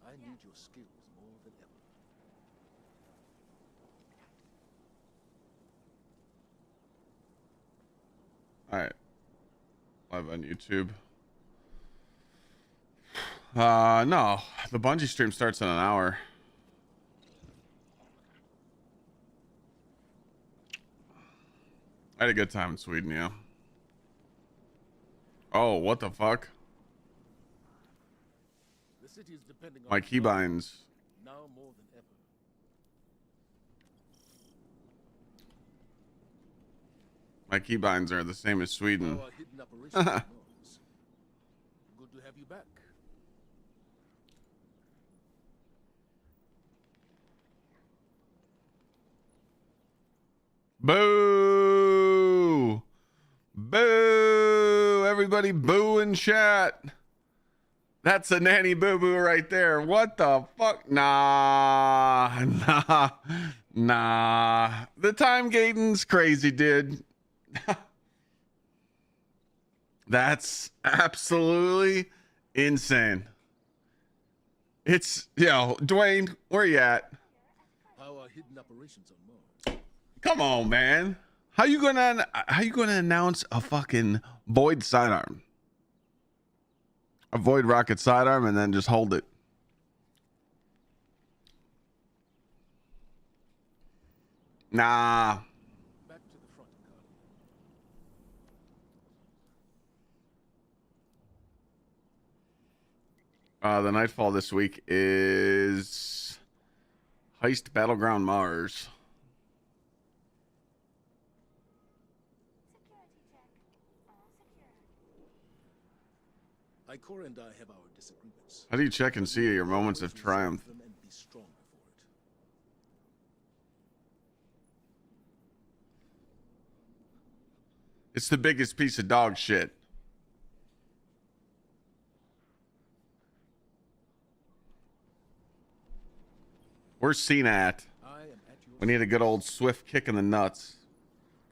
I need your skills more than ever. All right. Live on YouTube. No. The Bungie stream starts in an hour. I had a good time in Sweden, yeah. Oh, what the fuck? The city is depending on My keybinds. now more than ever. My keybinds are the same as Sweden. Our hidden operations on Mars. Good to have you back. Boo! Boo! Everybody boo in chat. That's a nanny boo-boo right there. What the fuck? Nah. Nah. The time gating's crazy, dude. That's absolutely insane. It's, Dwayne, where you at? Our hidden operations on Mars. Come on, man. How you gonna announce a fucking void sidearm? A void rocket sidearm and then just hold it. Nah. Back to the front, Guardian. The Nightfall this week is Heist Battleground Mars. Ikora and I have our disagreements. How do you check and see your moments of triumph? And be stronger for it. It's the biggest piece of dog shit. Where's Cena at? We need a good old swift kick in the nuts.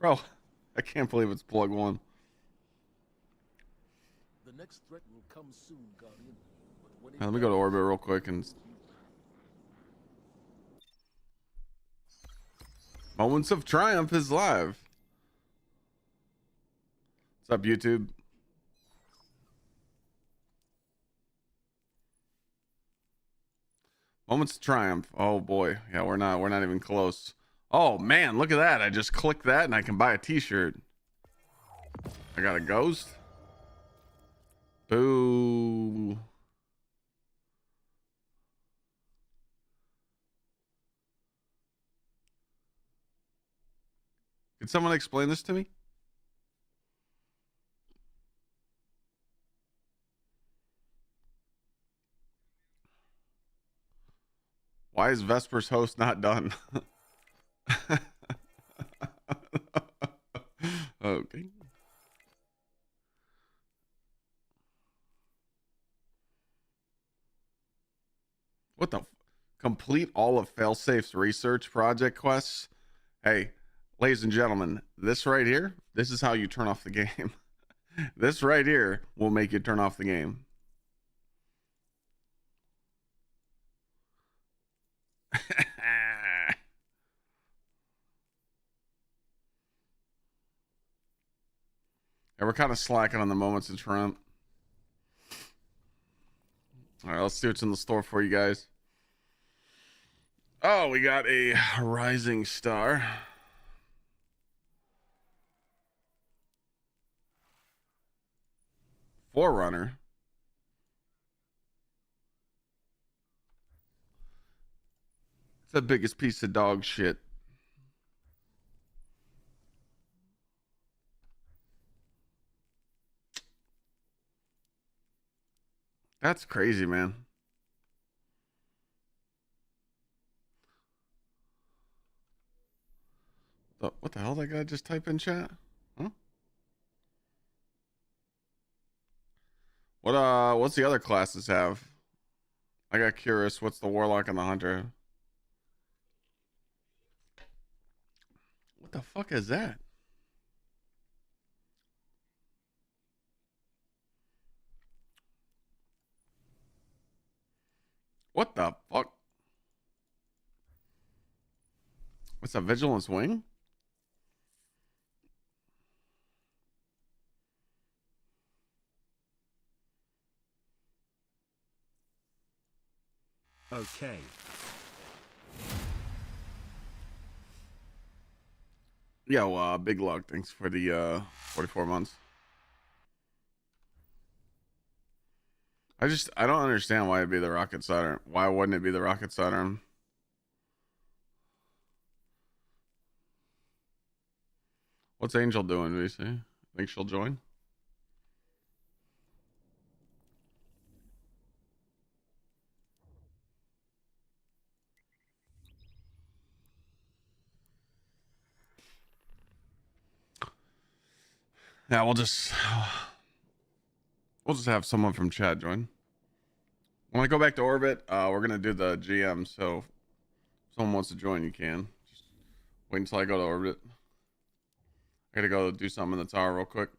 Bro, I can't believe it's plug one. The next threat will come soon, Guardian. But when Let me go to orbit real quick and... Moments of Triumph is live. What's up, YouTube? Moments of Triumph. Oh boy. Yeah, we're not even close. Oh man, look at that. I just clicked that and I can buy a t-shirt. I got a ghost. Boo. Could someone explain this to me? Why is Vesper's host not done? Okay. What the? Complete all of Failsafe's research project quests? Hey, ladies and gentlemen, this right here, this is how you turn off the game. This right here will make you turn off the game. Yeah, we're kind of slacking on the moments of Trump. All right, let's see what's in the store for you guys. Oh, we got a rising star. Forerunner. It's the biggest piece of dog shit. That's crazy, man. What the hell did that guy just type in chat? Huh? What's the other classes have? I got curious. What's the Warlock and the Hunter? What the fuck is that? What What's a vigilance wing? Okay. Yo, Big Lug, thanks for the 44 months. I don't understand why it'd be the rocket sidearm. Why wouldn't it be the rocket sidearm? What's Angel doing, VC? Think she'll join? Yeah, we'll just have someone from chat join. When I go back to orbit, we're gonna do the GM. So if someone wants to join, you can. Just wait until I go to orbit. I gotta go do something in the tower real quick.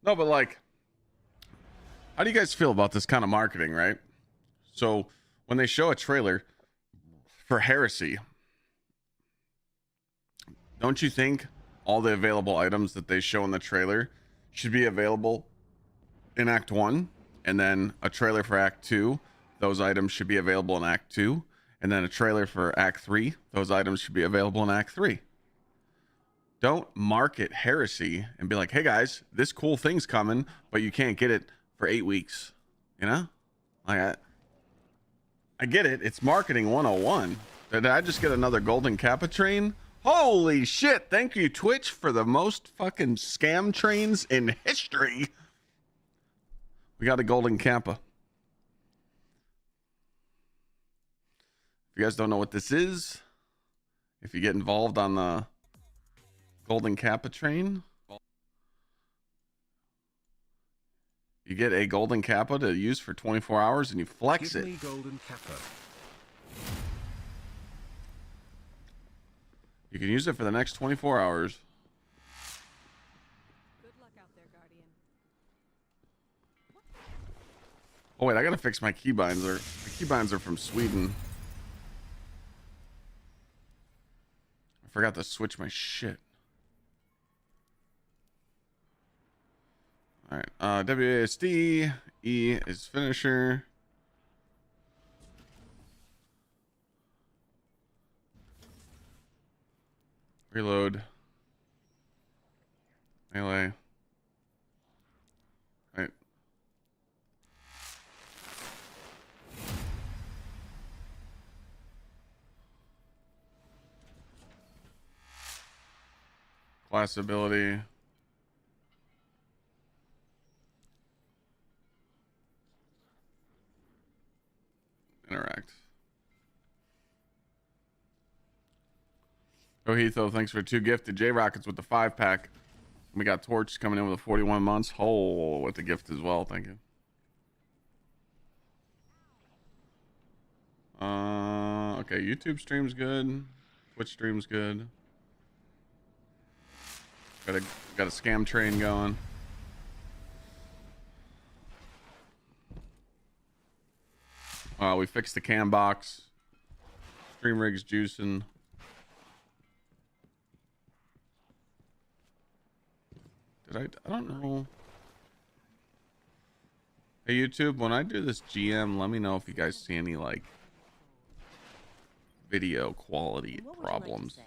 No, but like, how do you guys feel about this kind of marketing, right? So when they show a trailer for Heresy, don't you think all the available items that they show in the trailer should be available in Act 1, and then a trailer for Act 2, those items should be available in Act 2, and then a trailer for Act 3, those items should be available in Act 3. Don't market Heresy and be like, hey guys, this cool thing's coming, but you can't get it for 8 weeks. You know? Like, I get it. It's marketing 101. Did I just get another golden Kappa train? Holy shit. Thank you, Twitch, for the most fucking scam trains in history. We got a golden Kappa. If you guys don't know what this is, if you get involved on the golden Kappa train, you get a golden Kappa to use for 24 hours and you flex Give it. me golden Kappa. You can use it for the next 24 hours. Good luck out there, Guardian. Oh wait, I gotta fix my keybinds. My keybinds are from Sweden. I forgot to switch my shit. All right, WASD, E is finisher. Reload. Melee. All right. Class ability. Interact. Ohitho, thanks for 2 gifted. J Rockets with the 5-pack. We got Torch coming in with a 41 months. Hole with the gift as well. Thank you. Okay, YouTube stream's good. Twitch stream's good. Got a scam train going. We fixed the cam box. Stream rig's juicing. I don't know. Hey YouTube, when I do this GM, let me know if you guys see any like video quality problems.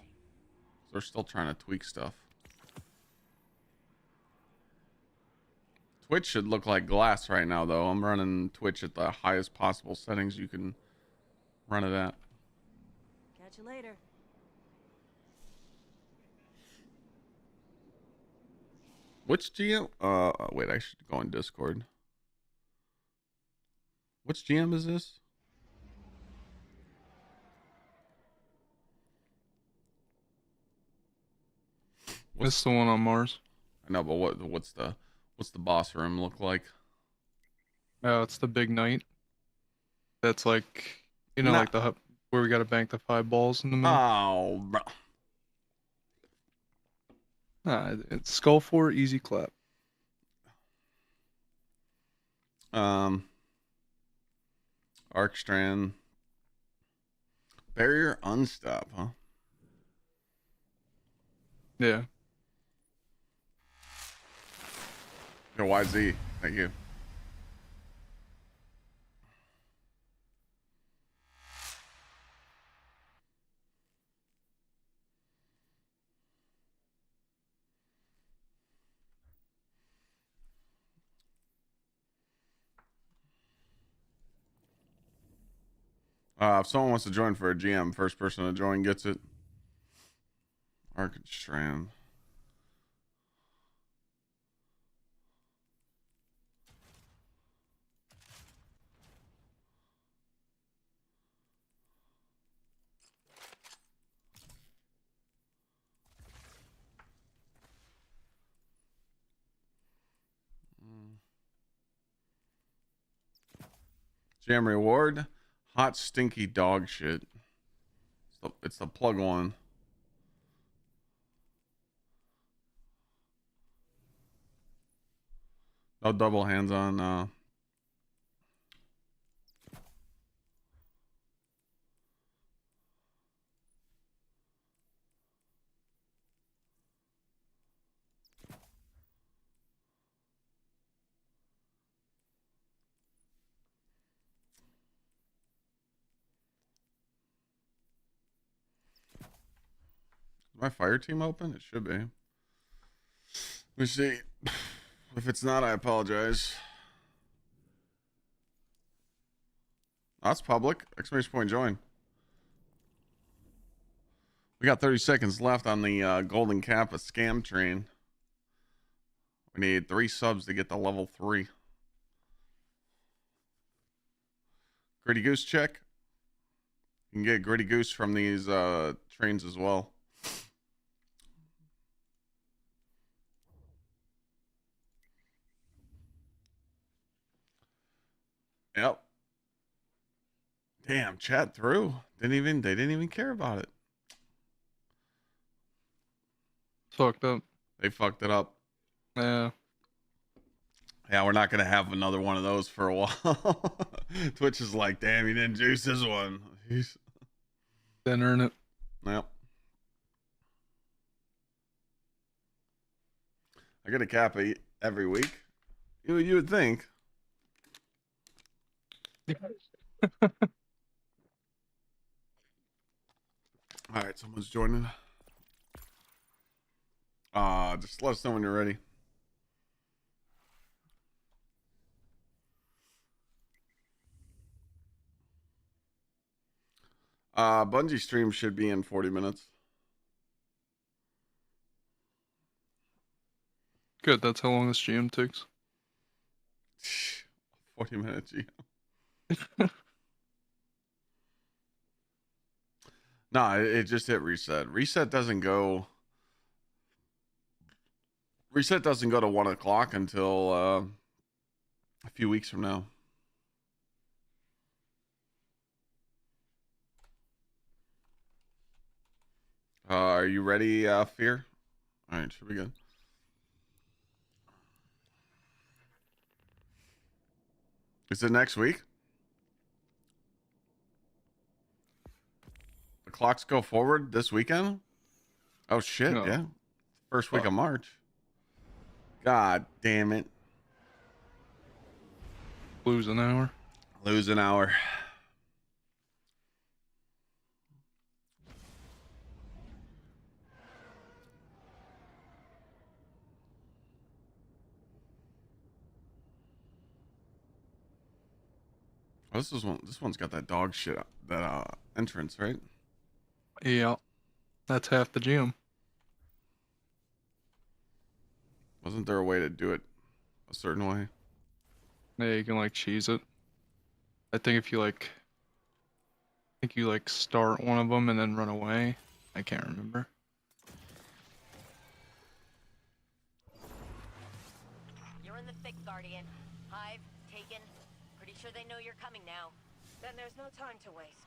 They're still trying to tweak stuff. Twitch should look like glass right now though. I'm running Twitch at the highest possible settings you can run it at. Catch you later. Which GM? Wait, I should go in Discord. Which GM is this? It's the one on Mars. I know, but what's the boss room look like? Oh, it's the big night. That's like, you know, Nah. like the hub where we got to bank the 5 balls in the middle. Oh, bro. It's Skull 4, easy clap. Arcstrand, Barrier unstop, huh? Yeah. Yo, YZ. Thank you. If someone wants to join for a GM, first person to join gets it. Arcade Strand. GM reward. Hot stinky dog shit. It's the plug one. No double hands on. Is my fire team open? It should be. Let me see. If it's not, I apologize. That's public. Exclamation point join. We got 30 seconds left on the Golden Kappa scam train. We need 3 subs to get to level 3. Gritty Goose check. You can get Gritty Goose from these trains as well. Yep. Damn, chat through. They didn't even care about it. Fucked up. They fucked it up. Yeah. Yeah, we're not gonna have another one of those for a while. Twitch is like, damn, you didn't juice this one. Didn't earn it. Yep. I get a Kappa every week. You would think. All right, someone's joining. Just let us know when you're ready. Bungie stream should be in 40 minutes. Good, that's how long this GM takes. 40 minutes, GM. No, it just hit reset. Reset doesn't go to 1 o'clock until a few weeks from now. Are you ready, Fear? All right, should be good. Is it next week? The clocks go forward this weekend? Oh shit, No. yeah. First week of March. God damn it. Lose an hour. Lose an hour. Oh, this one's got that dog shit, that entrance, right? Yeah. That's half the GM. Wasn't there a way to do it a certain way? Yeah, you can like cheese it. I think if you start one of them and then run away. I can't remember. You're in the thick, Guardian. Hive, taken. Pretty sure they know you're coming now. Then there's no time to waste.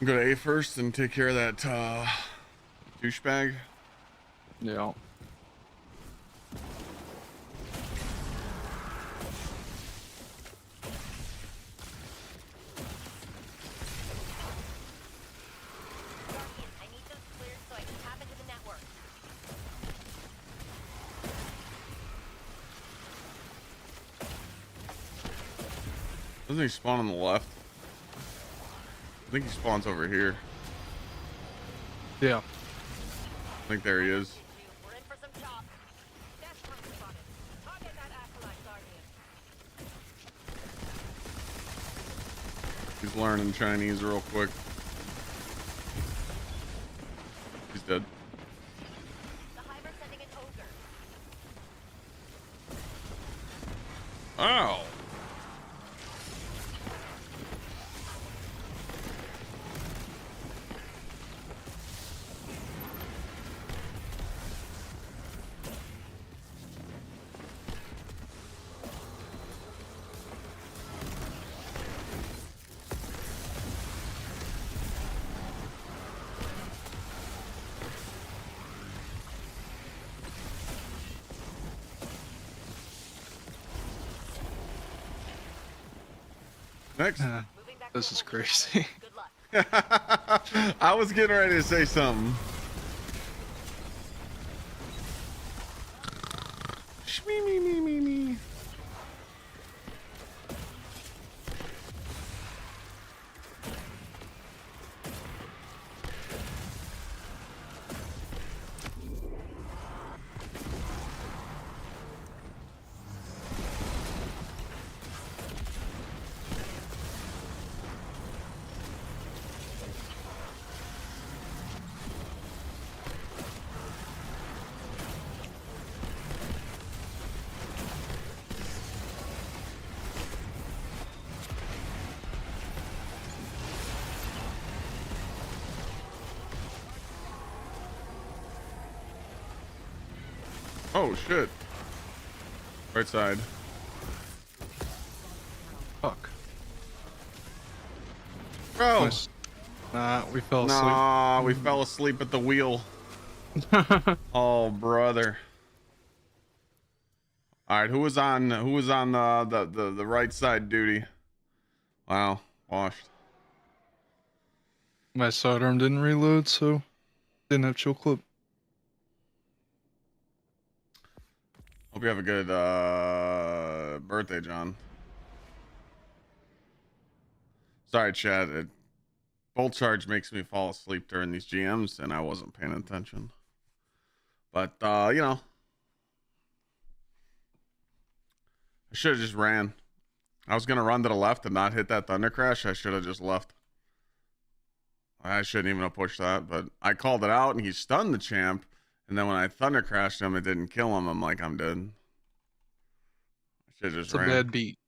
Go to A first and take care of that douchebag. Yeah. Guardian, I need those cleared so I can tap into the network. Doesn't he spawn on the left? I think he spawns over here. Yeah. I think there he is. We're in for some chop. Death hunt spotted. Target that acolyte, Guardian. He's learning Chinese real quick. He's dead. The Hive are sending an ogre. Ow! Next. Moving back This to is a holding crazy. pattern. Good luck. I was getting ready to say something. Shmee. Oh shit. Right side. Fuck. Bro. Nah, we fell Nah, we fell asleep at the wheel. asleep. Oh brother. All right, who was on the right side duty? Wow, washed. My sidearm didn't reload, so didn't have chill clip. Hope you have a good birthday, John. Sorry, Chad. Bolt charge makes me fall asleep during these GMs, and I wasn't paying attention. But you know, I should have just ran. I was gonna run to the left and not hit that thunder crash. I should have just left. I shouldn't even have pushed that, but I called it out, and he stunned the champ. And then when I thunder crashed him, it didn't kill him. I'm like, I'm dead. I should have just It's a ran. bad beat.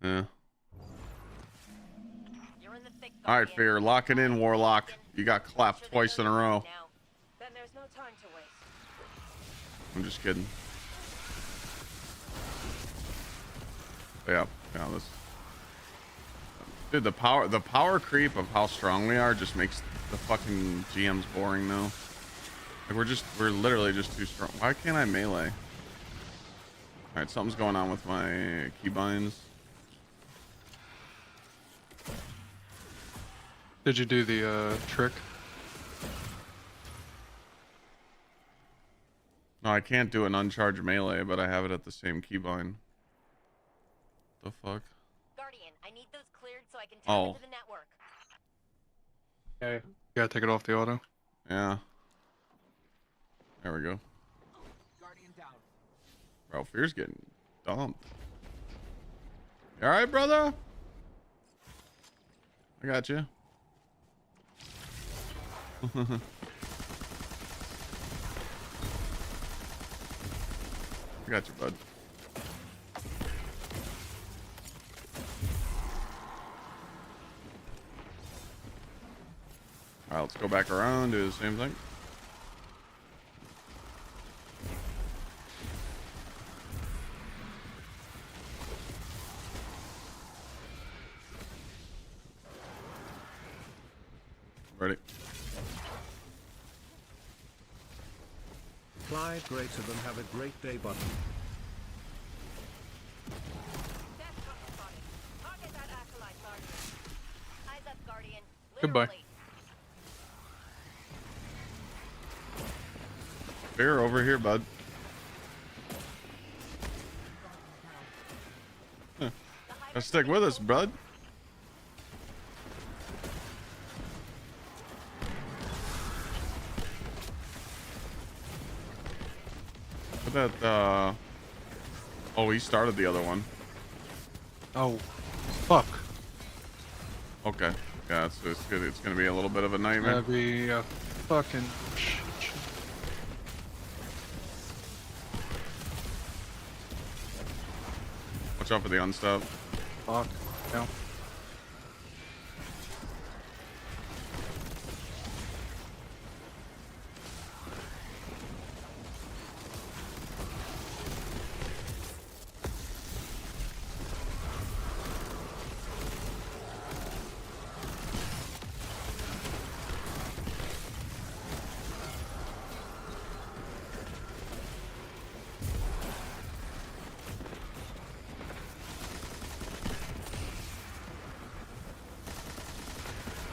Yeah. You're in the thick, All right, Guardian. Fear, lock it in, Warlock. You got clapped Sure they twice know in a you're row. right now. Then there's no time to waste. I'm just kidding. Yeah, this. Dude, the power creep of how strong we are just makes the fucking GMs boring now. Like we're literally just too strong. Why can't I melee? All right, something's going on with my keybinds. Did you do the trick? No, I can't do an uncharged melee, but I have it at the same keybind. The fuck? Guardian, I need those cleared so I can tap Oh. into the network. Okay. You gotta take it off the auto. Yeah. There we go. Guardian down. Bro, Fear's getting dumped. You alright, brother? I got you. I got you, bud. Alright, let's go back around, do the same thing. Ready? Clyde greater than have a great day button. Death hunter spotted. Target that acolyte, Guardian. Eyes up, Guardian. Goodbye. Literally. Bear over here, bud. Huh. Now stick with us, bud. Look at that, oh, he started the other one. Oh, fuck. Okay. Yeah, it's good. It's gonna be a little bit of a nightmare. That'd be a fucking shit. Watch out for the unstop. Fuck. Yeah.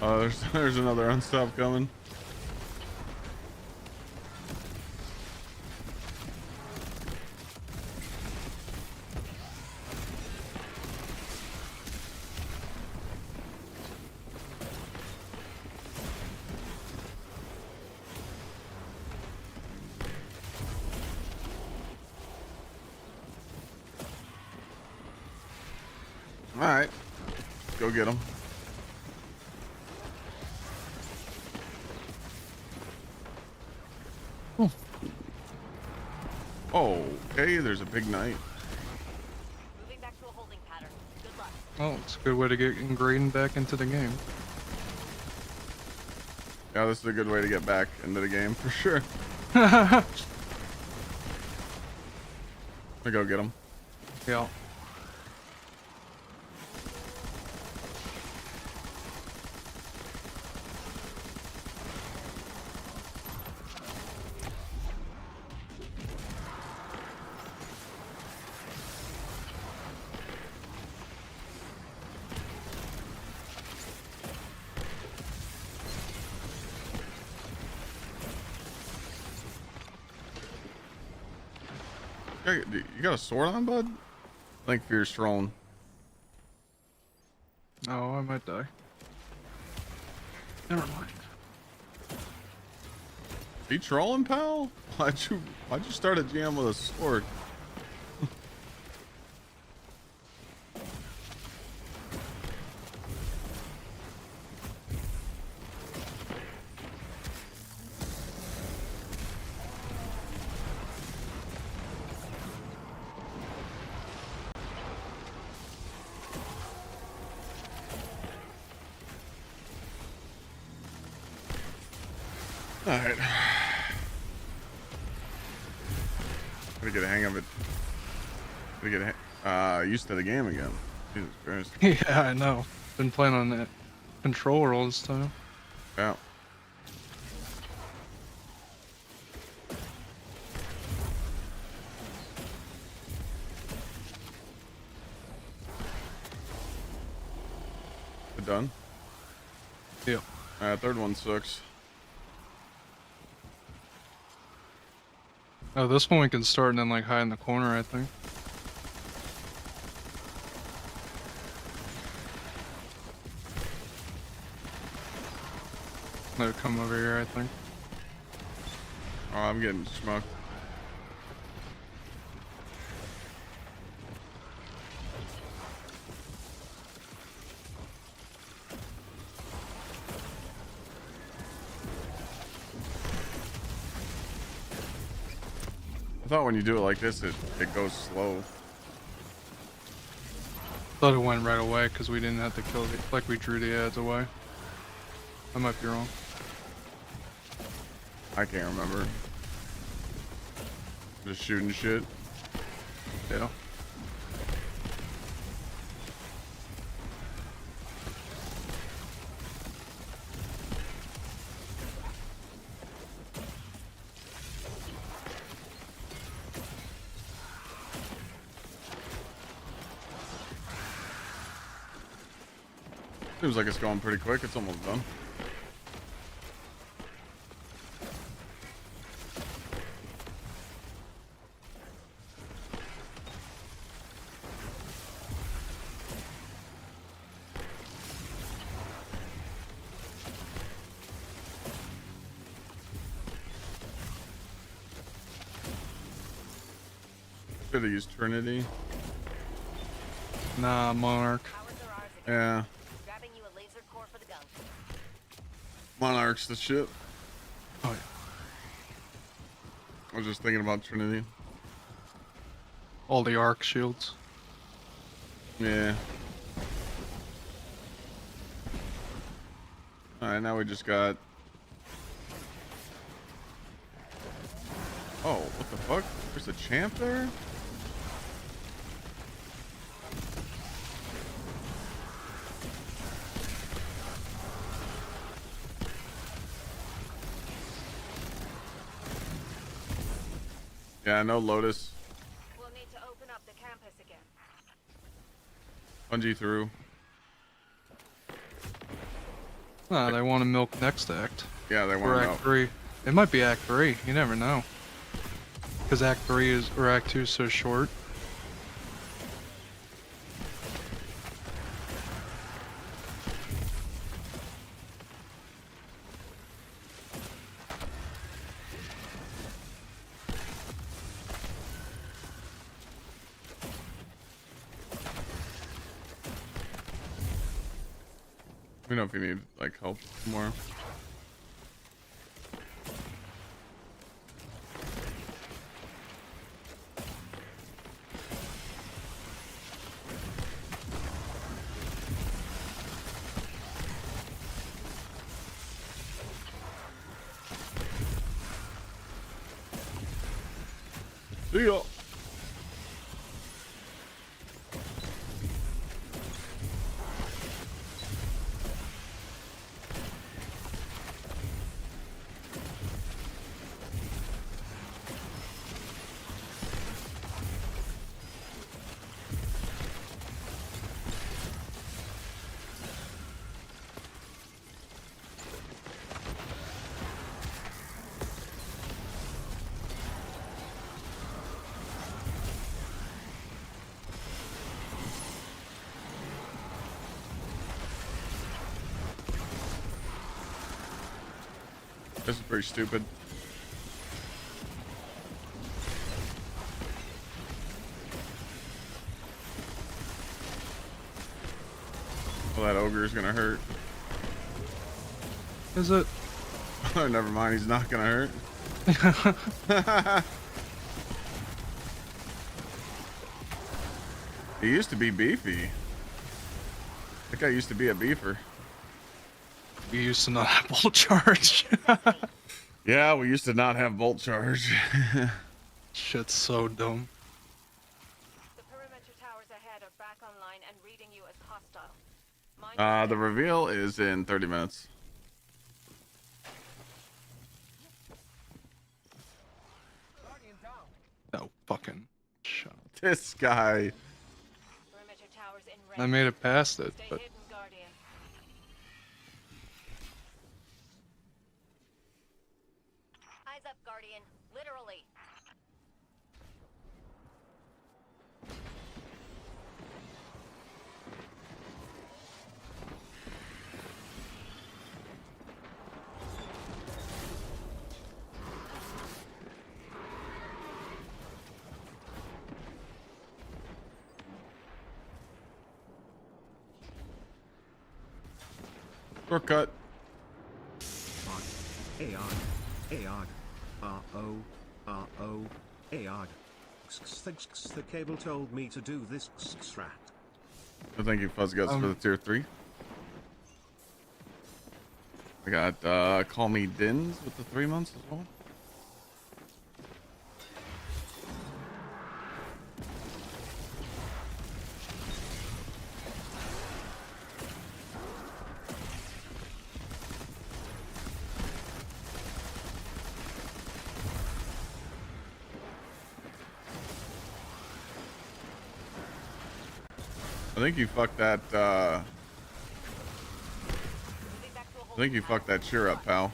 Oh, there's another unstop coming. All right, go get him. Oh, okay, there's a big knight. Moving back to a holding pattern. Good luck. Oh, it's a good way to get ingrained back into the game. Yeah, this is a good way to get back into the game for sure. Yeah. Let me go get him. Hey, you got a sword on, bud? I think fear's trolling. Oh, I might die. Never mind. Be trolling, pal? Why'd you start a jam with a sword? Alright. Gotta get a hang of it. Gotta get used to the game again. Jesus Christ. Yeah, I know. Been playing on that controller all this time. Yeah. We're done? Yeah. Third one sucks. Oh, this one we can start and then like hide in the corner, I think. Let it come over here, I think. Oh, I'm getting smoked. I thought when you do it like this, it goes slow. Thought it went right away because we didn't have to kill the, like we drew the ads away. I might be wrong. I can't remember. Just shooting shit. Yeah. Seems like it's going pretty quick. It's almost done. Should have used Trinity. Nah, Monarch. Powers are ours again. Yeah, Grabbing you a laser core for the gun. Monarch's the shit. Oh, yeah. I was just thinking about Trinity. All the arc shields. Yeah. Alright, now we just got... Oh, what the fuck? There's a champ there? Yeah, I know Lotus. We'll need to open up the campus again. Bungee through. Nah, they want to milk next act. Yeah, they Or want to Act 3. It might be Act 3. You never know. Because Act 3 is, or Act 2 is so short. Let me know if you need like help more. See ya. This is pretty stupid. Well, that ogre is gonna hurt. Is it? Oh, never mind. He's not gonna hurt. He used to be beefy. That guy used to be a beefer. You used to not have bolt charge. Yeah, we used to not have bolt charge. Shit's so dumb. The perimeter towers ahead are back online and reading you as hostile. Mind The reveal is in 30 minutes. No fucking shut up. This guy. perimeter towers in I range. made it past it, Stay but hidden, Guardian. Eyes up, Guardian. Literally. Shortcut. Aod. Aod. R-O. R-O. Aod. The cable told me to do this strat. So thank you, Fuzzguts, for the tier 3. I got Call Me Dins with the 3 months as well. I think you fucked that I think you fucked that cheer up, pal.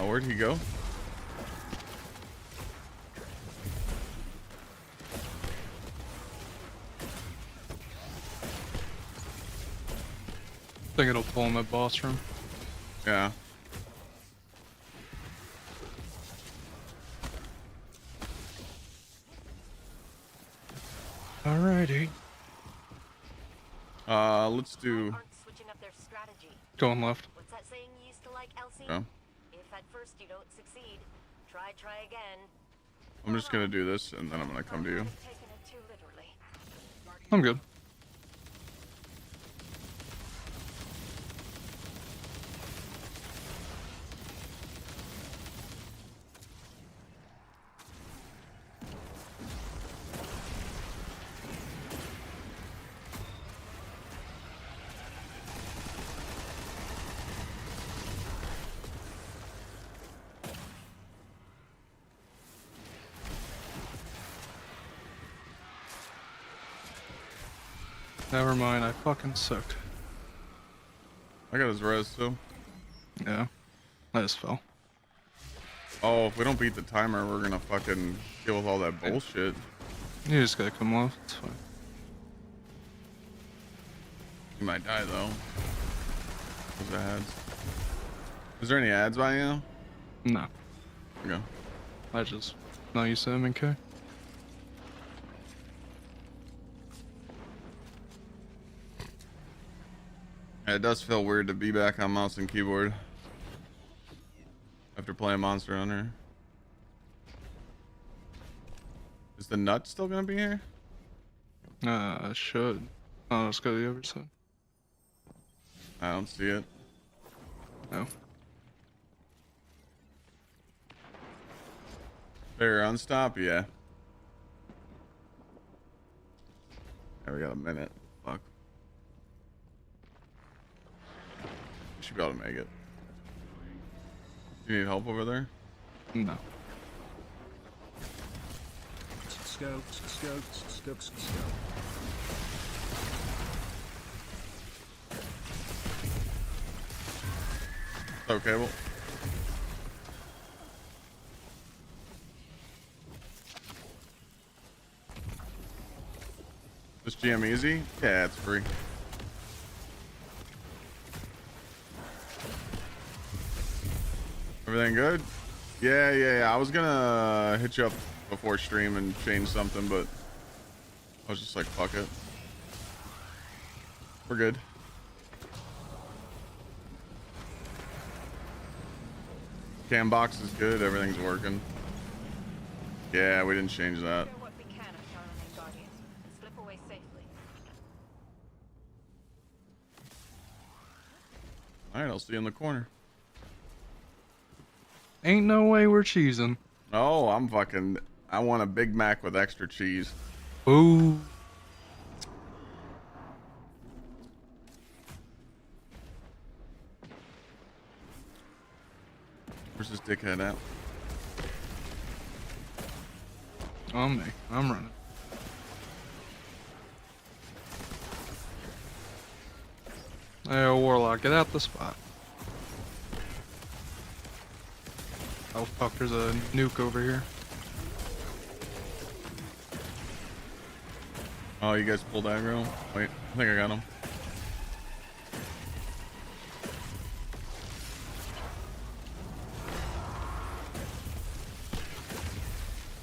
Where'd he go? I think it'll pull him at boss room. Yeah. Alrighty. Let's do. Aren't switching up their strategy. Going left. What's that saying you used to like, Elsie? Oh. If at first you don't succeed, try again. I'm just gonna do this, and then I'm gonna come to you. Taking it too literally. I'm good. Never mind, I fucking sucked. I got his res too. Yeah. I just fell. Oh, if we don't beat the timer, we're gonna fucking deal with all that bullshit. You just gotta come left, it's fine. You might die though. There's ads. Is there any ads by you? No. Okay. I just not used to M&K. Yeah, it does feel weird to be back on mouse and keyboard after playing Monster Hunter. Is the nut still gonna be here? I should. Oh, let's go to the other side. I don't see it. No. There, unstop, yeah. Yeah, we got a minute. Fuck. Should be able to make it. Do you need help over there? No. Okay, well. This GM easy? Yeah, it's free. Everything good? Yeah. I was gonna hit you up before stream and change something, but I was just like, fuck it. We're good. Cam box is good. Everything's working. Yeah, we didn't change that. Do what we can of Charlemagne Guardian and slip away safely. Alright, I'll see you in the corner. Ain't no way we're cheesing. Oh, I want a Big Mac with extra cheese. Ooh. Where's this dickhead at? On me. I'm running. Hey, Warlock, get out the spot. Oh fuck, there's a nuke over here. Oh, you guys pulled aggro? Wait, I think I got him.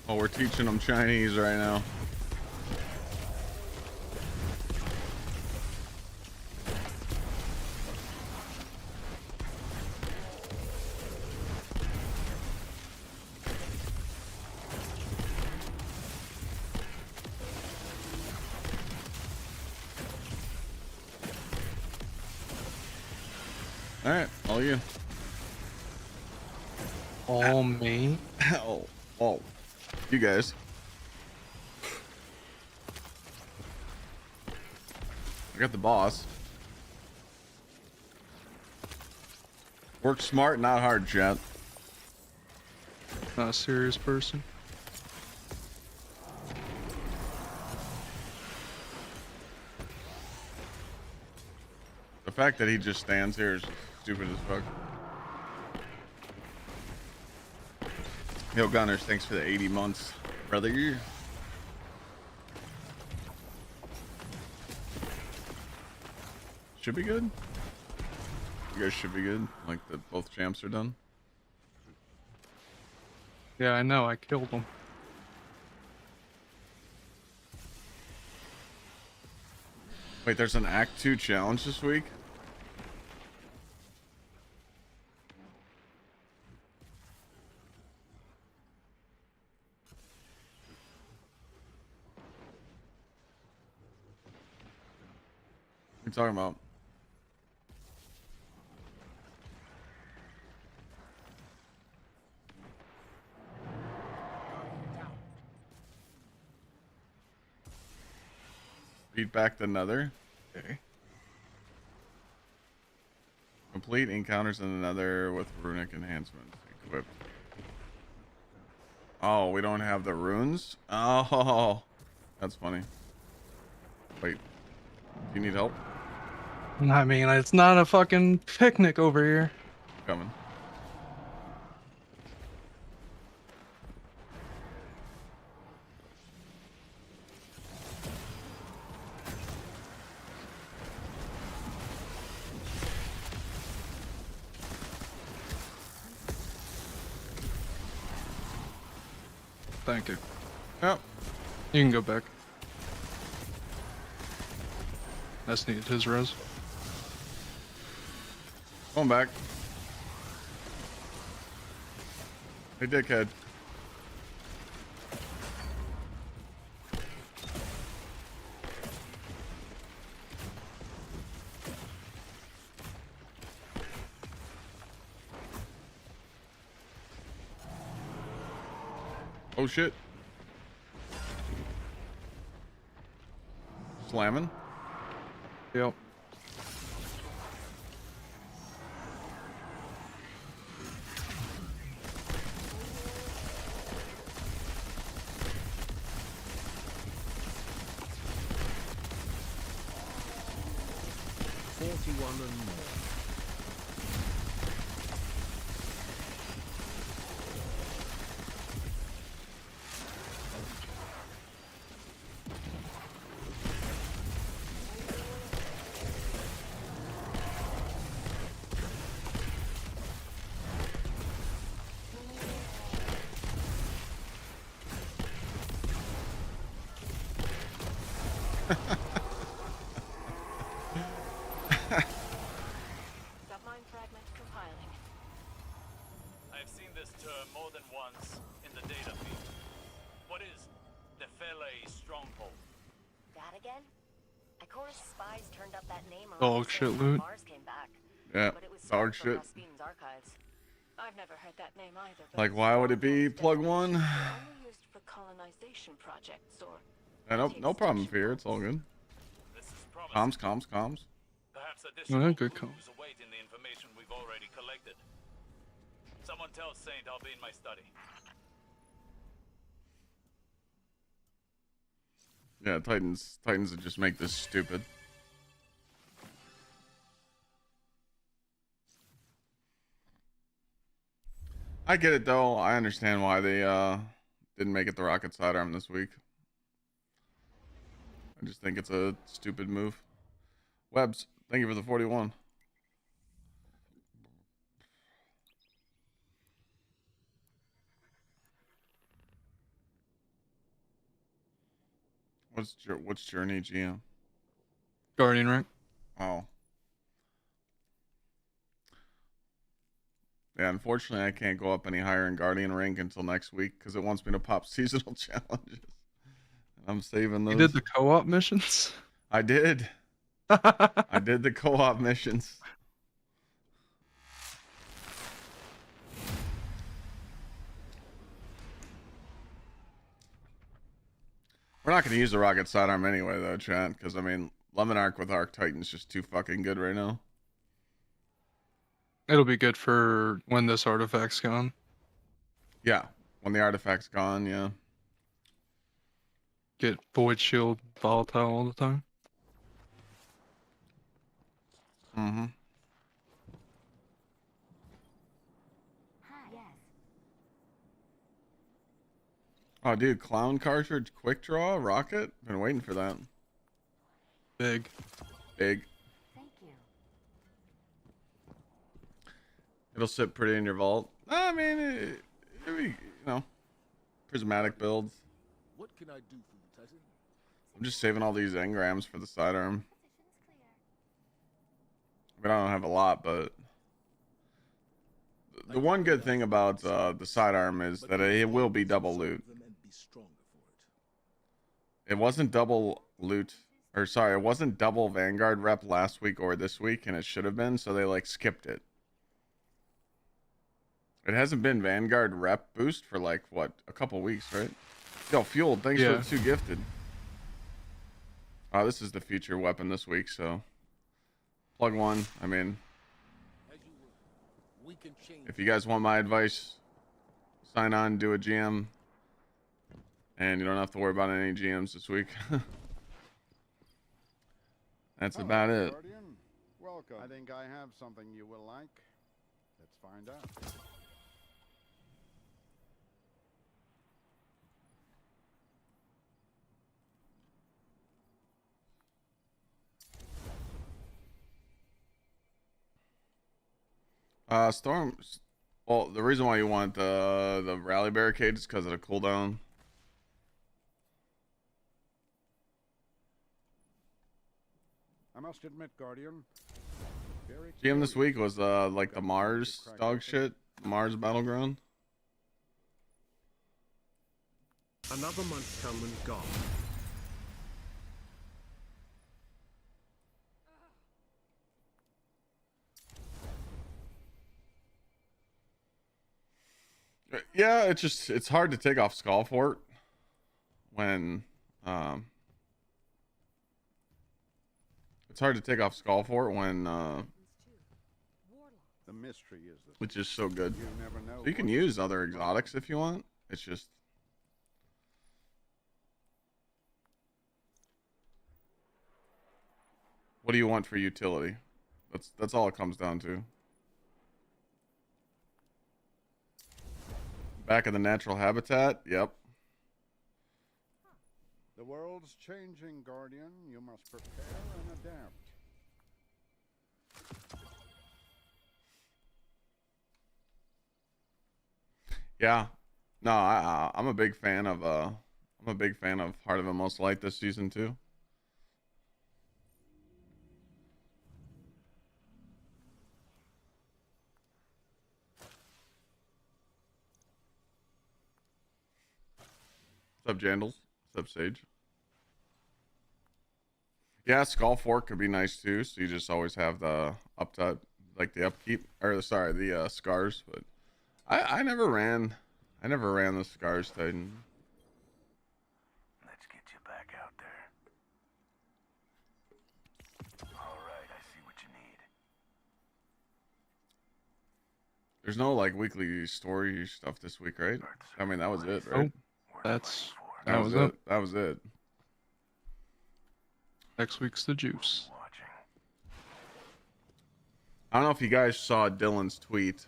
Oh, we're teaching them Chinese right now. All right, all you. All me? Oh, you guys. I got the boss. Work smart, not hard, chat. Not a serious person. The fact that he just stands here is stupid as fuck. Yo, Gunners, thanks for the 80 months, brother. Should be good. You guys should be good. Like that, both champs are done. Yeah, I know. I killed him. Wait, there's an Act 2 challenge this week? What are you talking about? Beat back the Nether. Okay. Complete encounters in the Nether with runic enhancements equipped. Oh, we don't have the runes? Oh, that's funny. Wait, do you need help? I mean, it's not a fucking picnic over here. Coming. Thank you. Yep. You can go back. That's needed his res. Going back. Hey, dickhead. Oh shit. Slamming. Yep. And more. Submine fragment compiling. I've seen this term more than once in the data feed. What is the Fele stronghold? That again? Ikora's spies turned up that name around Dog the shit same time loot. Mars came back. Yeah, But it was dog stolen from shit. Rasputin's archives. I've never heard that name either. But Like, why would it be plug one? they're only used for colonization projects or No problem here. It's all good. This is promising. Comms. Perhaps Oh, additional yeah, good clues await in the information we've already collected. Someone tell Saint I'll be in my study. Yeah, Titans would just make this stupid. I get it though. I understand why they didn't make it the rocket sidearm this week. I just think it's a stupid move. Webs, thank you for the 41. What's Journey GM? Guardian rank. Oh. Yeah, unfortunately, I can't go up any higher in Guardian rank until next week because it wants me to pop seasonal challenges. I'm saving those. You did the co-op missions? I did. I did the co-op missions. We're not going to use the rocket sidearm anyway, though, Trent, because, I mean, Lemon Arc with Arc Titan's just too fucking good right now. It'll be good for when this artifact's gone. Yeah, When the artifact's gone, yeah. Get void shield volatile all the time. Mm-hmm. Yes. Oh, dude, clown cartridge, quick draw, rocket. Been waiting for that. Big. Big. Thank you. It'll sit pretty in your vault. I mean, it'll be, you know, prismatic builds. What can I do for you, Titan? I'm just saving all these engrams for the sidearm. I mean, I don't have a lot, but the one good thing about the sidearm is that it will be double loot. It wasn't double loot, or sorry, it wasn't double Vanguard rep last week or this week, and it should have been, so they like skipped it. It hasn't been Vanguard rep boost for like, what, a couple weeks, right? Yo, Fuel, thanks for the 2 gifted. This is the feature weapon this week, so plug one. I mean, if you guys want my advice, sign on, do a GM, and you don't have to worry about any GMs this week. That's about it. Guardian. Welcome. I think I have something you will like. Let's find out. Storms. Well, the reason why you want the rally barricade is because of the cooldown. I must admit, Guardian. GM this week was like the Mars dog shit, Mars Battleground. Another month come and gone. Yeah, it's hard to take off Skullfort when it's hard to take off Skullfort when the mystery is that which is so good. you never know. So you can use other exotics if you want. It's just what do you want for utility? That's all it comes down to. Back in the natural habitat. Yep. The world's changing, Guardian. You must prepare and adapt. Yeah. No, I'm a big fan of Heart of the Most Light this season too. What's up, Jandals? What's up, Sage? Yeah, Skull Fork could be nice too. So you just always have the like the upkeep, or sorry, the scars. But I never ran the scars Titan. Let's get you back out there. All right, I see what you need. There's no like weekly story stuff this week, right? I mean, that was it, right? That was it. That was it. Next week's the juice. I don't know if you guys saw Dylan's tweet,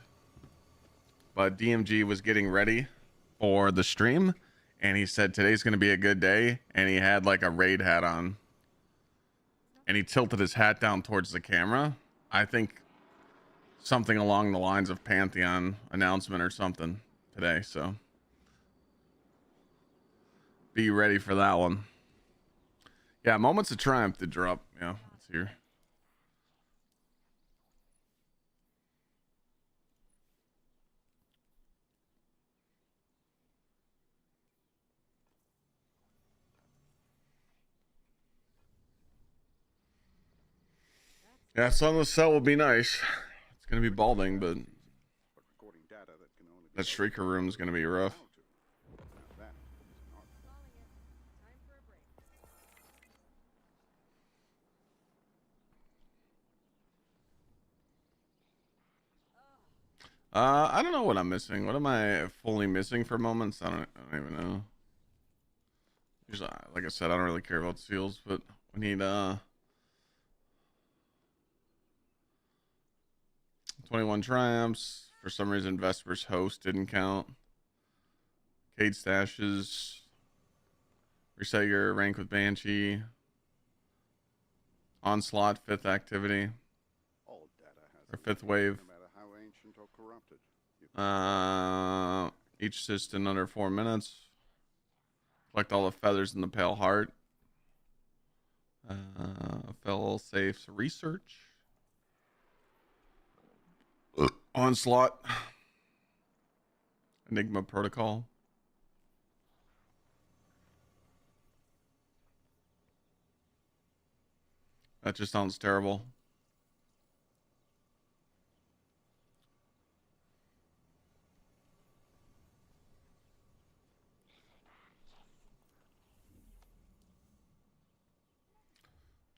but DMG was getting ready for the stream, and he said today's going to be a good day, and he had like a raid hat on, and he tilted his hat down towards the camera. I think something along the lines of Pantheon announcement or something today, so be ready for that one. Yeah, Moments of Triumph did drop. Yeah, it's here. Yeah, Sunless Cell will be nice. It's gonna be balding, but that Shrieker room is gonna be rough. I don't know what I'm missing. What am I fully missing for moments? I don't even know. Usually, like I said, I don't really care about seals, but we need 21 triumphs. For some reason, Vesper's host didn't count. Cade stashes. Reset your rank with Banshee. Onslaught, 5th activity. All data has Or 5th wave. no matter how ancient or corrupted. Each assist in under 4 minutes. Collect all the feathers in the pale heart. Fail safes research. Onslaught. Enigma protocol. That just sounds terrible.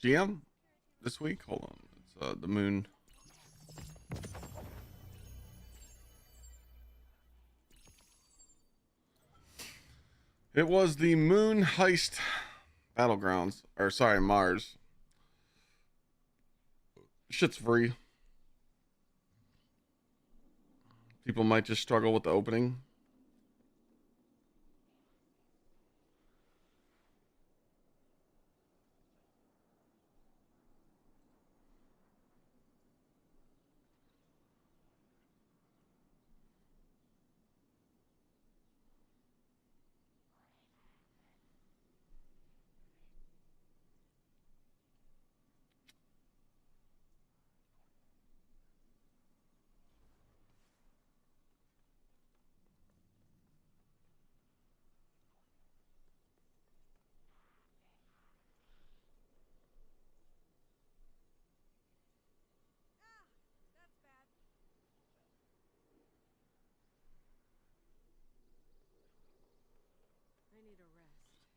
GM this week? Hold on. It's the moon. It was the Moon Heist Battlegrounds. Or sorry, Mars. Shit's free. People might just struggle with the opening.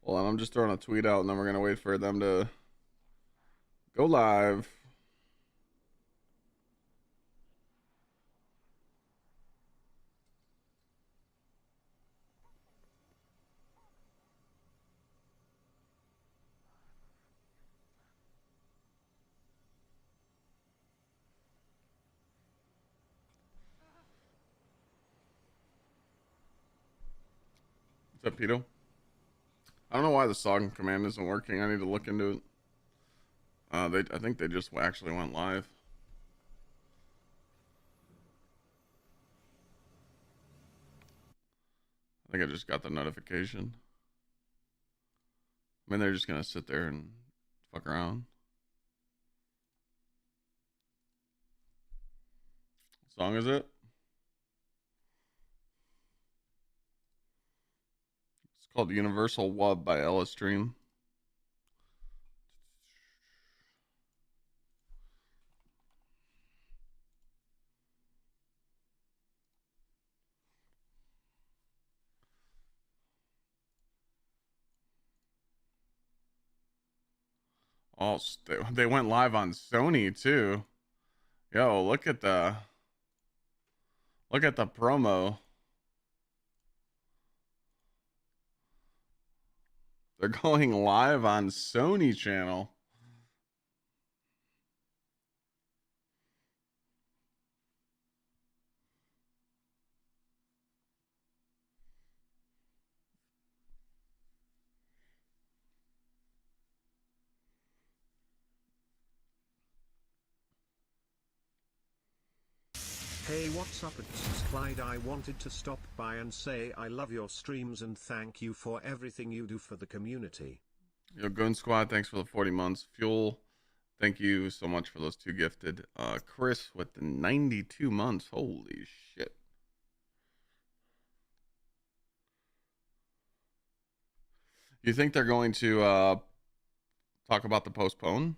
Well, I'm just throwing a tweet out, and then we're gonna wait for them to go live. What's up, Pito? I don't know why the song command isn't working. I need to look into it. I think they just actually went live. I think I just got the notification. I mean, they're just gonna sit there and fuck around. What song is it? It's called Universal Wub by Ellis Dream. Oh, they went live on Sony too. Yo, look at the promo. They're going live on Sony channel. Hey, what's up? It's Clyde. I wanted to stop by and say I love your streams and thank you for everything you do for the community. Yo, Goon Squad, thanks for the 40 months. Fuel, thank you so much for those 2 gifted. Chris with the 92 months. Holy shit. You think they're going to talk about the postpone?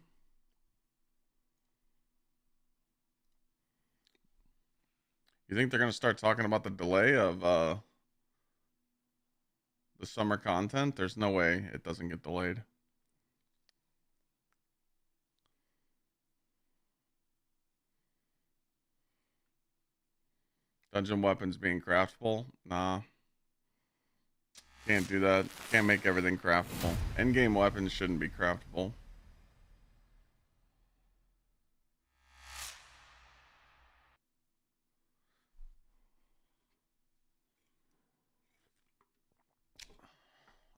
You think they're going to start talking about the delay of the summer content? There's no way it doesn't get delayed. Dungeon weapons being craftable? Nah. Can't do that. Can't make everything craftable. Endgame weapons shouldn't be craftable.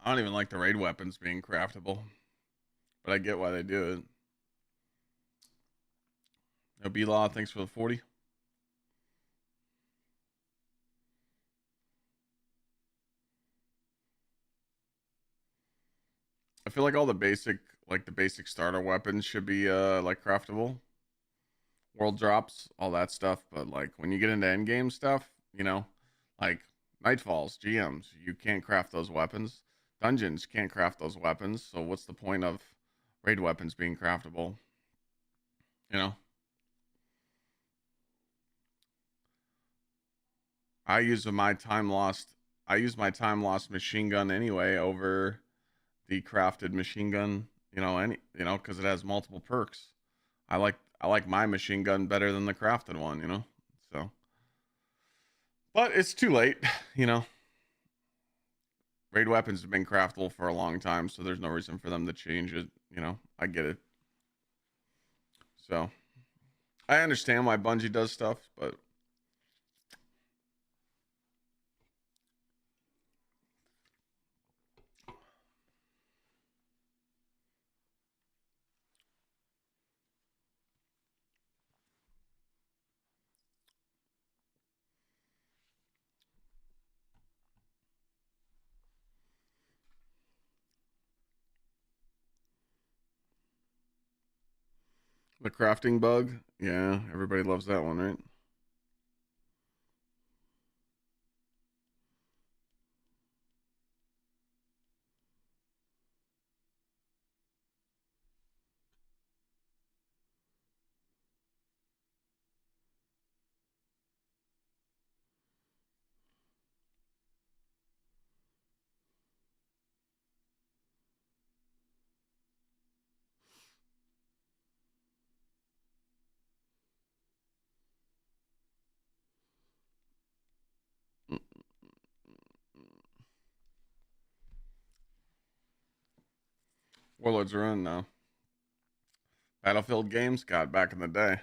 I don't even like the raid weapons being craftable, but I get why they do it. No B-Law, thanks for the 40. I feel like all the basic, like the basic starter weapons should be like craftable. World drops, all that stuff. But like when you get into endgame stuff, you know, like Nightfalls, GMs, you can't craft those weapons. Dungeons can't craft those weapons. So what's the point of raid weapons being craftable? You know? I use my time lost machine gun anyway over the crafted machine gun, because it has multiple perks. I like my machine gun better than the crafted one, so, but it's too late. Raid weapons have been craftable for a long time, so there's no reason for them to change it. I get it. So I understand why Bungie does stuff, but the crafting bug, yeah, everybody loves that one, right? Warlords are in now. Battlefield games, God, back in the day.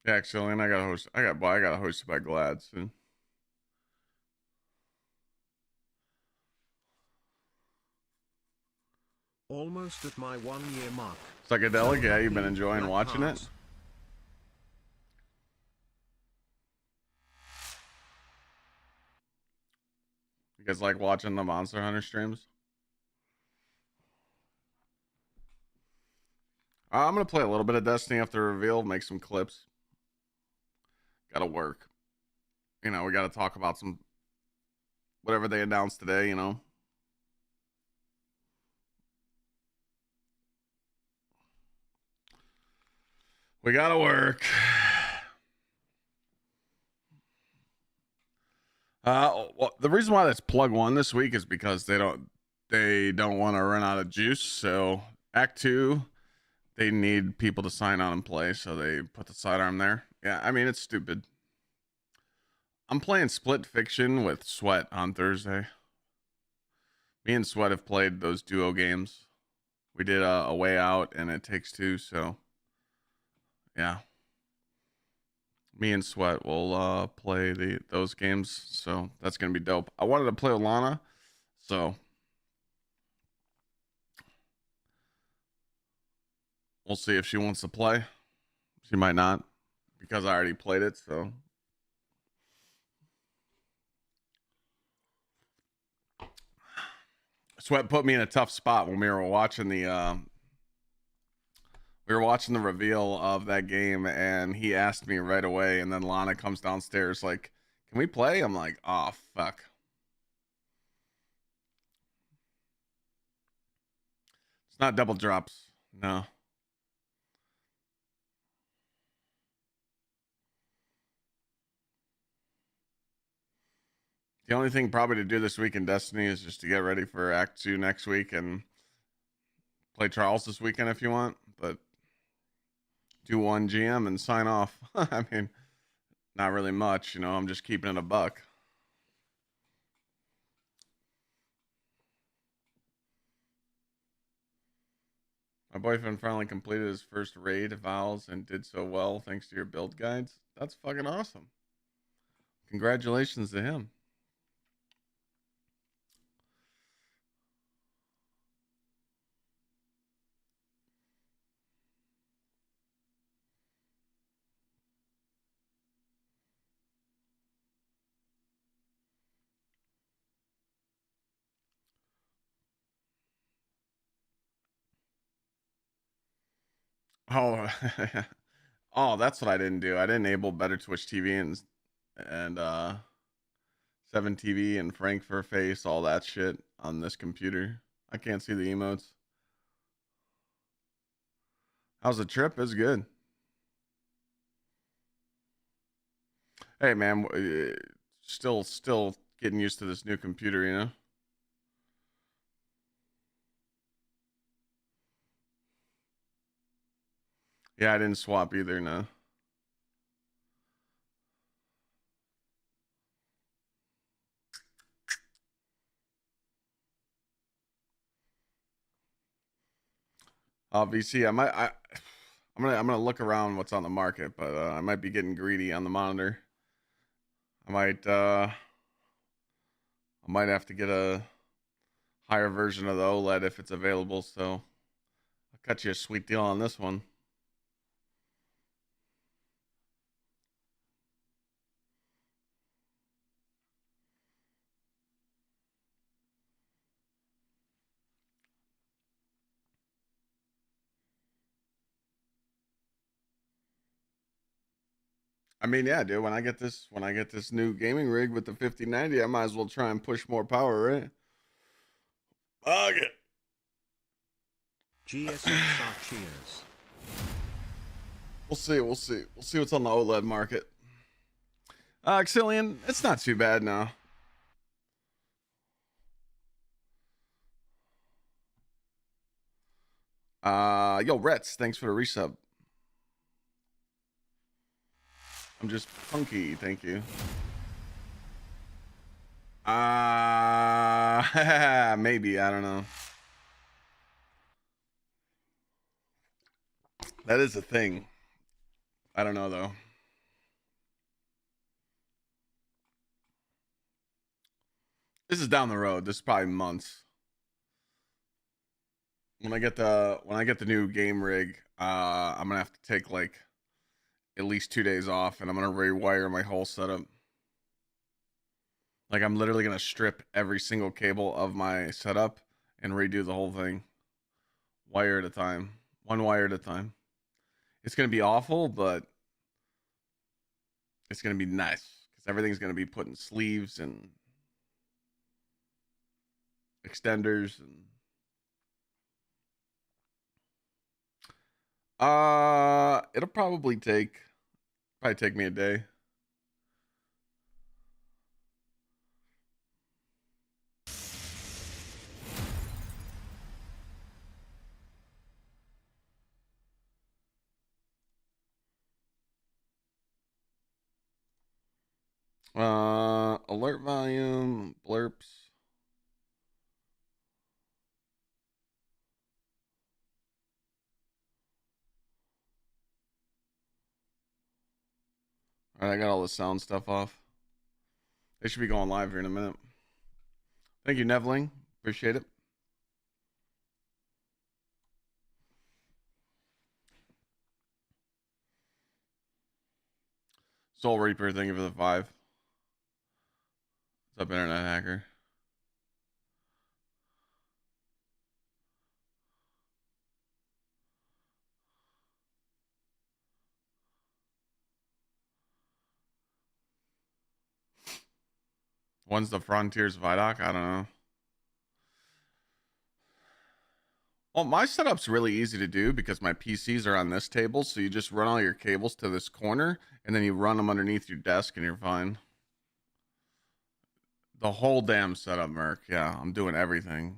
Yeah, actually, and I got hosted by Glad soon. Almost at my 1 year mark. Psychedelic, yeah, you've been enjoying watching it? You guys like watching the Monster Hunter streams? I'm gonna play a little bit of Destiny after reveal, make some clips. Gotta work. We gotta talk about some whatever they announced today, We gotta work. Well, the reason why that's plug 1 this week is because they don't want to run out of juice. So Act 2, they need people to sign on and play, so they put the sidearm there. Yeah, I mean, it's stupid. I'm playing Split Fiction with Sweat on Thursday. Me and Sweat have played those duo games. We did a Way Out and It Takes Two, so yeah. Me and Sweat will play those games, so that's gonna be dope. I wanted to play with Lana, so we'll see if she wants to play. She might not, because I already played it, so. Sweat put me in a tough spot when we were watching the reveal of that game, and he asked me right away, and then Lana comes downstairs like, can we play? I'm like, oh fuck. It's not double drops. No. The only thing probably to do this week in Destiny is just to get ready for Act 2 next week and play Trials this weekend if you want. But do one GM and sign off. I mean, not really much, you know. I'm just keeping it a buck. My boyfriend finally completed his first raid vows and did so well thanks to your build guides. That's fucking awesome. Congratulations to him. Oh, oh, that's what I didn't do. I didn't enable Better Twitch TV and 7 TV and Frankfurt Face, all that shit on this computer. I can't see the emotes. How's the trip? It's good. Hey man, still getting used to this new computer, you know. Yeah, I didn't swap either, no. VC, I'm gonna look around what's on the market, but I might be getting greedy on the monitor. I might have to get a higher version of the OLED if it's available, so I'll cut you a sweet deal on this one. I mean, yeah, dude, when I get this new gaming rig with the 5090, I might as well try and push more power, right? Okay. GSXR cheers. We'll see what's on the OLED market. Axillian, it's not too bad now. Yo, Retz, thanks for the resub. I'm just funky, thank you. Maybe, I don't know. That is a thing. I don't know though. This is down the road. This is probably months. When I get the new game rig, I'm gonna have to take like at least 2 days off, and I'm gonna rewire my whole setup. Like I'm literally gonna strip every single cable of my setup and redo the whole thing, wire at a time, one wire at a time. It's gonna be awful, but it's gonna be nice because everything's gonna be put in sleeves and extenders and it'll probably take me a day. Alert volume, blurps. All right, I got all the sound stuff off. They should be going live here in a minute. Thank you, Nevling. Appreciate it. Soul Reaper, thank you for the 5. What's up, Internet Hacker? When's the Frontiers Vidoc? I don't know. Well, my setup's really easy to do because my PCs are on this table. So you just run all your cables to this corner and then you run them underneath your desk and you're fine. The whole damn setup, Merc. Yeah, I'm doing everything.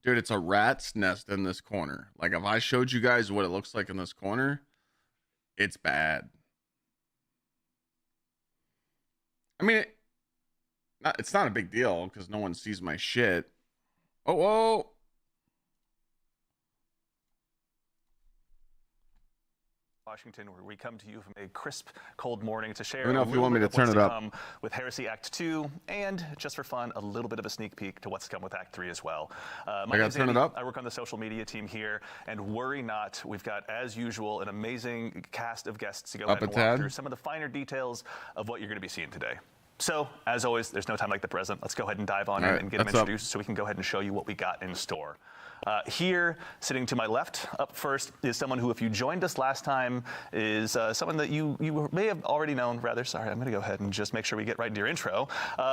Dude, it's a rat's nest in this corner. Like if I showed you guys what it looks like in this corner, it's bad. I mean, it's not a big deal because no one sees my shit. Oh, whoa. Washington, where we come to you from a crisp, cold morning to share. Let me know if you want me to turn it up. With Heresy Act 2, and just for fun, a little bit of a sneak peek to what's come with Act 3 as well. I gotta turn it up. I work on the social media team here, and worry not, we've got, as usual, an amazing cast of guests to go ahead and walk through some of the finer details of what you're going to be seeing today. So, as always, there's no time like the present. Let's go ahead and dive on in and get them introduced so we can go ahead and show you what we got in store. Here, sitting to my left, up first, is someone who, if you joined us last time, is someone that you may have already known. Rather, sorry, I'm going to go ahead and just make sure we get right into your intro.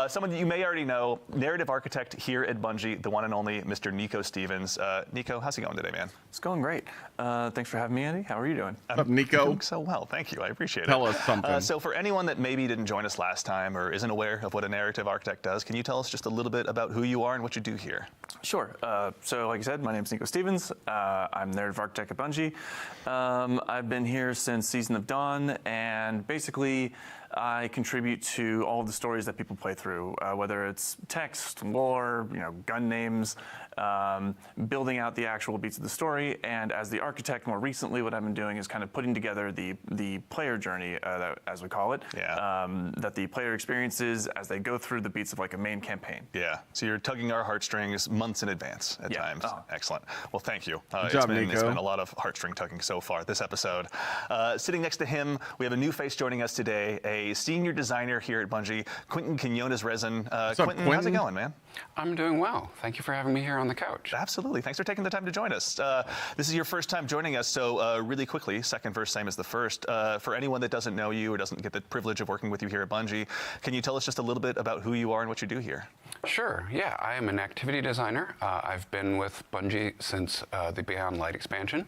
Someone that you may already know, narrative architect here at Bungie, the one and only Mr. Nico Stevens. Nico, how's it going today, man? It's going great. Thanks for having me, Andy. How are you doing? What's up, Nico? Doing so well, thank you. I appreciate it. Tell us something. So, for anyone that maybe didn't join us last time or isn't aware of what a narrative architect does, can you tell us just a little bit about who you are and what you do here? Sure. So, like I said, my name's Nico Stevens. I'm narrative architect at Bungie. I've been here since Season of Dawn, and basically I contribute to all of the stories that people play through, whether it's text, lore, gun names, building out the actual beats of the story. And as the architect, more recently, what I've been doing is kind of putting together the player journey, as we call it, that the player experiences as they go through the beats of like a main campaign. Yeah. So you're tugging our heartstrings months in advance at times. Oh. Excellent. Well, thank you. Good job, Nico. It's been a lot of heartstring tugging so far this episode. Sitting next to him, we have a new face joining us today, a senior designer here at Bungie, Quentin Quinones-Resin. Quentin, how's it going, man? I'm doing well. Thank you for having me here on the couch. Absolutely. Thanks for taking the time to join us. This is your first time joining us, so really quickly, second verse, same as the first. For anyone that doesn't know you or doesn't get the privilege of working with you here at Bungie, can you tell us just a little bit about who you are and what you do here? Sure. Yeah, I am an activity designer. I've been with Bungie since the Beyond Light expansion,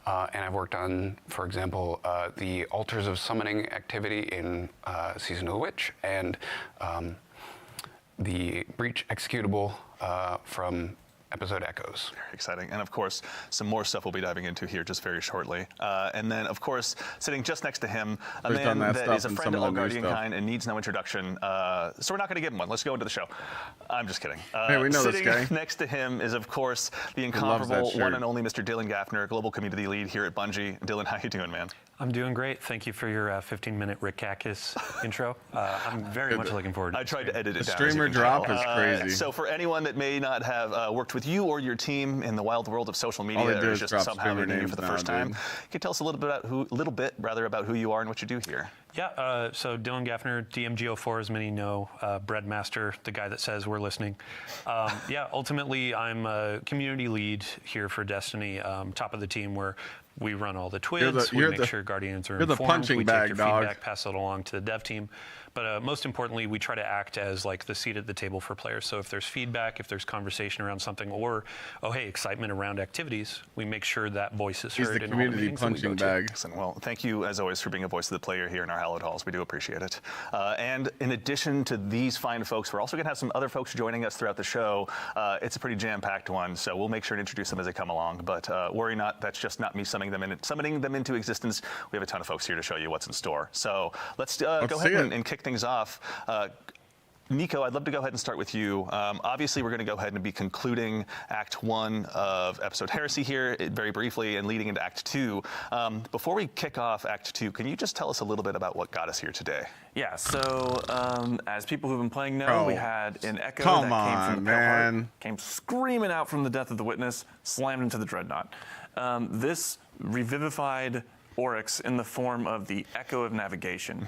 and I've worked on, for example, the Altars of Summoning activity in Season of the Witch, and the Breach executable from episode Echoes. Very exciting. And of course, some more stuff we'll be diving into here just very shortly. And then, of course, sitting just next to him, a man that is a friend of all Guardian kind and needs no introduction. So we're not going to give him one. Let's go into the show. I'm just kidding. Hey, we know this guy. Sitting next to him is, of course, the incomparable one and only Mr. Dylan Gaffner, global community lead here at Bungie. Dylan, how you doing, man? I'm doing great. Thank you for your 15-minute Rick Kakis intro. I'm very much looking forward to it. I tried to edit it down. The streamer drop is crazy. So for anyone that may not have worked with you or your team in the wild world of social media, or just somehow meeting you for the first time, can you tell us a little bit about who you are and what you do here? Yeah, so Dylan Gaffner, DMGO4, as many know, Breadmaster, the guy that says we're listening. Yeah, ultimately, I'm a community lead here for Destiny, top of the team where we run all the twids, we make sure Guardians are informed, we take your feedback, pass it along to the dev team. But most importantly, we try to act as like the seat at the table for players. So if there's feedback, if there's conversation around something, or, oh, hey, excitement around activities, we make sure that voice is heard. He's the community punching bag. Well, thank you, as always, for being a voice of the player here in our hallowed halls. We do appreciate it. And in addition to these fine folks, we're also going to have some other folks joining us throughout the show. It's a pretty jam-packed one, so we'll make sure to introduce them as they come along. But worry not, that's just not me summoning them into existence. We have a ton of folks here to show you what's in store. So let's go ahead and kick things off. Nico, I'd love to go ahead and start with you. Obviously, we're going to go ahead and be concluding Act 1 of episode Heresy here very briefly and leading into Act 2. Before we kick off Act 2, can you just tell us a little bit about what got us here today? Yeah, so as people who've been playing know, we had an Echo that came from the Pale Heart, came screaming out from the death of the Witness, slammed into the Dreadnought. This revivified Oryx in the form of the Echo of Navigation.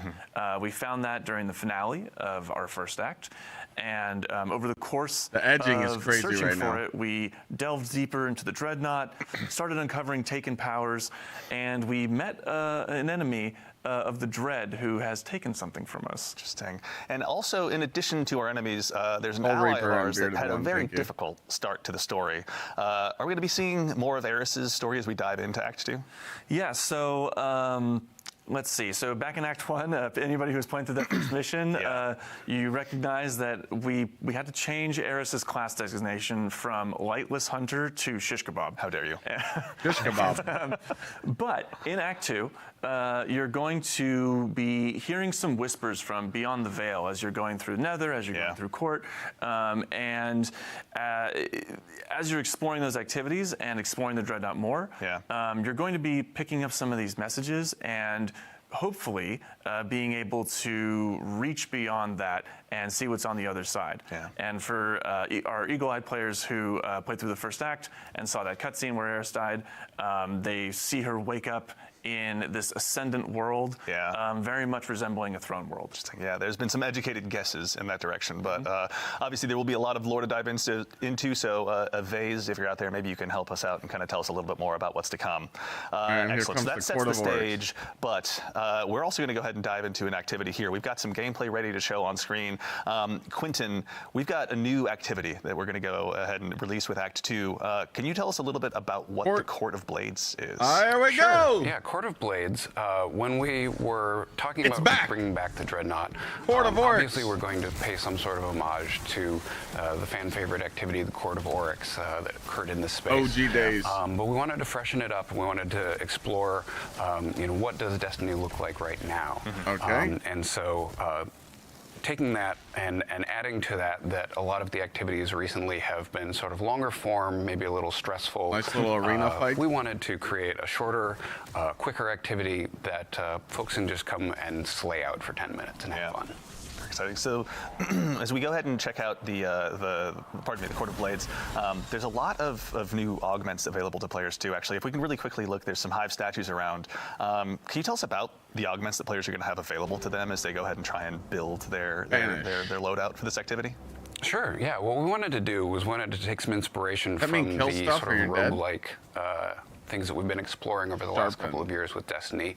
We found that during the finale of our first act, and over the course of searching for it, we delved deeper into the Dreadnought, started uncovering taken powers, and we met an enemy of the Dread who has taken something from us. Interesting. And also, in addition to our enemies, there's an ally of ours that had a very difficult start to the story. Are we going to be seeing more of Eris's story as we dive into Act 2? Yeah, so let's see. So back in Act 1, anybody who's playing through that first mission, you recognize that we had to change Eris's class designation from Lightless Hunter to Shish Kebab. How dare you? Shish Kebab. But in Act 2, you're going to be hearing some whispers from beyond the veil as you're going through Nether, as you're going through Court, and as you're exploring those activities and exploring the Dreadnought more, you're going to be picking up some of these messages and hopefully being able to reach beyond that and see what's on the other side. And for our eagle-eyed players who played through the first act and saw that cutscene where Eris died, they see her wake up in this ascendant world, very much resembling a throne world. Yeah, there's been some educated guesses in that direction, but obviously there will be a lot of lore to dive into, so Vase, if you're out there, maybe you can help us out and kind of tell us a little bit more about what's to come. Excellent, so that sets the stage, but we're also going to go ahead and dive into an activity here. We've got some gameplay ready to show on screen. Quentin, we've got a new activity that we're going to go ahead and release with Act 2. Can you tell us a little bit about what the Court of Blades is? There we go! Yeah, Court of Blades, when we were talking about bringing back the Dreadnought, obviously we're going to pay some sort of homage to the fan favorite activity, the Court of Oryx, that occurred in this space. OG days. But we wanted to freshen it up. We wanted to explore, what does Destiny look like right now? And so taking that and adding to that a lot of the activities recently have been sort of longer form, maybe a little stressful. Nice little arena fight. We wanted to create a shorter, quicker activity that folks can just come and slay out for 10 minutes and have fun. Exciting. So, as we go ahead and check out the Court of Blades, there's a lot of new augments available to players too. Actually, if we can really quickly look, there's some hive statues around. Can you tell us about the augments that players are going to have available to them as they go ahead and try and build their loadout for this activity? Sure. Yeah. What we wanted to do was to take some inspiration from the sort of roguelike things that we've been exploring over the last couple of years with Destiny,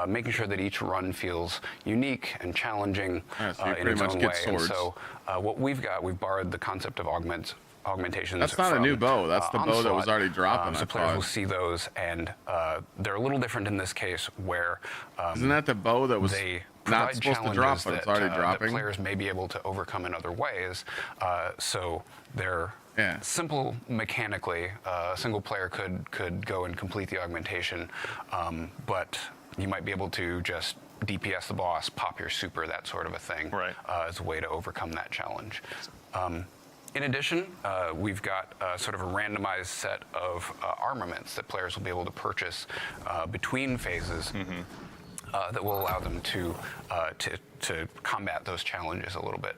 making sure that each run feels unique and challenging in its own way. And so what we've borrowed the concept of augmentations. That's not a new bow. That's the bow that was already dropping. So players will see those, and they're a little different in this case, where isn't that the bow that was not supposed to drop, but it's already dropping? That players may be able to overcome in other ways. So they're simple mechanically. A single player could go and complete the augmentation, but you might be able to just DPS the boss, pop your super, that sort of a thing, as a way to overcome that challenge. In addition, we've got sort of a randomized set of armaments that players will be able to purchase between phases that will allow them to combat those challenges a little bit.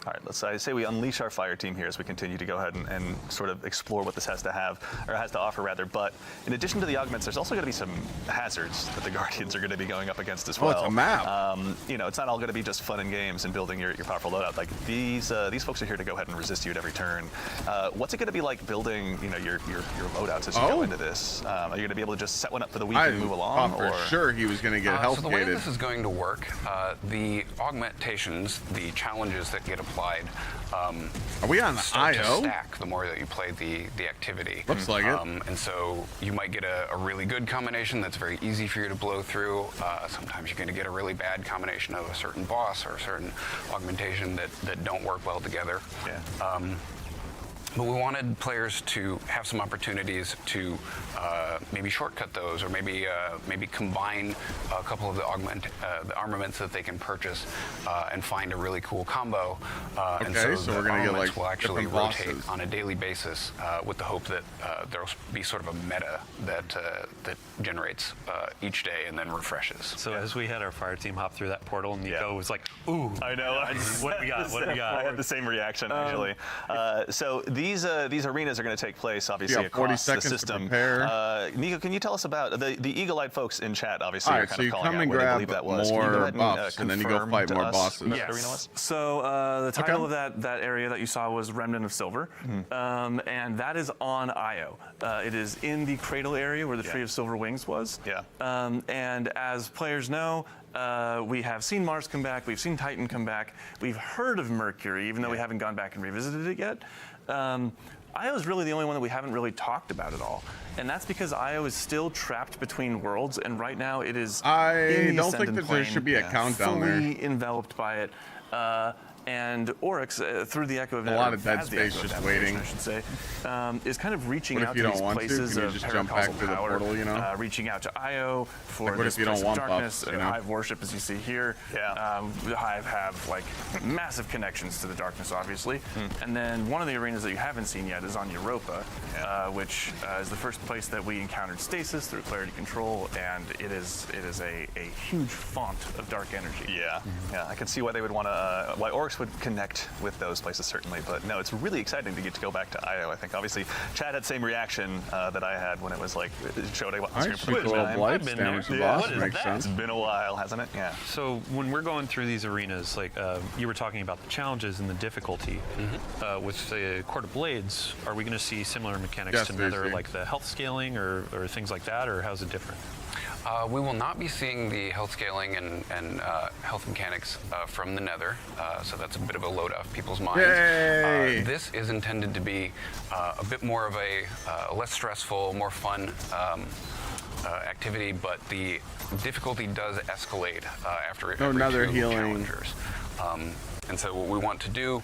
All right, I say we unleash our fire team here as we continue to go ahead and sort of explore what this has to offer rather. But in addition to the augments, there's also going to be some hazards that the Guardians are going to be going up against as well. Oh, it's a map. It's not all going to be just fun and games and building your powerful loadout. Like these folks are here to go ahead and resist you at every turn. What's it going to be like building, your loadouts as you go into this? Are you going to be able to just set one up for the week and move along? For sure he was going to get health So the way this is going to work, the augmentations, the challenges that get applied, are we on start IO? to stack the more that you play the activity. Looks like it. And so you might get a really good combination that's very easy for you to blow through. Sometimes you're going to get a really bad combination of a certain boss or a certain augmentation that don't work well together. But we wanted players to have some opportunities to maybe shortcut those, or maybe combine a couple of the armaments that they can purchase and find a really cool combo. And so we're going to get will actually rotate on a daily basis with the hope that there'll be sort of a meta that generates each day and then refreshes. So as we had our fire team hop through that portal, Nico was like, "Ooh, I know. What do we got? What do we got?" I had the same reaction actually. So these arenas are going to take place obviously across the system. Nico, can you tell us about the eagle-eyed folks in chat? Obviously, all right, so you come and grab more buffs, and then you go fight more bosses. Yes. So the title of that area that you saw was Remnant of Silver, and that is on IO. It is in the cradle area where the Tree of Silver Wings was. And as players know, we have seen Mars come back, we've seen Titan come back, we've heard of Mercury, even though we haven't gone back and revisited it yet. Io is really the only one that we haven't really talked about at all. And that's because Io is still trapped between worlds, and right now it is I don't think that there should be a countdown fully enveloped by it. And Oryx, through the Echo of a lot of dead space just waiting. I should say, is kind of reaching what out if you to don't these want places to? Can you of just jump back paracausal to the power, portal, you know? Reaching out to Io for like, what this if you don't place of want darkness, buffs, you know? Hive worship, as you see here. Yeah. The Hive have like massive connections to the darkness, obviously. And then one of the arenas that you haven't seen yet is on Europa, which is the first place that we encountered stasis through clarity control, and it is a huge font of dark energy. Yeah, yeah, I can see why they would want to, why Oryx would connect with those places certainly, but no, it's really exciting to get to go back to Io. I think obviously Chad had the same reaction that I had when it was like showed up on screen for the first time. I've been there. What is that? It's been a while, hasn't it? Yeah. So when we're going through these arenas, like you were talking about the challenges and the difficulty with the Court of Blades, are we going to see similar mechanics to Nether, like the health scaling or things like that, or how's it different? We will not be seeing the health scaling and health mechanics from the Nether, so that's a bit of a load off people's minds. This is intended to be a bit more of a less stressful, more fun activity, but the difficulty does escalate after every two challengers. And so what we want to do,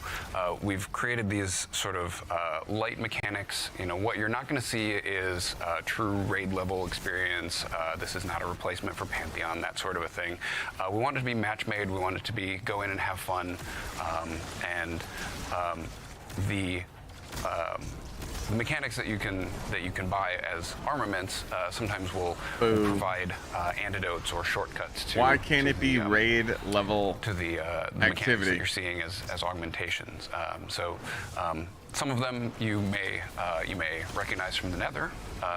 we've created these sort of light mechanics. You know, what you're not going to see is true raid level experience. This is not a replacement for Pantheon, that sort of a thing. We want it to be match made. We want it to be go in and have fun. The mechanics that you can buy as armaments sometimes will provide antidotes or shortcuts to. Why can't it be raid level to the mechanics that you're seeing as augmentations? Some of them you may recognize from the Nether.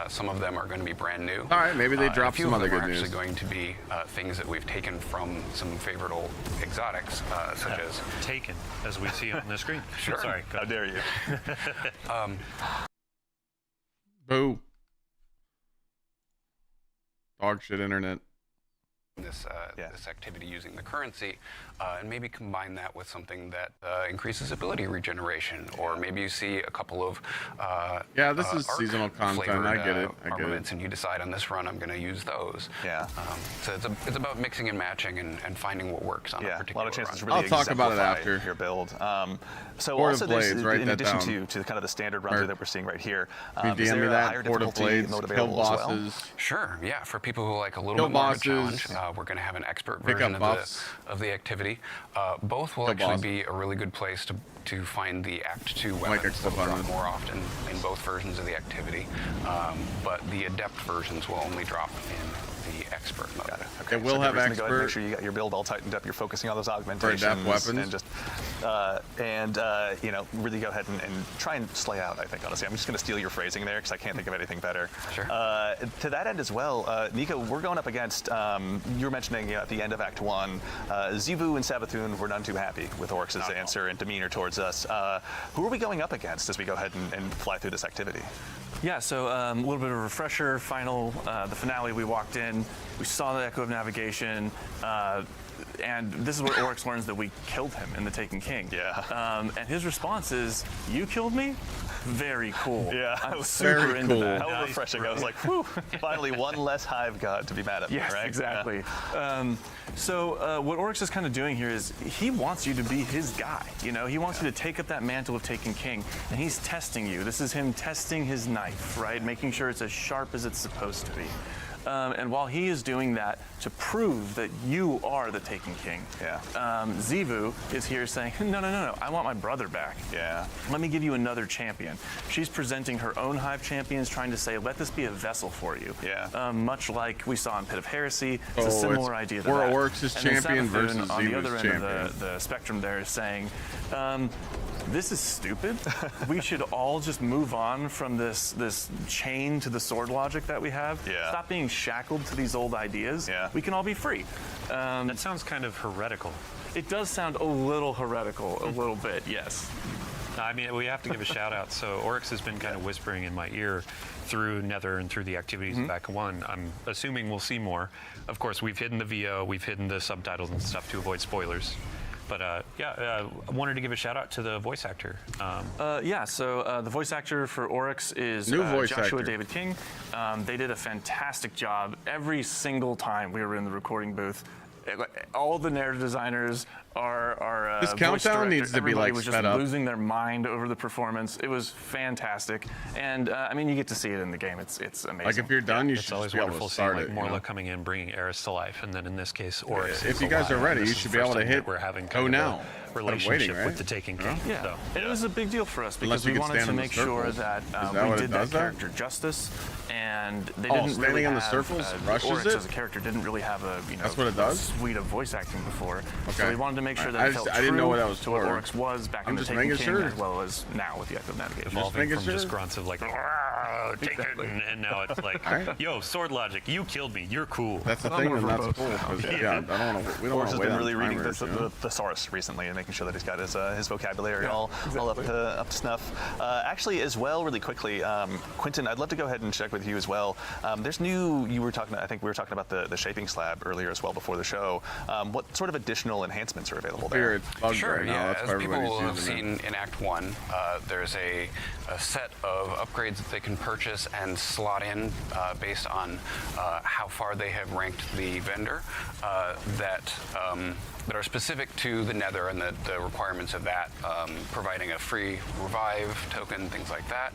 Some of them are going to be brand new. All right, maybe they drop some other good news. A few of them are actually going to be things that we've taken from some favorite old exotics, such as taken, as we see on the screen. Sure. Sorry, how dare you? Boo. Dog shit internet. This activity using the currency, and maybe combine that with something that increases ability regeneration, or maybe you see a couple of this is seasonal content. I get it. Armaments, and you decide on this run I'm going to use those. Yeah. So it's about mixing and matching and finding what works on a particular a lot of chances run. really I'll talk about it after your build. So Court also of Blades, in addition to kind of the standard run through that we're seeing right here, is there a higher difficulty mode available as well? Sure. Yeah. For people who like a little bit more of a challenge, we're going to have an expert version of the activity. Both will actually be a really good place to find the Act 2 weapons that will drop more often in both versions of the activity. But the adept versions will only drop in the expert mode. Got it. Okay. It will have expert. expert. Go ahead and make sure you got your build all tightened up. You're focusing on those augmentations for adept weapons, and just really go ahead and try and slay out. I think honestly, I'm just going to steal your phrasing there because I can't think of anything better. Sure. To that end as well, Nico, we're going up against. You were mentioning at the end of Act 1, Zivu and Savathun were none too happy with Oryx's answer and demeanor towards us. Who are we going up against as we go ahead and fly through this activity? Yeah, so a little bit of a refresher. The finale, we walked in, we saw the Echo of Navigation, and this is where Oryx learns that we killed him in the Taken King. Yeah. And his response is, "You killed me? Very cool." Yeah, I'm super into that. How refreshing! I was like, "Whew! Finally, one less Hive god to be mad at me." Yes, right? exactly. So what Oryx is kind of doing here is he wants you to be his guy. You know, he wants you to take up that mantle of Taken King, and he's testing you. This is him testing his knife, right? Making sure it's as sharp as it's supposed to be. And while he is doing that to prove that you are the Taken King, Zivu is here saying, no, I want my brother back. Yeah. Let me give you another champion. She's presenting her own Hive champions, trying to say, let this be a vessel for you. Yeah. Much like we saw in Pit of Heresy, it's a similar idea to or that. Oryx's champion versus on the other Zivu's end of the spectrum there is saying, this is stupid. We should all just move on from this chain to the sword logic that we have. Yeah. Stop being shackled to these old ideas. Yeah. We can all be free. That sounds kind of heretical. It does sound a little heretical, a little bit, yes. I mean, we have to give a shout out. So Oryx has been kind of whispering in my ear through Nether and through the activities of Act 1. I'm assuming we'll see more. Of course, we've hidden the VO, we've hidden the subtitles and stuff to avoid spoilers. But I wanted to give a shout out to the voice actor. So the voice actor for Oryx is Joshua David King. They did a fantastic job every single time we were in the recording booth. all the narrative designers, our this voice countdown director, needs to be everybody like was just sped up. losing their mind over the performance. It was fantastic, and I mean, you get to see it in the game. It's amazing. Like if you're done, you It's should always just be able wonderful to seeing start like it. Morla coming in, bringing Eris to life, and then in this case, Oryx. If you guys are ready, you should be able to hit We're having go kind of now. a relationship with the Taken King. Yeah, So. it was a big deal for us Unless because you we could wanted stand to in the make sure circles. that, Is that we what it did does that there? character justice, and they Oh, didn't standing really in the have, circles rushes Oryx it? as a character didn't really have a That's what it does? suite of voice acting before. So Okay. we wanted to make sure that I it felt I didn't know true what that was to what for. Oryx was back I'm in the just Taken making King, sure. as well as now with the Active Navigator. Evolving from sure. just grunts of like, take it, and now it's like, yo, sword logic, you killed me, you're cool. That's the thing, and that's cool. 'Cause, yeah, I don't want to. We don't Oryx want has to wait been on really reading timers, the you know? thesaurus recently and making sure that he's got his vocabulary all up to snuff. Actually, as well, really quickly, Quentin, I'd love to go ahead and check with you as well. There's new. I think we were talking about the shaping slab earlier as well before the show. What sort of additional enhancements are available there? It's bugged Sure, right now. yeah. That's As why everybody's people have using it. seen in Act 1, there's a set of upgrades that they can purchase and slot in based on how far they have ranked the vendor that are specific to the Nether and the requirements of that, providing a free revive token, things like that.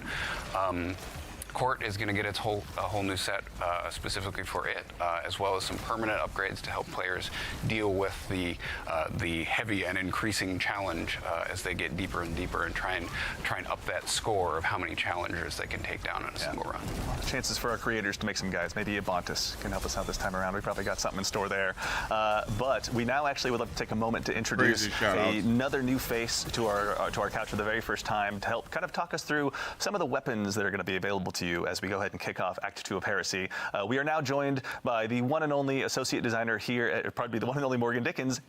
Court is going to get a whole new set specifically for it, as well as some permanent upgrades to help players deal with the heavy and increasing challenge as they get deeper and deeper and try and up that score of how many challengers they can take down in a single run. Chances for our creators to make some guys. Maybe Abontis can help us out this time around. We probably got something in store there. But we now actually would love to take a moment to introduce another new face to our couch for the very first time to help kind of talk us through some of the weapons that are going to be available to you as we go ahead and kick off Act 2 of Heresy. We are now joined by the one and only associate designer here, probably the one and only Morgan Dickens,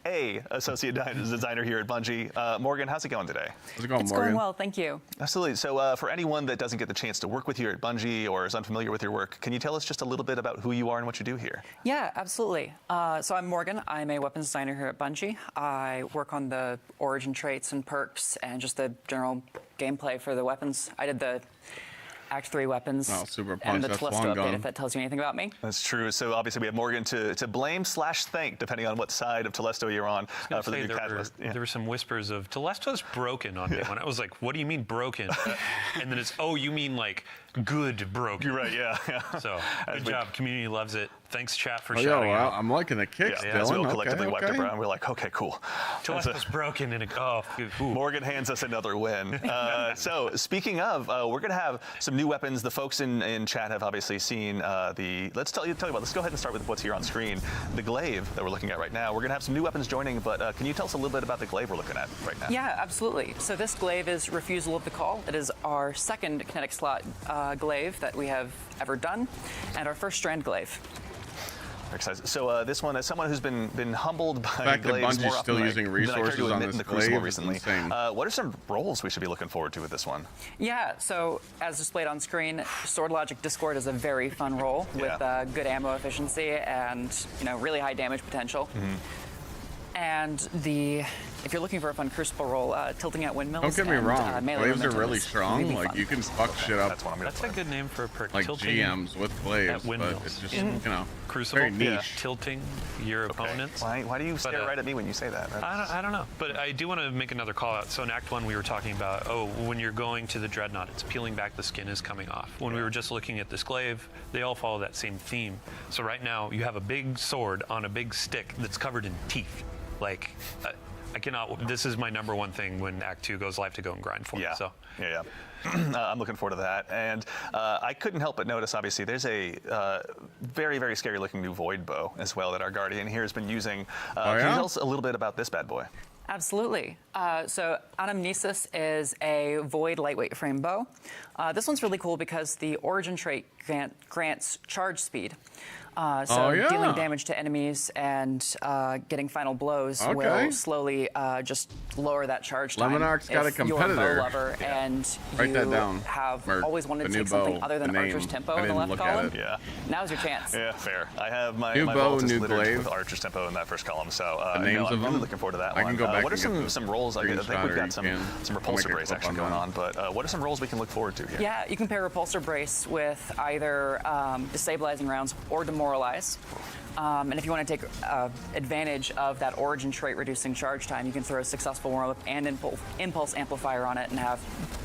associate designer here at Bungie. Morgan, how's it going today? How's it going, It's Morgan? going well, thank you. Absolutely. So for anyone that doesn't get the chance to work with you at Bungie or is unfamiliar with your work, can you tell us just a little bit about who you are and what you do here? Yeah, absolutely. So I'm Morgan. I'm a weapons designer here at Bungie. I work on the origin traits and perks and just the general gameplay for the weapons. I did the Act 3 weapons super punch. and the That's Telesto long update, gone. if that tells you anything about me. That's true. So obviously we have Morgan to blame / thank, depending on what side of Telesto you're on for the new catalyst. There were some whispers of Telesto's broken on day one. I was like, what do you mean broken? And then it's, oh, you mean like good broken. You're right, yeah. So good job. Community loves it. Thanks, chat, for Oh, shouting yeah, out. I'm liking the kicks, Yeah, as we all Dylan. collectively wiped our Okay. brow, and we're like, okay, cool. Telesto's broken in a Morgan hands us another win. So speaking of, we're going to have some new weapons. The folks in chat have obviously seen let's tell you about, let's go ahead and start with what's here on screen. The glaive that we're looking at right now. We're going to have some new weapons joining, but can you tell us a little bit about the glaive we're looking at right now? Yeah, absolutely. So this glaive is Refusal of the Call. It is our second kinetic slot glaive that we have ever done, and our first strand glaive. So this one, as someone who's been humbled by fact that glaives more Bungie's often still than using than I care resources to on admit this in the Crucible glaive is recently. insane. What are some roles we should be looking forward to with this one? Yeah, so as displayed on screen, Sword Logic Discord is a very fun role with good ammo efficiency and really high damage potential. And if you're looking for a fun Crucible roll, tilting at windmills. Don't get me and, wrong, melee glaives are momentum really is strong. really Like fun. you can fuck shit up. That's a good name for a perk. Like Tilting GMs with glaives, at but windmills. it's just In Crucible, very niche. Tilting your opponents. Why do you stare right at me when you say that? I don't know, but I do want to make another call out. So in Act 1, we were talking about, when you're going to the Dreadnought, it's peeling back, the skin is coming off. When we were just looking at this glaive, they all follow that same theme. So right now, you have a big sword on a big stick that's covered in teeth. Like, I cannot, this is my number one thing when Act 2 goes live to go and grind for me. So. Yeah. I'm looking forward to that. And I couldn't help but notice, obviously, there's a very, very scary looking new Void bow as well that our Guardian here has been using. Can you tell us a little bit about this bad boy? Absolutely. So Anamnesis is a Void lightweight frame bow. This one's really cool because the origin trait grants charge speed. Dealing damage to enemies and getting final blows will slowly just lower that charge time. Lemonarch's got a competitor. If you're a bow lover and Write that you down. have Or always wanted the to new take something bow, other than the Archer's name. Tempo I in the didn't left look at column, it. now's your chance. Yeah, fair. I have my New my bow, vault is new littered glaive. with Archer's Tempo in that first column, so The names I'm of really them? looking forward to that I one. can go back What are and get some roles? I think screenshot, we've or got you some can repulsor make a brace clip action on going that. on, but what are some roles we can look forward to here? Yeah, you can pair Repulsor Brace with either Destabilizing Rounds or Demoralize. And if you want to take advantage of that origin trait reducing charge time, you can throw a successful warm-up and impulse amplifier on it and have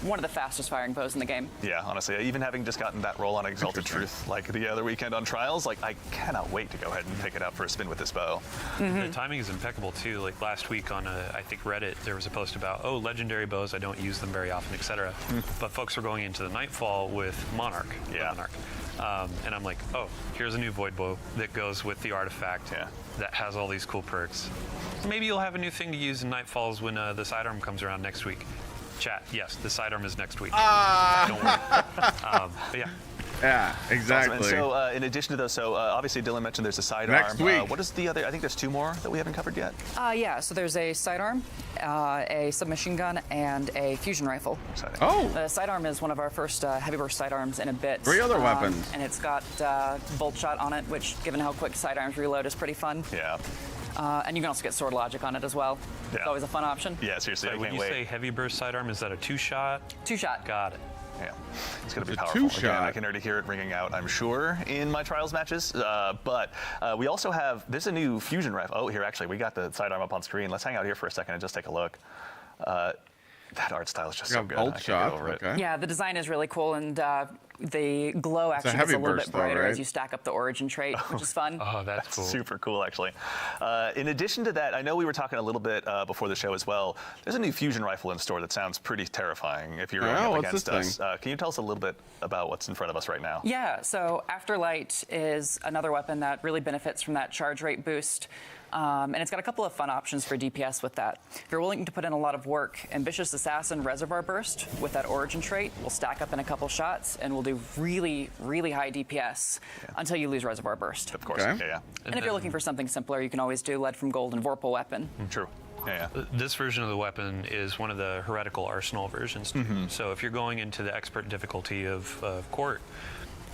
one of the fastest firing bows in the game. Yeah, honestly, even having just gotten that roll on Exalted Truth like the other weekend on Trials, like I cannot wait to go ahead and pick it up for a spin with this bow. The timing is impeccable too. Like last week on I think Reddit, there was a post about, oh, legendary bows, I don't use them very often, etc. But folks were going into the Nightfall with Monarch. Yeah. Monarch. And I'm like, oh, here's a new Void Bow that goes with the artifact that has all these cool perks. Maybe you'll have a new thing to use in Nightfalls when the sidearm comes around next week. Chat, yes, the sidearm is next week. Don't worry. But yeah. Yeah, exactly. Awesome. And so, in addition to those, obviously Dylan mentioned there's a sidearm. Next week. What is the other? I think there's two more that we haven't covered yet. Yeah, so there's a sidearm, a submachine gun, and a fusion rifle. Exciting. Oh. The sidearm is one of our first heavy burst sidearms in a bit. 3 other weapons. And it's got bolt shot on it, which, given how quick sidearms reload, is pretty fun. Yeah. And you can also get sword logic on it as well. Yeah. It's always a fun option. Yeah, seriously, I When can't you wait. say heavy burst sidearm, is that a 2-shot? 2-shot. Got it. Yeah, it's going to be It's a powerful. 2-shot. Again, I can already hear it ringing out, I'm sure, in my Trials matches. But we also have, there's a new fusion rifle. Oh, here, actually, we got the sidearm up on screen. Let's hang out here for a second and just take a look. That art style is just so good. Bolt I can't shot. get over it. Okay. Yeah, the design is really cool, and the glow actually gets heavy a little burst bit though, brighter right? as you stack up the origin trait, which is fun. Oh, that's cool. Super cool, actually. In addition to that, I know we were talking a little bit before the show as well. There's a new fusion rifle in store that sounds pretty terrifying if you're going up what's against this us. Can you tell us a little bit about what's in front of us right now? Yeah, so Afterlight is another weapon that really benefits from that charge rate boost. And it's got a couple of fun options for DPS with that. If you're willing to put in a lot of work, Ambitious Assassin Reservoir Burst with that origin trait will stack up in a couple shots and will do really, really high DPS until you lose Reservoir Burst. Of course, yeah. And if you're looking for something simpler, you can always do Lead from Gold and Vorpal Weapon. True. Yeah. This version of the weapon is one of the heretical arsenal versions. So if you're going into the expert difficulty of Court,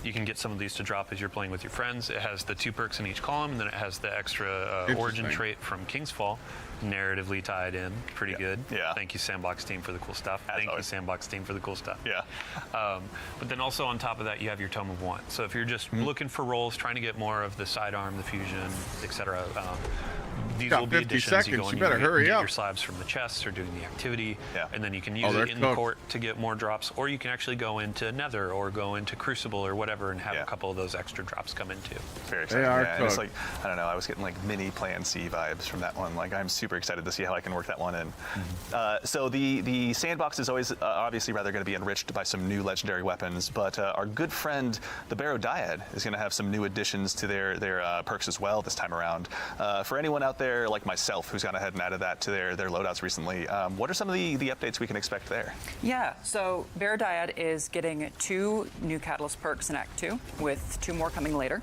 you can get some of these to drop as you're playing with your friends. It has the 2 perks in each column, and then it has the extra origin trait from King's Fall, narratively tied in. Pretty good. Yeah. Thank you, Sandbox team, for the cool stuff. Thank you, Sandbox team, for the cool stuff. Yeah. But then also on top of that, you have your Tome of Want. So if you're just looking for rolls, trying to get more of the sidearm, the fusion, etc., these Got will be 50 additions. You go seconds. and You better hurry get up. your slabs from the chests or doing the activity, Yeah. and then you can use they're it in cooked. the court to get more drops, or you can actually go into Nether or go into Crucible or whatever and have a couple of those extra drops come in too. Very exciting. are And it's cooked. like, I don't know, I was getting like mini Plan C vibes from that one. Like, I'm super excited to see how I can work that one in. So the sandbox is always obviously rather going to be enriched by some new legendary weapons, but our good friend, the Barrow Dyad, is going to have some new additions to their perks as well this time around. For anyone out there like myself who's gone ahead and added that to their loadouts recently, what are some of the updates we can expect there? Yeah, so Barrow Dyad is getting 2 new Catalyst perks in Act 2, with 2 more coming later.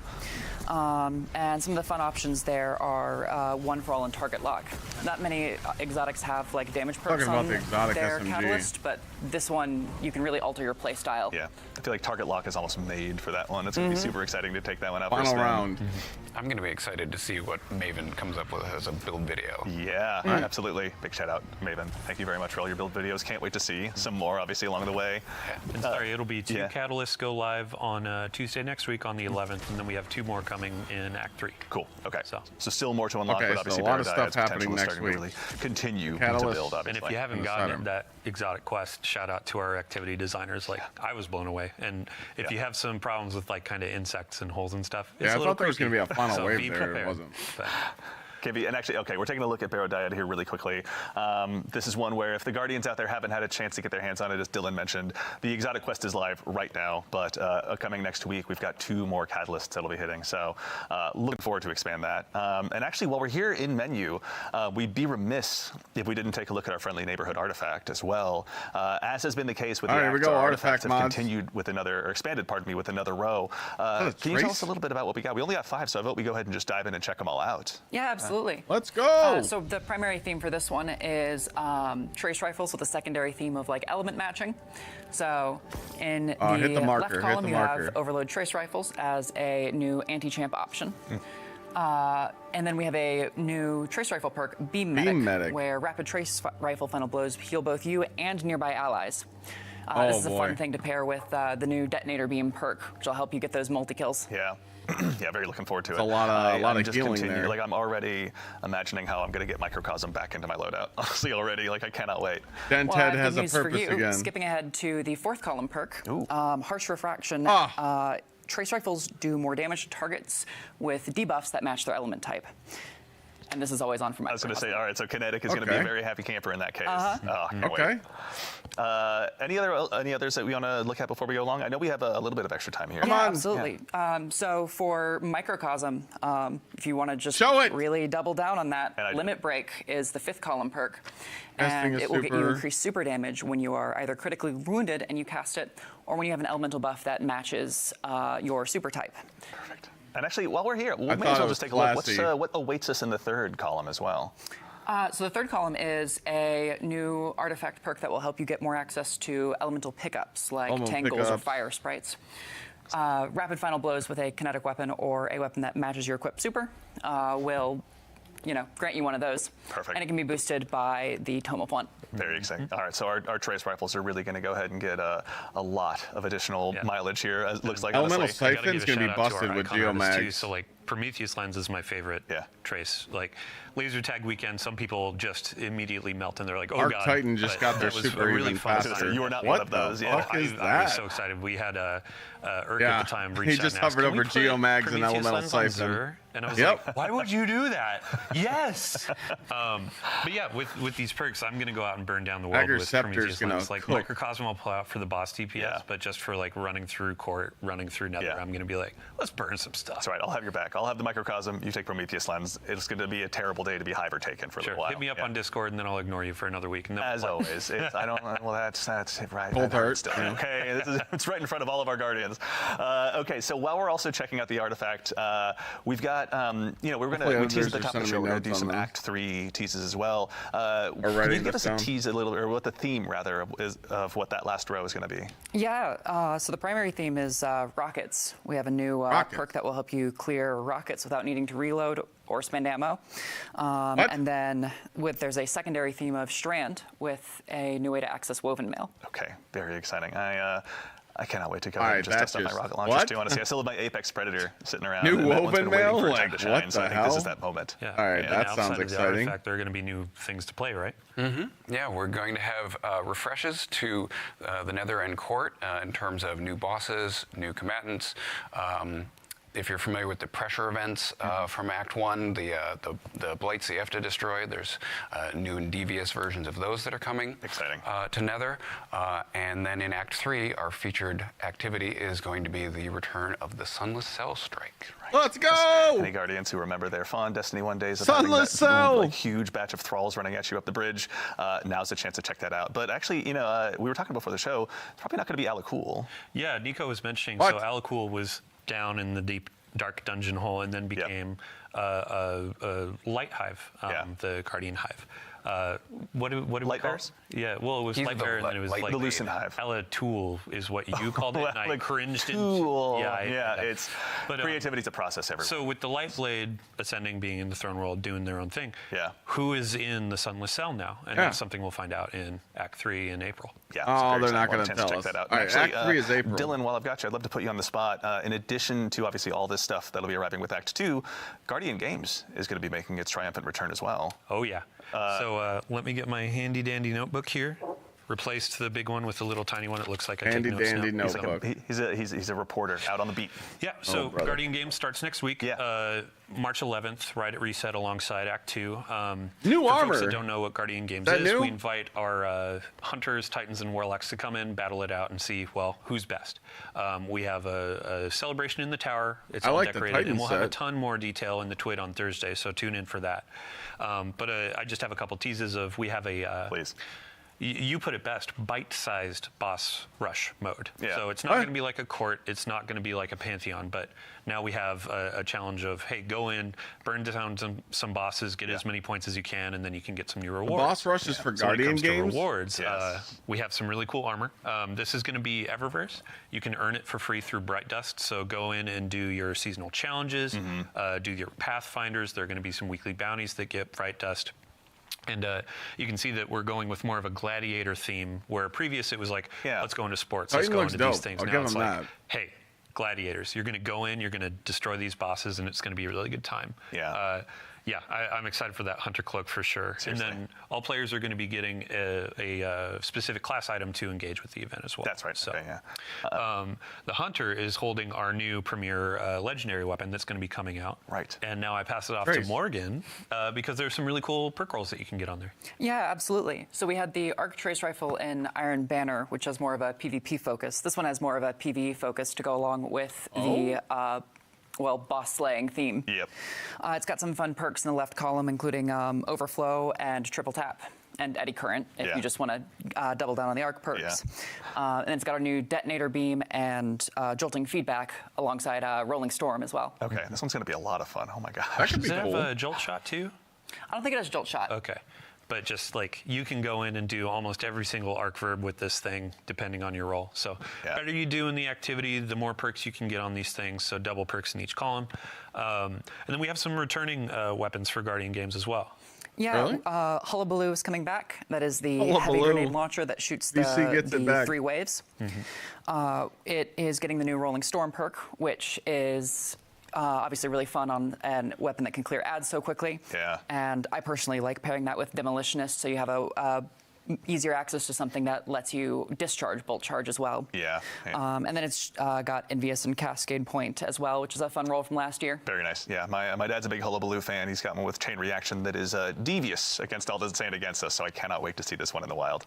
And some of the fun options there are 1 for all and target lock. Not many exotics have like damage perks Talking about on the exotic their SMG. Catalyst, but this one you can really alter your play style. Yeah, I feel like target lock is almost made for that one. It's going to be super exciting to take that one out for a Final spin. round. I'm going to be excited to see what Maven comes up with as a build video. Yeah, absolutely. Big shout out, Maven. Thank you very much for all your build videos. Can't wait to see some more, obviously, along the way. And sorry, it'll be 2 catalysts go live on Tuesday next week on the 11th, and then we have 2 more coming in Act 3. Cool. Okay. So still more to unlock, Okay, but so obviously a lot Barrow of Dyad's stuff happening potential is next starting to week. really continue to Catalyst. build, obviously. And if you haven't And the gotten sidearm. that exotic quest, shout out to our activity designers. Like, I was blown away. And if you have some problems with like kind of insects and holes and stuff, it's Yeah, a I little thought there was going to be a creepy. final So wave be there. prepared. It wasn't. But And actually, okay, we're taking a look at Barrow Dyad here really quickly. This is one where if the Guardians out there haven't had a chance to get their hands on it, as Dylan mentioned, the exotic quest is live right now, but coming next week, we've got 2 more catalysts that'll be hitting. So looking forward to expand that. And actually, while we're here in menu, we'd be remiss if we didn't take a look at our friendly neighborhood artifact as well. As has been the case with All the right, here we acts, go, our artifact artifacts have mods. continued with another, or expanded, pardon me, with another row. Can you tell us a little bit about what we got? We only got 5, so I vote we go ahead and just dive in and check them all out. Yeah, absolutely. Let's go. So the primary theme for this one is trace rifles with a secondary theme of like element matching. So in hit the the marker, left hit column, the you marker. have overload trace rifles as a new anti-champ option. And then we have a new trace rifle perk, Beam Medic, where rapid trace rifle funnel blows heal both you and nearby allies. This is a fun thing to pair with the new detonator beam perk, which will help you get those multi-kills. Yeah. Yeah, very looking forward to it. It's a lot of healing there. Like, I'm already imagining how I'm going to get Microcosm back into my loadout. Honestly, already. Like, I cannot wait. Then Well, Ted good has a news for purpose you. again. Skipping ahead to the 4th column perk, Harsh Refraction. Trace rifles do more damage to targets with debuffs that match their element type. And this is always on for my. I was going to say, all right, so Kinetic is going to be a very happy camper in that case. Oh, can't Okay. wait. Any others that we want to look at before we go along? I know we have a little bit of extra time here. Yeah, absolutely. So for Microcosm, if you want to just really double down on that, Limit Break is the 5th column perk. And it will get you increased super damage when you are either critically wounded and you cast it, or when you have an elemental buff that matches your super type. Perfect. And actually, while we're here, we may as well just take a look. What awaits us in the 3rd column as well? So the 3rd column is a new artifact perk that will help you get more access to elemental pickups, like tangles or fire sprites. Rapid final blows with a kinetic weapon or a weapon that matches your equipped super will, grant you one of those. Perfect. And it can be boosted by the Tome of Want. Very exciting. All right, so our trace rifles are really going to go ahead and get a lot of additional mileage here. It looks like Elemental Siphon's going to be busted with Geomags. Too, so like Prometheus lens is my favorite trace. Like laser tag weekend, some people just immediately melt and they're like, oh Arc god. Titan just got their super really even fun faster. You were not what one of those. The fuck is I that? was so excited. We had Urk at the time reached he out just and asked, hovered "Can we over put Geomags and Prometheus Elemental lens on Siphon. Xur?" And I was like, why would you do that? Yes. But yeah, with these perks, I'm going to go out and burn down the world with Prometheus lens. Like Microcosm will pull out for the boss DPS, but just for like running through court, running through Nether, I'm going to be like, let's burn some stuff. That's right. I'll have your back. I'll have the Microcosm. You take Prometheus lens. It's going to be a terrible day to be Hive taken for a little while. Hit me up on Discord, and then I'll ignore you for another week. And as always, I don't. Well, that's right. Cold heart. Still. Okay, it's right in front of all of our guardians. Okay, so while we're also checking out the artifact, we've got we teased at the top of the show. We're going to do some Act 3 teases as well. Can you give us a tease a little, or what the theme rather is of what that last row is going to be? Yeah. So the primary theme is rockets. We have a new perk that will help you clear rockets without needing to reload or spend ammo. And then there's a secondary theme of Strand with a new way to access Woven Mail. Okay, very exciting. I cannot wait to go ahead and just test out my rocket launchers too. Honestly, I still have my Apex Predator sitting around. New Woven Mail? Like, what the hell? I think this is that moment. Yeah. All right, that sounds exciting. In fact, there are going to be new things to play, right? Mm-hmm. Yeah, we're going to have refreshes to the Nether and Court in terms of new bosses, new combatants. If you're familiar with the pressure events from Act 1, the blights that you have to destroy, there's new and devious versions of those that are coming to Nether. And then in Act 3, our featured activity is going to be the return of the Sunless Cell Strike. Right. Let's go! Any Guardians who remember their fond Destiny 1 days of Sunless Cell! Like, huge batch of thralls running at you up the bridge, now's the chance to check that out. But actually, we were talking before the show, it's probably not going to be Alakul. Yeah, Nico was mentioning, so Alakul was down in the deep dark dungeon hole and then became Light Hive, the Guardian Hive. What do we call it? Yeah, well, it was Light Bear and then it was the Lucent Hive. Alatool is what you called it, and I cringed. It's creativity's a process everywhere. So with the Light Blade Ascending being in the Throne World doing their own thing, who is in the Sunless Cell now? And that's something we'll find out in Act 3 in April. Yeah, they're not going to tell check us. That out. All right, actually, Act 3 is April. Dylan, while I've got you, I'd love to put you on the spot. In addition to obviously all this stuff that'll be arriving with Act 2, Guardian Games is going to be making its triumphant return as well. Oh yeah. So let me get my handy dandy notebook here. Replaced the big one with the little tiny one. It looks like I take notes now. Notebook. He's a reporter out on the beat. Yeah. So Guardian Games starts next week. March 11th, right at Reset, alongside Act 2. New for armor. Folks that don't know what Guardian Games is, we invite our hunters, titans, and warlocks to come in, battle it out, and see who's best. We have a celebration in the tower. It's all decorated, and we'll have a ton more detail in the Twit on Thursday. So tune in for that. But I just have a couple teases of we have a. Please. You put it best, bite-sized boss rush mode. So it's not going to be like a court, it's not going to be like a Pantheon, but now we have a challenge of, hey, go in, burn down some bosses, get as many points as you can, and then you can get some new rewards. The boss rush is for Guardian Games? Rewards, we have some really cool armor. This is going to be Eververse. You can earn it for free through Bright Dust, so go in and do your seasonal challenges, do your Pathfinders. There are going to be some weekly bounties that get Bright Dust. And you can see that we're going with more of a gladiator theme, where previous it was like, let's go into sports, let's go into these things. Now it's like, hey, gladiators. You're going to go in, you're going to destroy these bosses, and it's going to be a really good time. Yeah. I'm excited for that hunter cloak for sure. Seriously. And then all players are going to be getting a specific class item to engage with the event as well. That's right. So, okay, yeah. the hunter is holding our new premier legendary weapon that's going to be coming out. Right. And now I pass it off to Morgan because there's some really cool perk rolls that you can get on there. Yeah, absolutely. So we had the Arc Trace Rifle in Iron Banner, which has more of a PvP focus. This one has more of a PvE focus to go along with the boss slaying theme. Yep. It's got some fun perks in the left column, including overflow and triple tap and eddy current if you just want to double down on the arc perks. And it's got our new detonator beam and jolting feedback alongside rolling storm as well. Okay, this one's going to be a lot of fun. Oh my gosh. That could be Does it cool. have a jolt shot too? I don't think it has jolt shot. Okay. But just like you can go in and do almost every single arc verb with this thing, depending on your role. So better you do in the activity, the more perks you can get on these things. So double perks in each column. And then we have some returning weapons for Guardian games as well. Yeah, Really? Hullabaloo is coming back. That is the Hullabaloo. heavy grenade launcher that shoots the 3 waves. It is getting the new Rolling Storm perk, which is obviously really fun on a weapon that can clear ads so quickly. Yeah. And I personally like pairing that with Demolitionist, so you have a easier access to something that lets you discharge bolt charge as well. Yeah. And then it's got Envious and Cascade Point as well, which is a fun roll from last year. Very nice. Yeah, my dad's a big Hullabaloo fan. He's got one with chain reaction that is devious against all that's saying against us, so I cannot wait to see this one in the wild.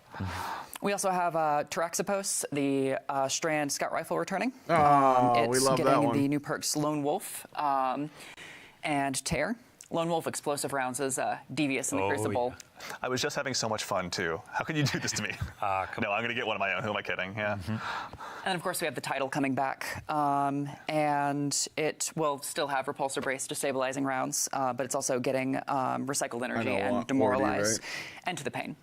We also have Taraxipos, the Strand Scout Rifle returning. We love that one. It's getting the new perks Lone Wolf and Tear. Lone Wolf explosive rounds is devious in the Crucible. Yeah. I was just having so much fun, too. How could you do this to me? No, I'm going to get one of my own. Who am I kidding? Yeah. And, of course, we have the title coming back. And it will still have Repulsor Brace destabilizing rounds, but it's also getting Recycled Energy and Demoralize and To the Pain.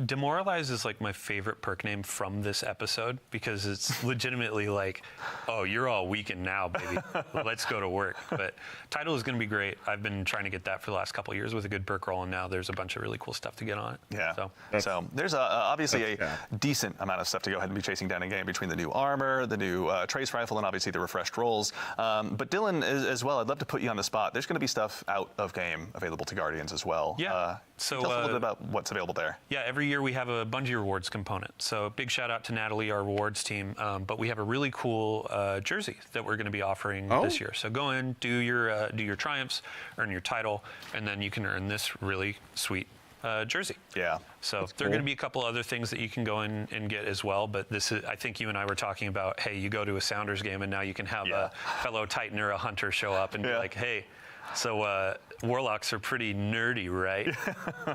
Demoralize is like my favorite perk name from this episode because it's legitimately like, oh, you're all weakened now, baby. Let's go to work. But title is going to be great. I've been trying to get that for the last couple of years with a good perk roll, and now there's a bunch of really cool stuff to get on it. Yeah. So there's obviously a decent amount of stuff to go ahead and be chasing down in game between the new armor, the new trace rifle, and obviously the refreshed rolls. But Dylan, as well, I'd love to put you on the spot. There's going to be stuff out of game available to Guardians as well. Yeah. So tell us a little bit about what's available there. Yeah, every year we have a Bungie Rewards component. So big shout out to Natalie, our rewards team. But we have a really cool jersey that we're going to be offering this year. So go in, do your triumphs, earn your title, and then you can earn this really sweet jersey. Yeah. So there are going to be a couple other things that you can go in and get as well. But this is, I think you and I were talking about, hey, you go to a Sounders game and now you can have a fellow Titan or a Hunter show up and be like, hey, so Warlocks are pretty nerdy, right?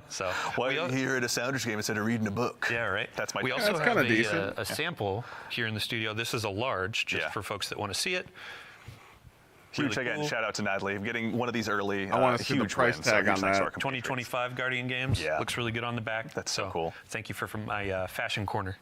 So why are you here at a Sounders game instead of reading a book? Yeah, right. That's my. We also have a sample here in the studio. This is a large, just for folks that want to see it. Huge again. Shout out to Natalie. I'm getting one of these early. I want to see the price tag on that. 2025 Guardian Games. Yeah. Looks really good on the back. That's so cool. Thank you for my fashion corner.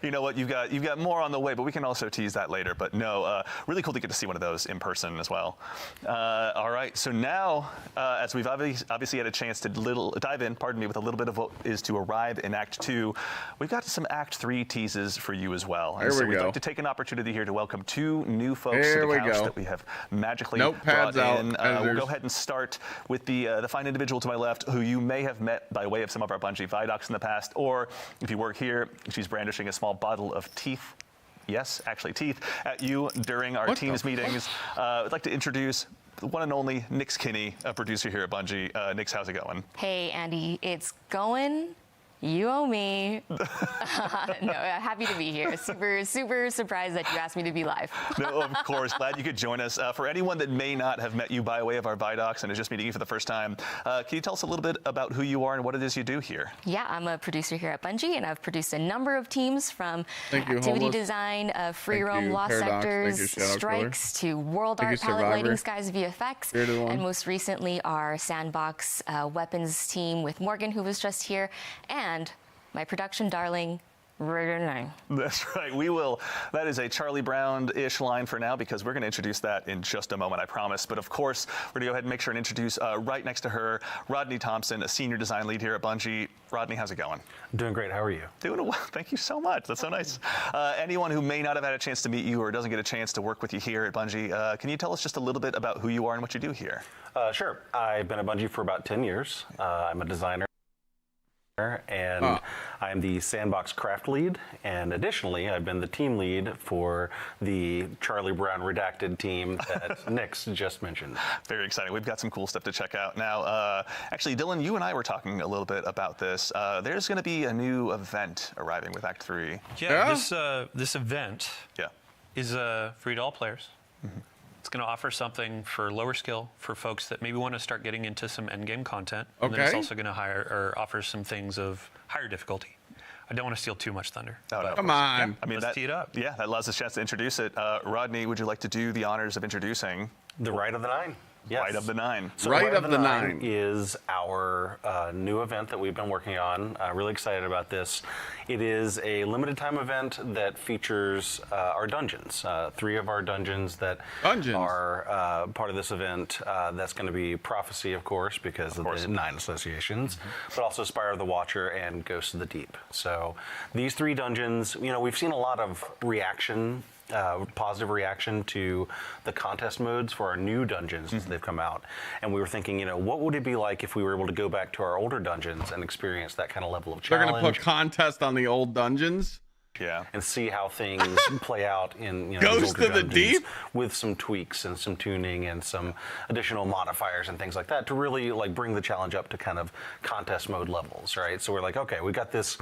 You know what? You've got more on the way, but we can also tease that later. But no, really cool to get to see one of those in person as well. All right, so now as we've obviously had a chance to dive in, with a little bit of what is to arrive in Act 2, we've got some Act 3 teases for you as well. And so we'd like to take an opportunity here to welcome 2 new folks to the couch that we have magically brought in. We'll go ahead and start with the fine individual to my left, who you may have met by way of some of our Bungie Vidocs in the past, or if you work here, she's brandishing a small bottle of teeth. Yes, actually teeth at you during our team's meetings. I'd like to introduce the one and only Nix Kinney, a producer here at Bungie. Nix, how's it going? Hey, Andy, it's going. You owe me. No, happy to be here. Super surprised that you asked me to be live. No, of course. Glad you could join us. For anyone that may not have met you by way of our Vidocs and is just meeting you for the first time, can you tell us a little bit about who you are and what it is you do here? Yeah, I'm a producer here at Bungie, and I've produced a number of teams from activity design, free roam, lost sectors, strikes, to world art, palette lighting, skies, VFX, and most recently our sandbox weapons team with Morgan, who was just here, and my production darling, Right or nine. That's right. We will. That is a Charlie Brown-ish line for now because we're going to introduce that in just a moment, I promise. But of course, we're going to go ahead and make sure and introduce right next to her, Rodney Thompson, a senior design lead here at Bungie. Rodney, how's it going? Doing great. How are you? Doing well. Thank you so much. That's so nice. Anyone who may not have had a chance to meet you or doesn't get a chance to work with you here at Bungie, can you tell us just a little bit about who you are and what you do here? Sure. I've been at Bungie for about 10 years. I'm a designer. And I'm the sandbox craft lead, and additionally, I've been the team lead for the Charlie Brown redacted team that Nick's just mentioned. Very exciting. We've got some cool stuff to check out. Now, actually, Dylan, you and I were talking a little bit about this. There's going to be a new event arriving with Act 3. Yeah, this event is free to all players. Mm-hmm. It's going to offer something for lower skill for folks that maybe want to start getting into some endgame content. And then it's also going to offer some things of higher difficulty. I don't want to steal too much thunder. No, come on. Yeah, I mean, let's tee it up. Yeah, that allows us a chance to introduce it. Rodney, would you like to do the honors of introducing the Rite of the Nine? Yes. Rite of the Nine. So Rite of the Nine is our new event that we've been working on. Really excited about this. It is a limited time event that features our dungeons. 3 of our dungeons that are part of this event. That's going to be Prophecy, of course, because of the 9 associations, but also Spire of the Watcher and Ghosts of the Deep. So these 3 dungeons, you know, we've seen a lot of reaction. Positive reaction to the contest modes for our new dungeons as they've come out. And we were thinking, you know, what would it be like if we were able to go back to our older dungeons and experience that kind of level of challenge? They're going to put contest on the old dungeons? Yeah. And see how things play out in, you know, Ghost of the Deep? With some tweaks and some tuning and some additional modifiers and things like that to really like bring the challenge up to kind of contest mode levels, right? So we're like, okay, we got this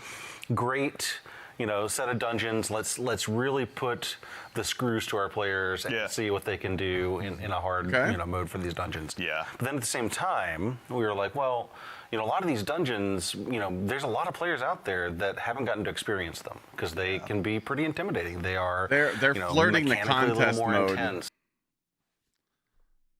great, you know, set of dungeons. Let's really put the screws to our players and see what they can do in a hard you know, mode for these dungeons. Yeah. But then at the same time, we were like, well, you know, a lot of these dungeons, you know, there's a lot of players out there that haven't gotten to experience them because they can be pretty intimidating. They're you know, flirting the contest mode. Intense.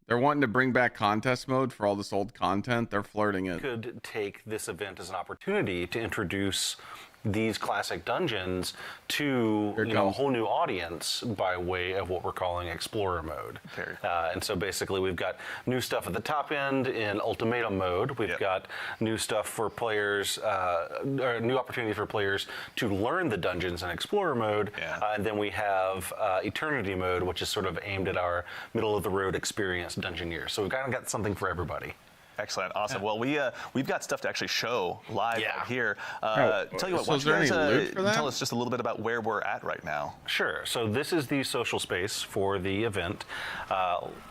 They're wanting to bring back contest mode for all this old content. They're flirting it. Could take this event as an opportunity to introduce these classic dungeons to a whole new audience by way of what we're calling Explorer mode. And so basically we've got new stuff at the top end in Ultimatum mode. We've got new stuff for players, or new opportunity for players to learn the dungeons in Explorer mode. And then we have Eternity mode, which is sort of aimed at our middle-of-the-road experienced dungeoneers. So we've kind of got something for everybody. Excellent, awesome. Well, we've got stuff to actually show live out here. Tell you what, So why is don't you there any guys loot for that? tell us just a little bit about where we're at right now? Sure. So this is the social space for the event.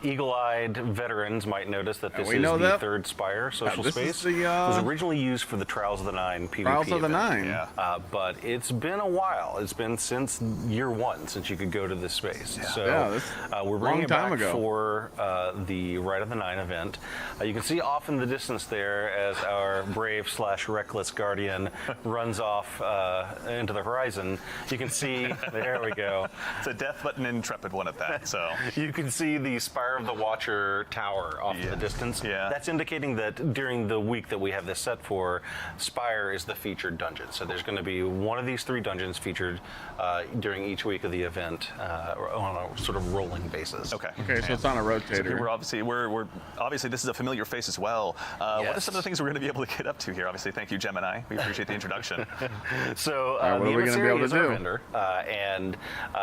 Eagle-eyed veterans might notice that this is the third Spire social space. It was originally used for the Trials of the Nine PvP Trials of the event. Nine. But it's been a while. It's been since year 1 since you could go to this space. So we're bringing it back for the Rite of the Nine event. You can see off in the distance there as our brave / reckless guardian runs off into the horizon. You can see, there we go. It's a death button intrepid one at that. So you can see the Spire of the Watcher tower off in the distance. That's indicating that during the week that we have this set for, Spire is the featured dungeon. So there's going to be one of these 3 dungeons featured during each week of the event on a sort of rolling basis. Okay, so it's on a rotator. So here we're obviously this is a familiar face as well. What are some of the things we're going to be able to get up to here? Obviously, thank you, Gemini. We appreciate the introduction. So what are we going to be able to do? Vendor, and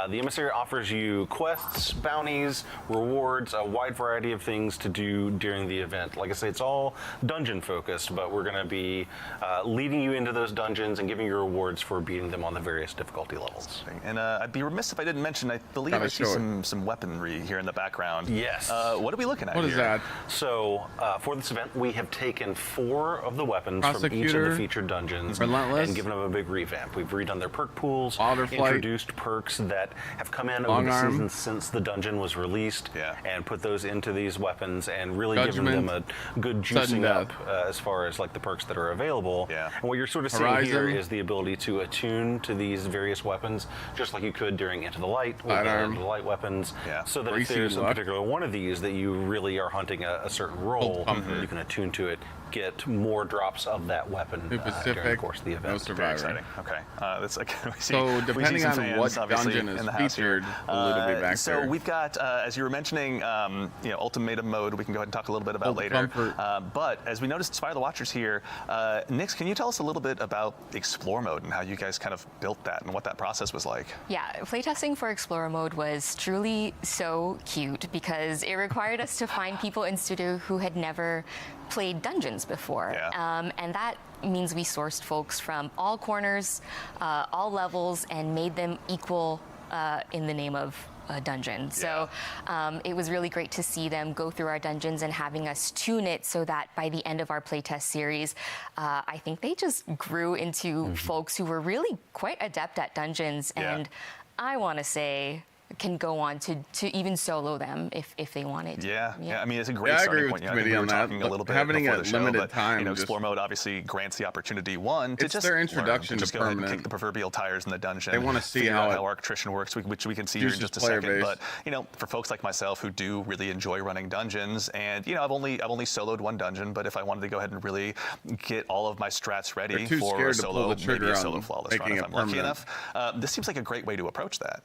the Emissary offers you quests, bounties, rewards, a wide variety of things to do during the event. Like I say, it's all dungeon focused, but we're going to be leading you into those dungeons and giving you rewards for beating them on the various difficulty levels. And I'd be remiss if I didn't mention, I believe I see some weaponry here in the background. Yes. What are we looking at What here? is that? So for this event, we have taken 4 of the weapons from each of the featured dungeons and given them a big revamp. We've redone their perk pools, introduced perks that have come in over the season since the dungeon was released, and put those into these weapons and really given them a good juicing up as far as like the perks that are available. And what you're sort of seeing here is the ability to attune to these various weapons, just like you could during Into the Light with the light weapons, so that if there's a particular one of these that you really are hunting a certain role, you can attune to it get more drops of that weapon during the course of the event. No survivor. Very exciting. Okay. That's like so depending on fans, what dungeon is featured, Lou will be back so there. we've got, as you were mentioning, ultimatum mode. We can go ahead and talk a little bit about later. But as we noticed, Inspire the Watchers here, Nix, can you tell us a little bit about Explore mode and how you guys kind of built that and what that process was like? Yeah, playtesting for Explorer mode was truly so cute because it required us to find people in studio who had never played dungeons before. And that means we sourced folks from all corners, all levels, and made them equal in the name of a dungeon. So it was really great to see them go through our dungeons and having us tune it so that by the end of our playtest series, I think they just grew into folks who were really quite adept at dungeons. And I want to say can go on to even solo them if they wanted. Yeah. I mean, it's a great starting point. I think we were talking a little bit having before a the show, limited but, time. Explore mode obviously grants the opportunity to it's just their introduction to to go ahead and permanent. kick the proverbial tires in the dungeon. They want to see figure out how our attrition works, which we can see here in just a second. Base. But for folks like myself who do really enjoy running dungeons, and I've only soloed one dungeon, but if I wanted to go ahead and really get all of my strats ready for a solo, maybe a solo flawless run if I'm lucky enough, this seems like a great way to approach that.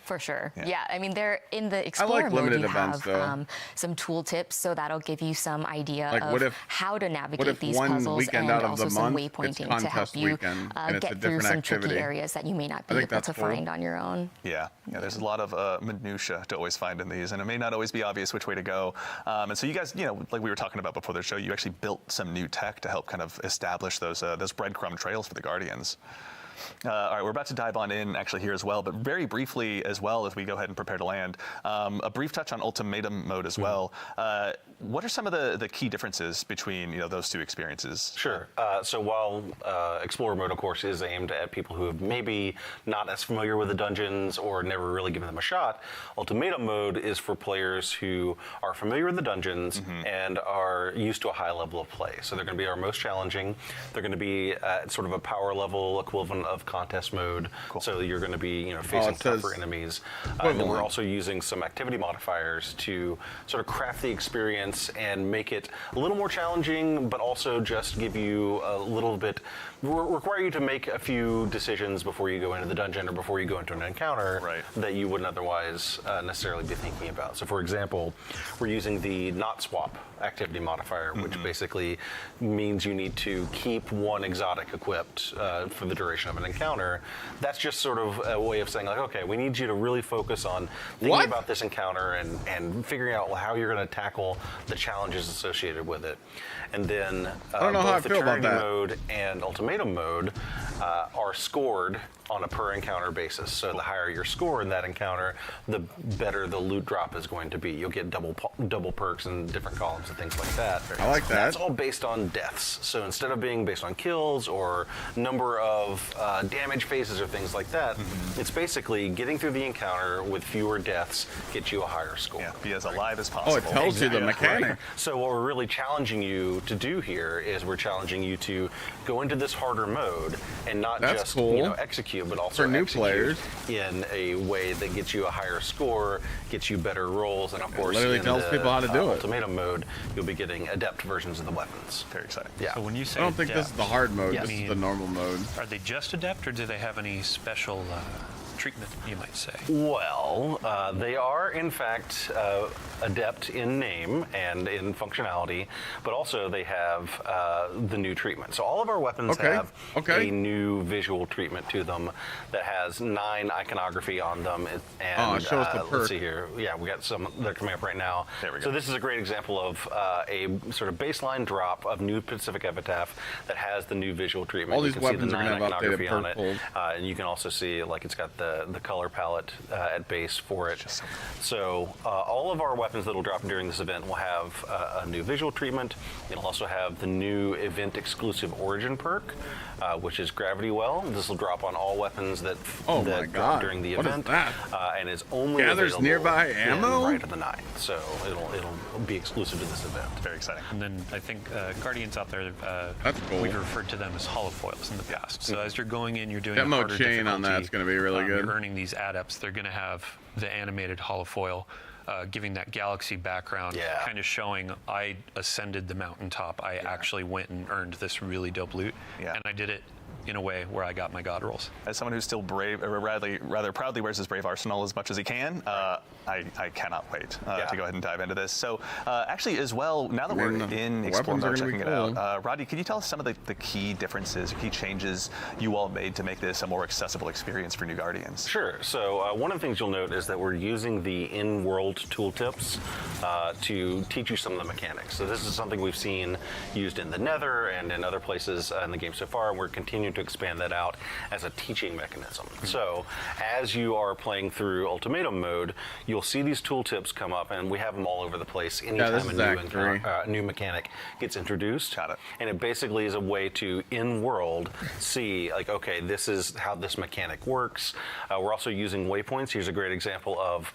For sure. Yeah. I mean, they're in the Explorer mode. You have some tool tips, so that'll give you some idea of how to navigate these puzzles, and also some waypointing to help you get through some tricky areas that you may not be able to find on your own. Yeah. There's a lot of minutia to always find in these, and it may not always be obvious which way to go. And so you guys, like we were talking about before the show, you actually built some new tech to help kind of establish those breadcrumb trails for the Guardians. All right, we're about to dive on in actually here as well, but very briefly as well as we go ahead and prepare to land, a brief touch on ultimatum mode as well. What are some of the key differences between those two experiences? Sure. So while Explorer mode, of course, is aimed at people who have maybe not as familiar with the dungeons or never really given them a shot, ultimatum mode is for players who are familiar with the dungeons and are used to a high level of play. So they're going to be our most challenging. They're going to be at sort of a power level equivalent of contest mode. So you're going to be facing tougher enemies. And then we're also using some activity modifiers to sort of craft the experience and make it a little more challenging, but also just give you a little bit, require you to make a few decisions before you go into the dungeon or before you go into an encounter that you wouldn't otherwise necessarily be thinking about. So for example, we're using the not swap activity modifier, which basically means you need to keep one exotic equipped for the duration of an encounter. That's just sort of a way of saying, like, okay, we need you to really focus on thinking about this encounter and figuring out how you're going to tackle the challenges associated with it. And then both Eternity mode and Ultimatum mode are scored on a per encounter basis. So the higher your score in that encounter, the better the loot drop is going to be. You'll get double perks in different columns and things like that. I like that. That's all based on deaths. So instead of being based on kills or number of damage phases or things like that, it's basically getting through the encounter with fewer deaths gets you a higher score. Yeah, be as alive as possible. Oh, it tells you the mechanic. Right. So what we're really challenging you to do here is we're challenging you to go into this harder mode and not just execute, but also execute in a way that gets you a higher score, gets you better rolls, and of course, literally tells people how to do it. Ultimatum mode, you'll be getting adept versions of the weapons. Very exciting. Yeah. So when you say I don't think this is the hard mode. Yeah, this is the normal mode. Are they just adept, or do they have any special treatment, you might say? Well, they are in fact adept in name and in functionality, but also they have the new treatment. So all of our weapons have a new visual treatment to them that has 9 iconography on them. And show us the perk. Let's see here. Yeah, we got some that are coming up right now. There we go. So this is a great example of a sort of baseline drop of new Pacific Epitaph that has the new visual treatment. All these weapons are going to have updated on perk it, and you can also see like it's got the color palette at base for it. So all of our weapons that will drop during this event will have a new visual treatment. It'll also have the new event exclusive origin perk, which is Gravity Well. This will drop on all weapons that drop during the event, and is only gathers nearby ammo right of the night. So it'll be exclusive to this event. Very exciting. And then I think Guardians out there, that's cool. We've referred to them as holofoils in the past. So as you're going in, you're doing demo harder chain on that's going to be really good. You're earning these adepts. They're going to have the animated holofoil. giving that galaxy background, kind of showing I ascended the mountaintop. I actually went and earned this really dope loot, and I did it in a way where I got my god rolls. As someone who's still brave, or rather proudly wears his brave arsenal as much as he can, I cannot wait to go ahead and dive into this. So actually as well, now that we're in Explore mode checking it out, Rodney, can you tell us some of the key differences, key changes you all made to make this a more accessible experience for new Guardians? Sure. So one of the things you'll note is that we're using the in-world tooltips to teach you some of the mechanics. So this is something we've seen used in the Nether and in other places in the game so far, and we're continuing to expand that out as a teaching mechanism. So as you are playing through Ultimatum mode, you'll see these tooltips come up, and we have them all over the place anytime a new mechanic gets introduced. And it basically is a way to, in-world, see, like, okay, this is how this mechanic works. We're also using waypoints. Here's a great example of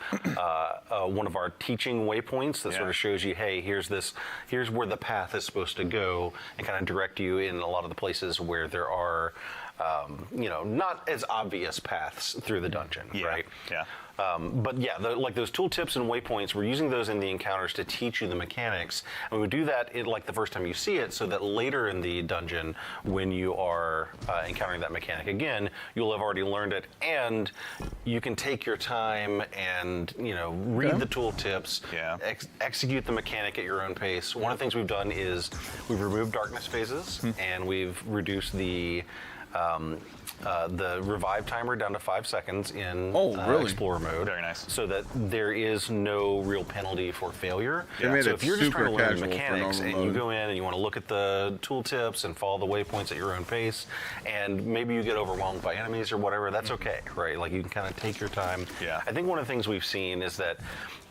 one of our teaching waypoints that sort of shows you, hey, here's where the path is supposed to go, and kind of direct you in a lot of the places where there are not as obvious paths through the dungeon, right? Yeah. But yeah, like those tooltips and waypoints, we're using those in the encounters to teach you the mechanics. And we do that like the first time you see it, so that later in the dungeon, when you are encountering that mechanic again, you'll have already learned it, and you can take your time and read the tooltips, execute the mechanic at your own pace. One of the things we've done is we've removed darkness phases, and we've reduced the revive timer down to 5 seconds in Explorer mode. Very nice. So that there is no real penalty for failure. Yeah. So if you're just trying to learn the mechanics and you go in and you want to look at the tooltips and follow the waypoints at your own pace, and maybe you get overwhelmed by enemies or whatever, that's okay, right? Like, you can kind of take your time. Yeah. I think one of the things we've seen is that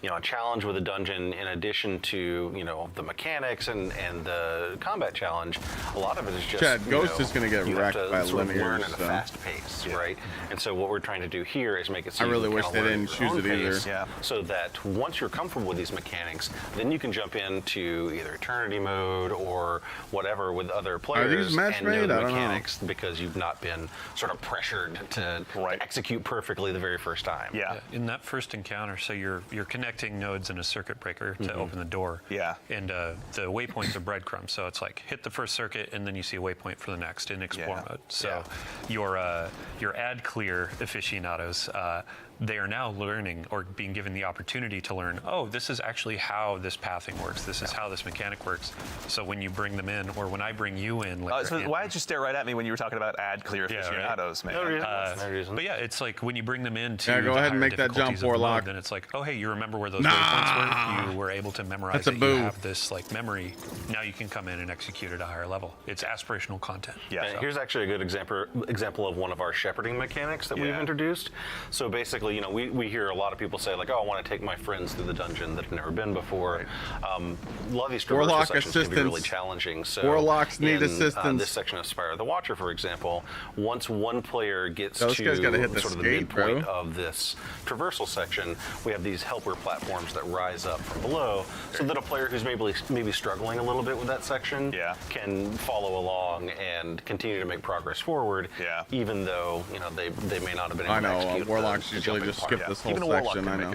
a challenge with a dungeon, in addition to the mechanics and the combat challenge, a lot of it is just Chad, Ghost is going to get wrecked by linear, learn linears. at a fast pace, right? And so what we're trying to do here is make it so I really wish they didn't choose it either. So that once you're comfortable with these mechanics, then you can jump into either Eternity mode or whatever with other players and know the mechanics because you've not been sort of pressured to execute perfectly the very first time. Yeah. In that first encounter, so you're connecting nodes in a circuit breaker to open the door. Yeah. And the waypoints are breadcrumbs, so it's like hit the first circuit and then you see a waypoint for the next in Explore mode. So your ad clear aficionados, they are now learning or being given the opportunity to learn, oh, this is actually how this pathing works. This is how this mechanic works. So when you bring them in, or when I bring you in, like so why did you stare right at me when you were talking about ad clear aficionados, man? No reason. But yeah, it's like when you bring them in to go ahead and make that jump, Warlock. Then it's like, oh, hey, you remember where those waypoints were? You were able to memorize it. You have this like memory. Now you can come in and execute at a higher level. It's aspirational content. Yeah. Here's actually a good example of one of our shepherding mechanics that we've introduced. So basically, we hear a lot of people say, like, oh, I want to take my friends through the dungeon that have never been before. A lot of these traversal sections can be really challenging. So Warlocks need assistance. This section of Spire of the Watcher, for example, once one player gets to the midpoint of this traversal section, we have these helper platforms that rise up from below, so that a player who's maybe struggling a little bit with that section can follow along and continue to make progress forward, even though they may not have been able to execute Warlocks usually just skip this whole section. I know.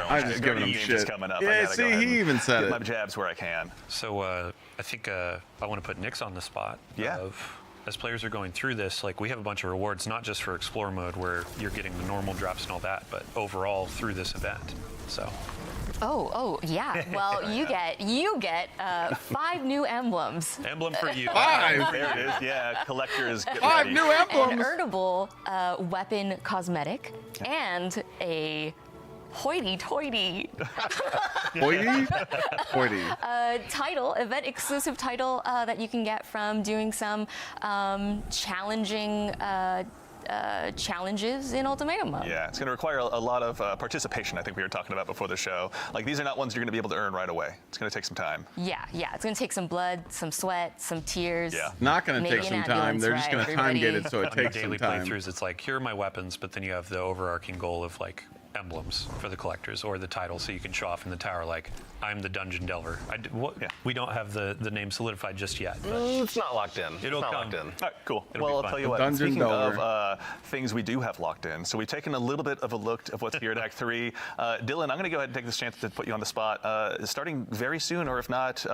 I'm just giving him shit. Coming up. Yeah, see, he even said it. My jabs where I can. So I think I want to put Nix on the spot. As players are going through this, like, we have a bunch of rewards, not just for Explore mode where you're getting the normal drops and all that, but overall through this event. So. Oh, yeah. Well, you get 5 new emblems. Emblem for you. 5. There it is. Yeah, collectors. 5 new emblems. An earnable weapon cosmetic and a hoity-toity title, event exclusive title that you can get from doing some challenging challenges in Ultimatum mode. Yeah, it's going to require a lot of participation, I think we were talking about before the show. Like, these are not ones you're going to be able to earn right away. It's going to take some time. Yeah, it's going to take some blood, some sweat, some tears. Yeah. Not going to take some time. They're just going to time gate it so it takes some time. Daily playthroughs, it's like, here are my weapons, but then you have the overarching goal of, like, emblems for the collectors or the title, so you can show off in the tower like, I'm the dungeon delver. We don't have the name solidified just yet. But it's not locked in. It'll come. Locked in. All right, cool. It'll Well, be I'll fun. tell you what, Dungeon speaking Delver. of things we do have locked in, so we've taken a little bit of a look of what's here at Act 3. Dylan, I'm going to go ahead and take this chance to put you on the spot. Starting very soon, or if not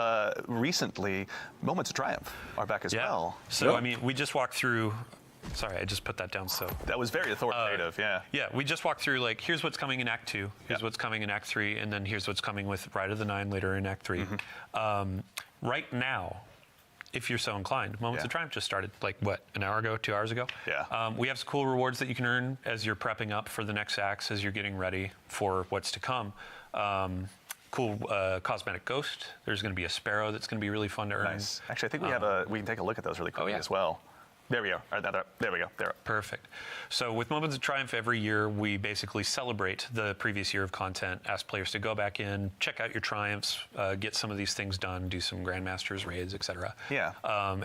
recently, Moments of Triumph are back as well. So, I mean, we just walked through. Sorry, I just put that down. So that was very authoritative. Yeah, we just walked through like, here's what's coming in Act 2, here's what's coming in Act 3, and then here's what's coming with Ride of the Nine later in Act 3. Right now, if you're so inclined, Moments of Triumph just started like what, an hour ago, 2 hours ago? Yeah. We have some cool rewards that you can earn as you're prepping up for the next acts, as you're getting ready for what's to come. Cool cosmetic ghost. There's going to be a sparrow that's going to be really fun to earn. Nice. Actually, I think we have we can take a look at those really quickly as well. There we go. All right, there we go. There. Perfect. So with Moments of Triumph, every year we basically celebrate the previous year of content, ask players to go back in, check out your triumphs, get some of these things done, do some Grandmasters, raids, etc. Yeah.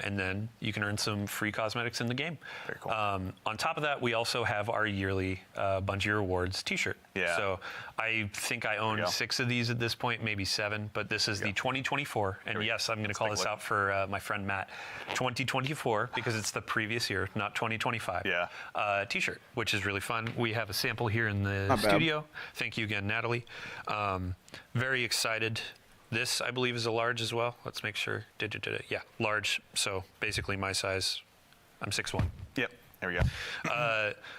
And then you can earn some free cosmetics in the game. Very cool. On top of that, we also have our yearly Bungie Rewards t-shirt. Yeah. So I think I own 6 of these at this point, maybe 7, but this is the 2024. And yes, I'm going to call this out for my friend Matt. 2024, because it's the previous year, not 2025. T-shirt, which is really fun. We have a sample here in the studio. Thank you again, Natalie. Very excited. This, I believe, is a large as well. Let's make sure. Yeah, large. So basically my size. I'm 6'1". Yep. There we go.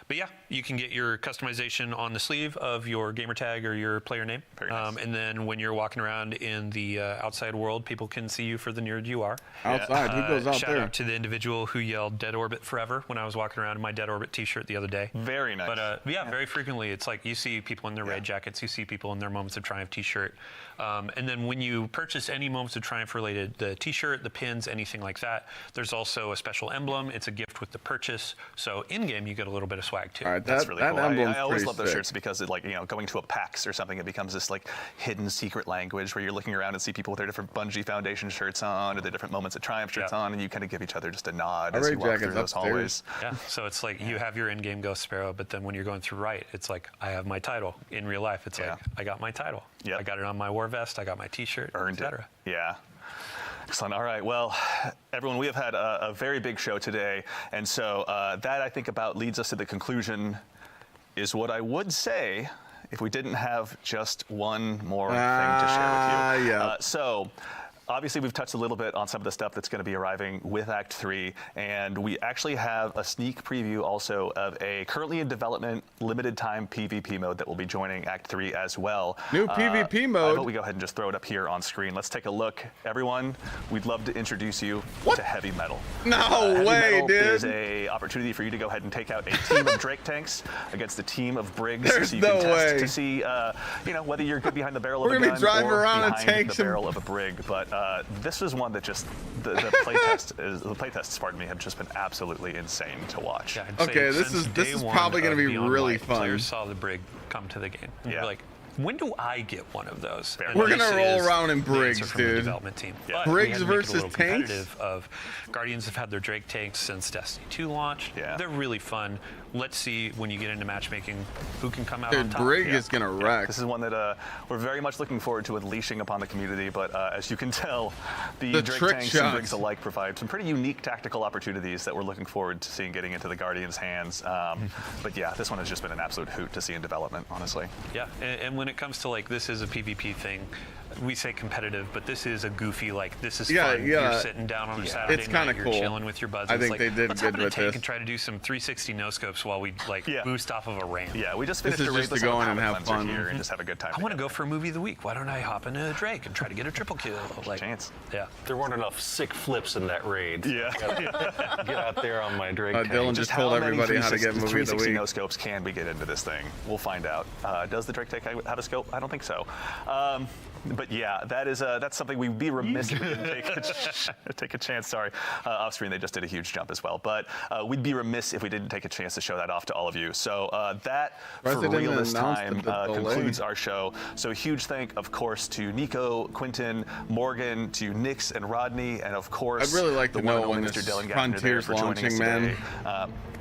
But yeah, you can get your customization on the sleeve of your gamer tag or your player name. Very nice. And then when you're walking around in the outside world, people can see you for the nerd you are. Outside, who goes out shout there? Shout out to the individual who yelled Dead Orbit forever when I was walking around in my Dead Orbit t-shirt the other day. Very nice. But yeah, very frequently, it's like you see people in their raid jackets, you see people in their Moments of Triumph t-shirt. And then when you purchase any Moments of Triumph related, the t-shirt, the pins, anything like that, there's also a special emblem. It's a gift with the purchase. So in-game, you get a little bit of swag too. All right, That's really cool. I always love those sick. shirts because, going to a PAX or something, it becomes this hidden secret language where you're looking around and see people with their different Bungie Foundation shirts on or their different Moments of Triumph shirts on, and you kind of give each other just a nod as you walk through those hallways. Yeah, so it's like you have your in-game Ghost Sparrow, but then when you're going through Rite, it's like I have my title. In real life, it's like I got my title. Yep. I got it on my war vest. I got my T-shirt. Earned it. Yeah. Excellent. All right. Well, everyone, we have had a very big show today. And so that, I think, about leads us to the conclusion is what I would say if we didn't have just one more thing to share with you. So obviously, we've touched a little bit on some of the stuff that's going to be arriving with Act 3, and we actually have a sneak preview also of a currently in development limited-time PvP mode that will be joining Act 3 as well. New PvP mode? I thought we go ahead and just throw it up here on screen. Let's take a look. Everyone, we'd love to introduce you to Heavy Metal. No way, Metal dude. is a opportunity for you to go ahead and take out a team of Drake tanks against a team of Briggs. There's so you no can test way. to see, whether you're good behind the barrel of a We're gun gonna be driving or around in behind tanks the and- barrel of a Brig. But this is one that just the playtests, pardon me, have just been absolutely insane to watch. Yeah, I'd say this since is day one probably going to of be Beyond really Light, fun. Players saw the Brig come to the game. And they're like, when do I get one of those? And We're this gonna roll is around in the answer Briggs, from the dude. development team. Yeah. But Briggs we had to make it a versus little tanks? competitive of Guardians have had their Drake tanks since Destiny 2 launched. Yeah. They're really fun. Let's see when you get into matchmaking who can come out Dude, on top. Brig is gonna wreck. This is one that we're very much looking forward to unleashing upon the community, but as you can tell, the Drake trick tanks shots. and Briggs alike provide some pretty unique tactical opportunities that we're looking forward to seeing getting into the Guardians' hands. But yeah, this one has just been an absolute hoot to see in development, honestly. Yeah, and when it comes to this is a PvP thing, we say competitive, but this is a goofy, this is fun. You're sitting down on a Saturday It's night, kinda you're cool. chilling with your buds. I It's think they did let's good hop in a with tank this. and try to do some 360 no scopes while we boost off of a ramp. Yeah, we just This finished is a raid just with to go some in and palate have cleanser fun. here and just have a good time. I want to go for a movie of the week. Why don't I hop into a Drake and try to get a triple kill? Chance. Yeah. There weren't enough sick flips in that raid. Yeah. Get out there on my Drake tank. Dylan just told everybody how to get movie of the 360 week. no scopes can we get into this thing? We'll find out. Does the Drake tank have a scope? I don't think so. But But yeah, that's something we'd be remiss if we didn't take a chance. Sorry, off screen they just did a huge jump as well. But we'd be remiss if we didn't take a chance to show that off to all of you. So that for real this time concludes our show. So a huge thank, of course, to Nico, Quentin, Morgan, to Nix and Rodney, and of course, I'd really like to know when Mr. this Dylan Frontier's launching, man.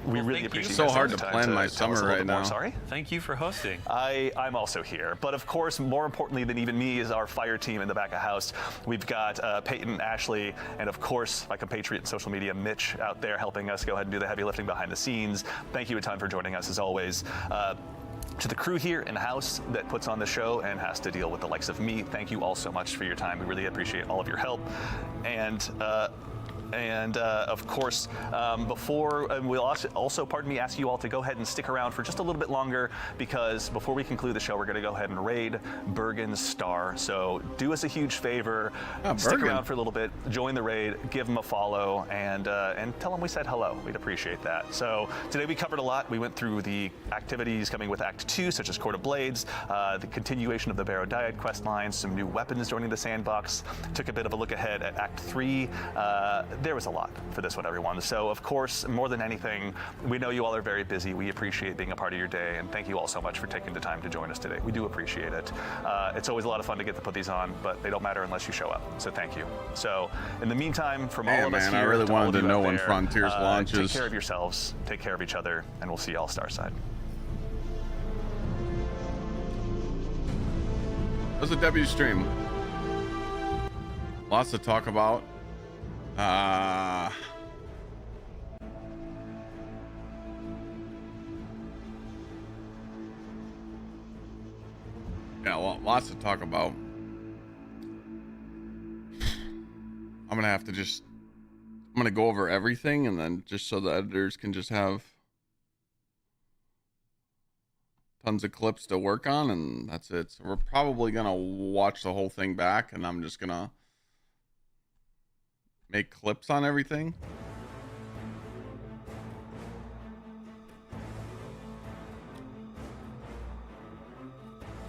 We really appreciate it. So hard to plan my summer right now. Sorry? Thank you for hosting. I'm also here. But of course, more importantly than even me is our fire team in the back of house. We've got Peyton, Ashley, and of course, my compatriot in social media, Mitch, out there helping us go ahead and do the heavy lifting behind the scenes. Thank you a ton for joining us as always. To the crew here in the house that puts on the show and has to deal with the likes of me, thank you all so much for your time. We really appreciate all of your help. And of course, we'll also, pardon me, ask you all to go ahead and stick around for just a little bit longer, because before we conclude the show, we're going to go ahead and raid Bergen's star. So do us a huge favor, stick around for a little bit, join the raid, give him a follow, and tell him we said hello. We'd appreciate that. So today we covered a lot. We went through the activities coming with Act 2, such as Court of Blades, the continuation of the Barrow Dyad quest line, some new weapons joining the sandbox, took a bit of a look ahead at Act 3. There was a lot for this one, everyone. So, of course, more than anything, we know you all are very busy. We appreciate being a part of your day, and thank you all so much for taking the time to join us today. We do appreciate it. It's always a lot of fun to get to put these on, but they don't matter unless you show up. So, thank you. So, in the meantime, from all of us here, I really wanted to know when Frontiers launches. Take care of yourselves, take care of each other, and we'll see you all Starside. It was a W stream. Lots to talk about. Yeah, well, lots to talk about. I'm gonna go over everything, and then just so the editors can just have tons of clips to work on, and that's it. So we're probably gonna watch the whole thing back, and I'm just gonna make clips on everything.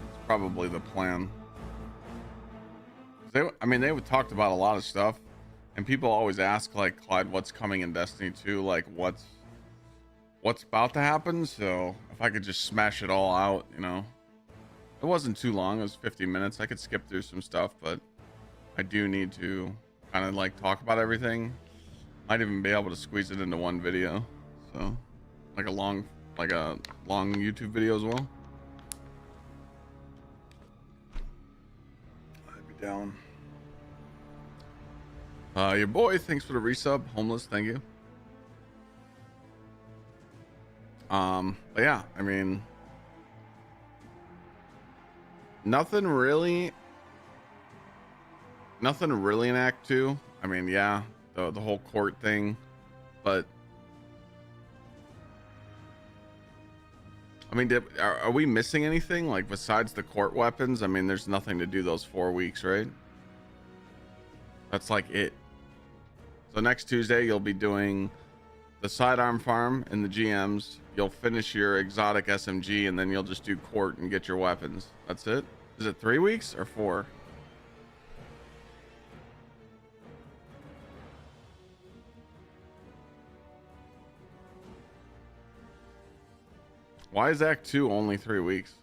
It's probably the plan. They talked about a lot of stuff, and people always ask, like, Clyde, what's coming in Destiny 2? Like, what's about to happen? So if I could just smash it all out, you know. It wasn't too long. It was 50 minutes. I could skip through some stuff, but I do need to kind of like talk about everything. Might even be able to squeeze it into one video, so like a long YouTube video as well. I'd be down. Your boy, thanks for the resub. Homeless, thank you. But yeah, I mean, nothing really in Act 2. I mean, yeah, the whole court thing, but I mean, are we missing anything, like, besides the court weapons? I mean, there's nothing to do those 4 weeks, right? That's like it. So next Tuesday you'll be doing the sidearm farm and the GMs. You'll finish your exotic SMG, and then you'll just do court and get your weapons. That's it. Is it 3 weeks or 4? Why is Act 2 only 3 weeks?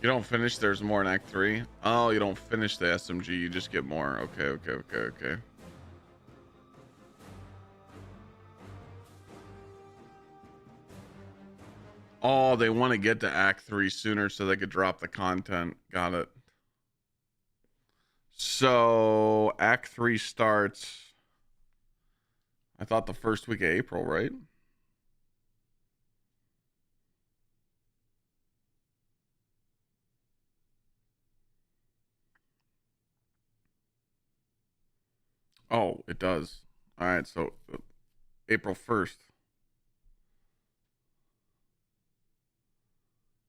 You don't finish, there's more in Act 3? Oh, you don't finish the SMG, you just get more. Okay. Oh, they want to get to Act 3 sooner so they could drop the content. Got it. So, Act 3 starts, I thought, the first week of April, right? Oh, it does. All right, so April 1st.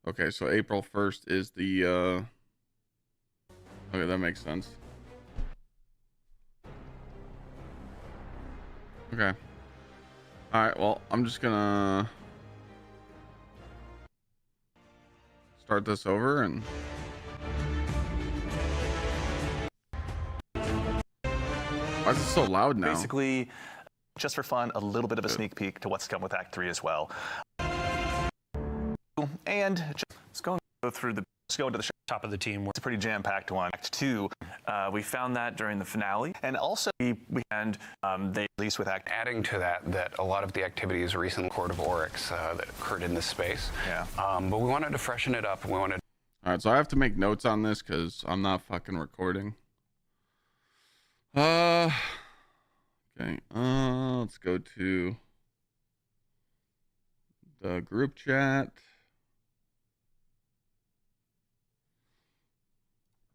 Okay, so April 1st is the okay, that makes sense. Okay. All right, well, I'm just gonna start this over and why is it so loud now? Basically, just for fun, a little bit of a sneak peek to what's come with Act 3 as well. And just go through the go into the top of the team. It's a pretty jam-packed one. Act 2, we found that during the finale, and also they released with Act. Adding to that a lot of the activities recently Court of Oryx that occurred in this space. Yeah. But we wanted to freshen it up. We wanted. All right, so I have to make notes on this because I'm not fucking recording. Okay. Let's go to the group chat.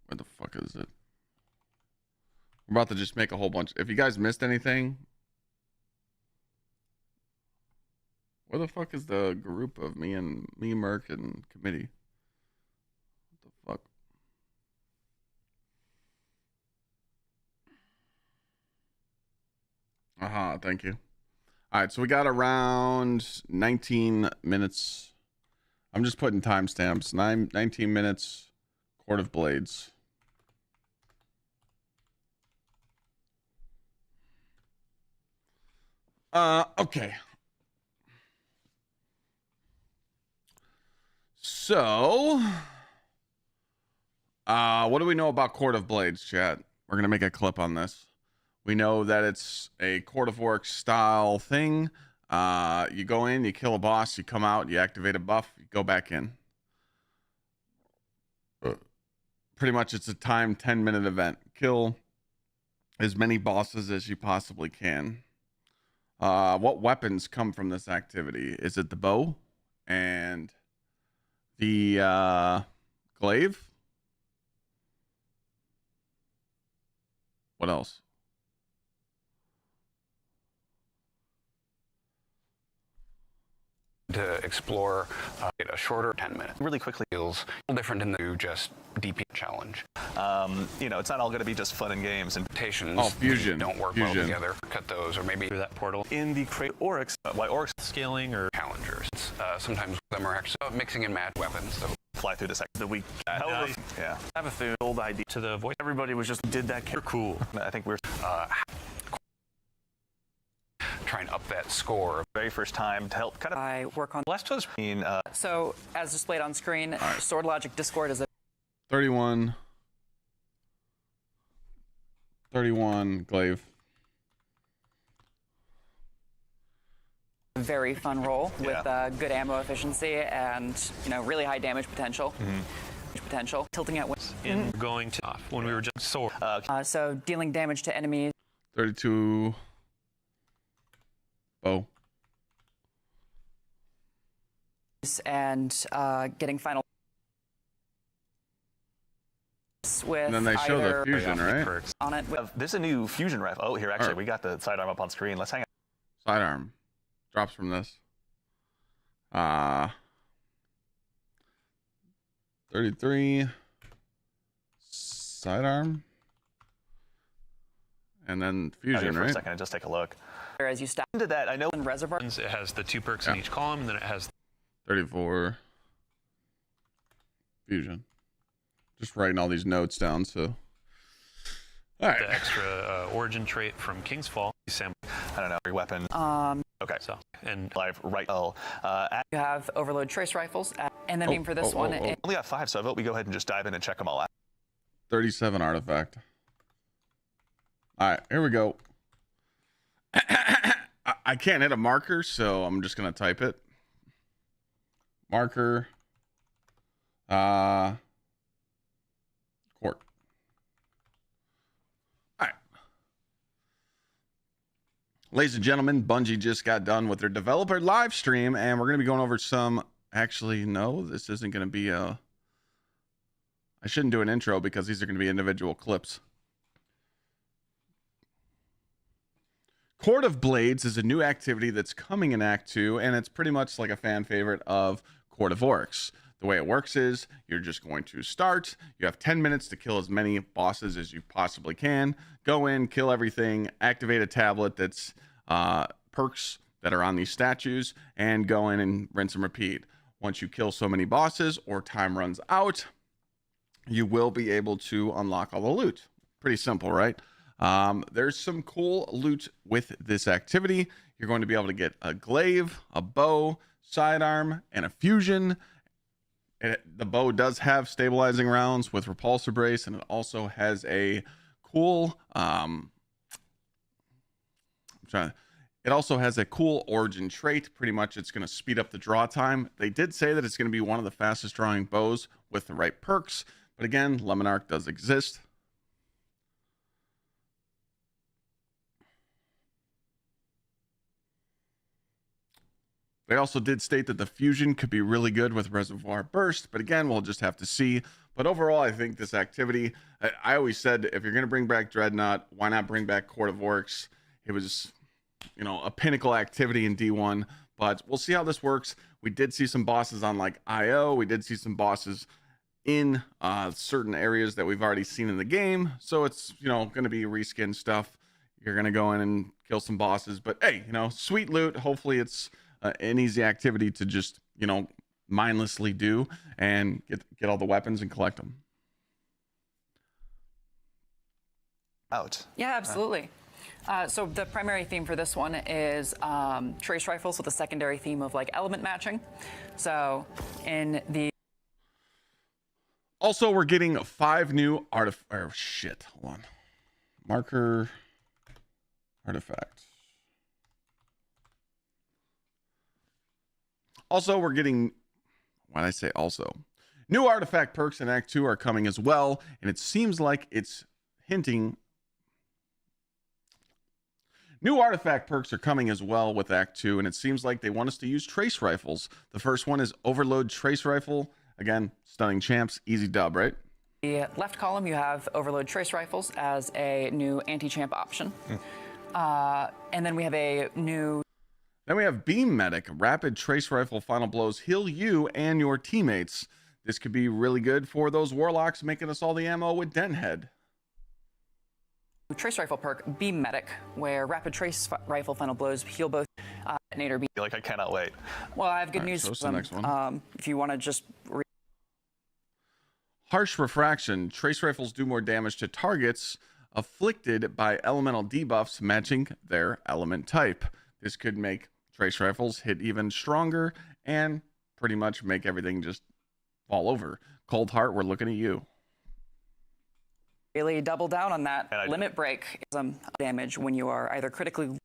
Where the fuck is it? We're about to just make a whole bunch. If you guys missed anything, where the fuck is the group of me, Merc, and committee? What the fuck? Aha, thank you. All right, so we got around 19 minutes. I'm just putting timestamps. 19 minutes, Court of Blades. Okay. So, what do we know about Court of Blades, chat? We're going to make a clip on this. We know that it's a Court of Oryx style thing. You go in, you kill a boss, you come out, you activate a buff, you go back in. Pretty much it's a timed 10-minute event. Kill as many bosses as you possibly can. What weapons come from this activity? Is it the bow and the glaive? What else? To explore a shorter 10-minute. Really quickly feels a little different than the just DP challenge. You know, it's not all going to be just fun and games. Invitations. Oh, fusion. Don't work well together. Cut those, or maybe through that portal. In the Oryx, why Oryx scaling or challengers. Sometimes them are actually mixing and match weapons. So fly through the second the week. Yeah. I have a food old ID to the voice. Everybody was just did that. Cool. I think we're try and up that score. Very first time to help kind of. I work on last was so as displayed on screen, right. Sword Logic Discord is a 31 glaive. Very fun role with good ammo efficiency and really high damage potential. Potential tilting at in going to off when we were just sword. So dealing damage to enemies. 32 bow. And getting final with and then they show the fusion, right? On it. There's a new fusion rifle. Oh, here actually we got the sidearm up on screen. Let's hang on. Sidearm drops from this. 33 sidearm, and then fusion, for right? A second, just take a look. As you step into that, I know in reservoir. It has the 2 perks in each column, and then it has 34 fusion. Just writing all these notes down. So, all right. The extra origin trait from King's Fall. I don't know, your weapon. Okay. So and live right. You have overload trace rifles, and then for this one, only got 5, so I vote we go ahead and just dive in and check them all out. 37 artifact. All right, here we go. I can't hit a marker, so I'm just gonna type it. Marker. Court. All right. Ladies and gentlemen, Bungie just got done with their developer live stream, and we're gonna be going over some. Actually, no, this isn't gonna be a. I shouldn't do an intro because these are gonna be individual clips. Court of Blades is a new activity that's coming in Act 2, and it's pretty much like a fan favorite of Court of Oryx. The way it works is you're just going to start. You have 10 minutes to kill as many bosses as you possibly can. Go in, kill everything, activate a tablet that's perks that are on these statues and go in and rinse and repeat. Once you kill so many bosses or time runs out, you will be able to unlock all the loot. Pretty simple, right? There's some cool loot with this activity. You're going to be able to get a glaive, a bow, sidearm, and a fusion. The bow does have stabilizing rounds with repulsor brace, and it also has a cool it also has a cool origin trait. Pretty much it's going to speed up the draw time. They did say that it's going to be one of the fastest drawing bows with the right perks, but again, Lemon Arc does exist. They also did state that the fusion could be really good with Reservoir Burst, but again, we'll just have to see. But overall, I think this activity, I always said, if you're going to bring back Dreadnought, why not bring back Court of Orcs? It was, you know, a pinnacle activity in D1, but we'll see how this works. We did see some bosses on like IO. We did see some bosses in certain areas that we've already seen in the game. So it's, you know, going to be reskin stuff. You're going to go in and kill some bosses, but hey, you know, sweet loot. Hopefully it's an easy activity to just, you know, mindlessly do and get all the weapons and collect them. Yeah, absolutely. So the primary theme for this one is trace rifles with a secondary theme of like element matching. So in the also, we're getting 5 new marker artifact. Also, we're getting, when I say also, new artifact perks in Act 2 are coming as well, and it seems like it's hinting. New artifact perks are coming as well with Act 2, and it seems like they want us to use trace rifles. The first one is Overload Trace Rifle. Again, stunning champs, easy dub, right? The left column, you have Overload Trace Rifles as a new anti-champ option. And then we have a new... Then we have Beam Medic. Rapid Trace Rifle Final Blows heal you and your teammates. This could be really good for those Warlocks making us all the ammo with Dent Head. Trace Rifle perk, Beam Medic, where Rapid Trace Rifle Final Blows heal both detonator beam. I cannot wait. Well, I have good news so for them. Next one. If you want to just... Harsh Refraction. Trace Rifles do more damage to targets afflicted by elemental debuffs matching their element type. This could make Trace Rifles hit even stronger and pretty much make everything just fall over. Cold Heart, we're looking at you. Really double down on that. Limit Break is damage when you are either critically...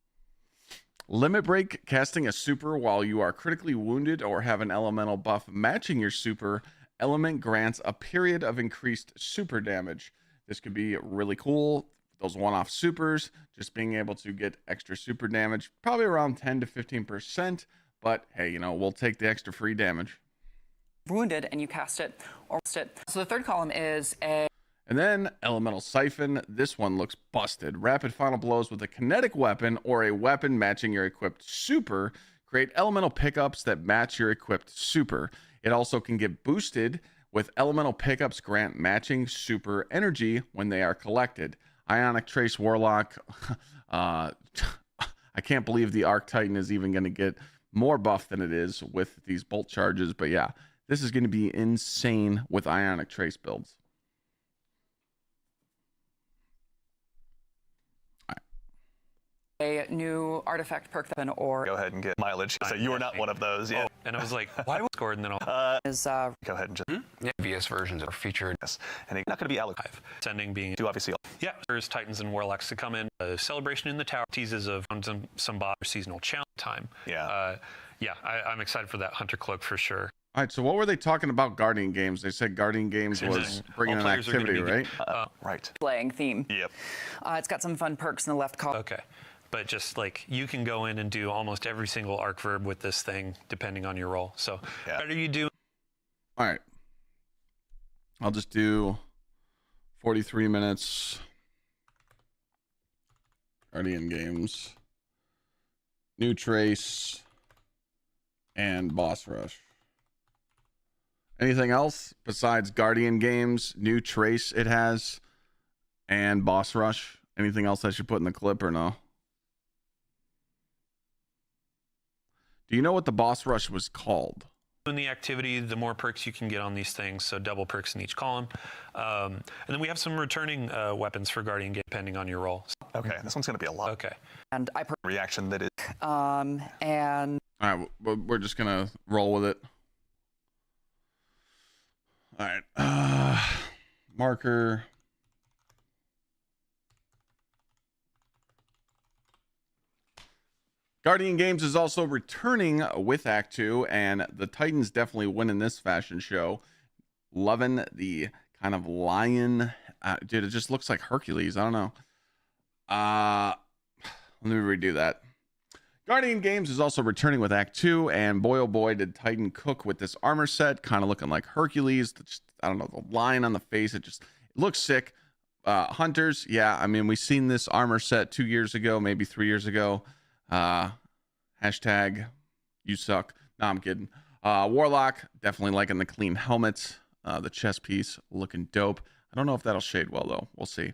Limit Break, casting a super while you are critically wounded or have an elemental buff matching your super element grants a period of increased super damage. This could be really cool. Those one-off supers, just being able to get extra super damage, probably around 10 to 15%, but hey, you know, we'll take the extra free damage. Wounded and you cast it or cast it. So the third column is a... And then Elemental Siphon. This one looks busted. Rapid Final Blows with a kinetic weapon or a weapon matching your equipped super. Create elemental pickups that match your equipped super. It also can get boosted with elemental pickups grant matching super energy when they are collected. Ionic Trace Warlock. I can't believe the Arc Titan is even going to get more buff than it is with these bolt charges. But yeah, this is going to be insane with Ionic Trace builds. A new artifact perk or go ahead and get mileage. So you are not one of those yet. Oh, and I was like, why was scored? And then go ahead and just previous versions are featured. Yes, and it's not going to be allocated. Sending being do obviously. Yeah, there's Titans and Warlocks to come in. A celebration in the tower teases of some boss seasonal challenge time. Yeah, I'm excited for that Hunter Cloak for sure. All right, so what were they talking about Guardian Games? They said Guardian Games was bringing an activity, right? Right. Playing theme. Yep. It's got some fun perks in the left column. Okay. But just like you can go in and do almost every single arc verb with this thing, depending on your role. So better you do. All right. I'll just do 43 minutes. Guardian Games. New Trace. And Boss Rush. Anything else besides Guardian Games, New Trace it has, and Boss Rush? Anything else I should put in the clip or no? Do you know what the boss rush was called? In the activity, the more perks you can get on these things, so double perks in each column. And then we have some returning weapons for Guardian Gate, depending on your role. Okay, this one's going to be a lot. Okay. And I reaction that is. And all right, we're just gonna roll with it. All right, marker. Guardian Games is also returning with Act 2, and the Titans definitely win in this fashion show. Loving the kind of lion. Dude, it just looks like Hercules. I don't know. Let me redo that. Guardian Games is also returning with Act 2, and boy, oh boy, did Titan cook with this armor set. Kind of looking like Hercules. I don't know, the line on the face, it looks sick. Hunters, yeah, I mean, we've seen this armor set 2 years ago, maybe 3 years ago. Hashtag you suck. No, I'm kidding. Warlock, definitely liking the clean helmets. The chest piece looking dope. I don't know if that'll shade well though. We'll see.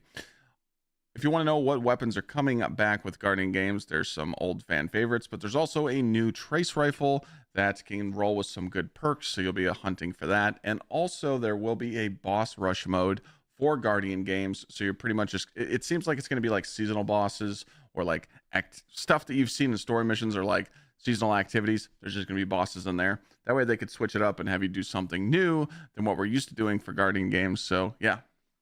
If you want to know what weapons are coming back with Guardian Games, there's some old fan favorites, but there's also a new trace rifle that can roll with some good perks, so you'll be hunting for that. And also there will be a boss rush mode for Guardian Games, so you're pretty much just, it seems like it's going to be like seasonal bosses or like stuff that you've seen in story missions or like seasonal activities. There's just going to be bosses in there. That way they could switch it up and have you do something new than what we're used to doing for Guardian Games. So yeah,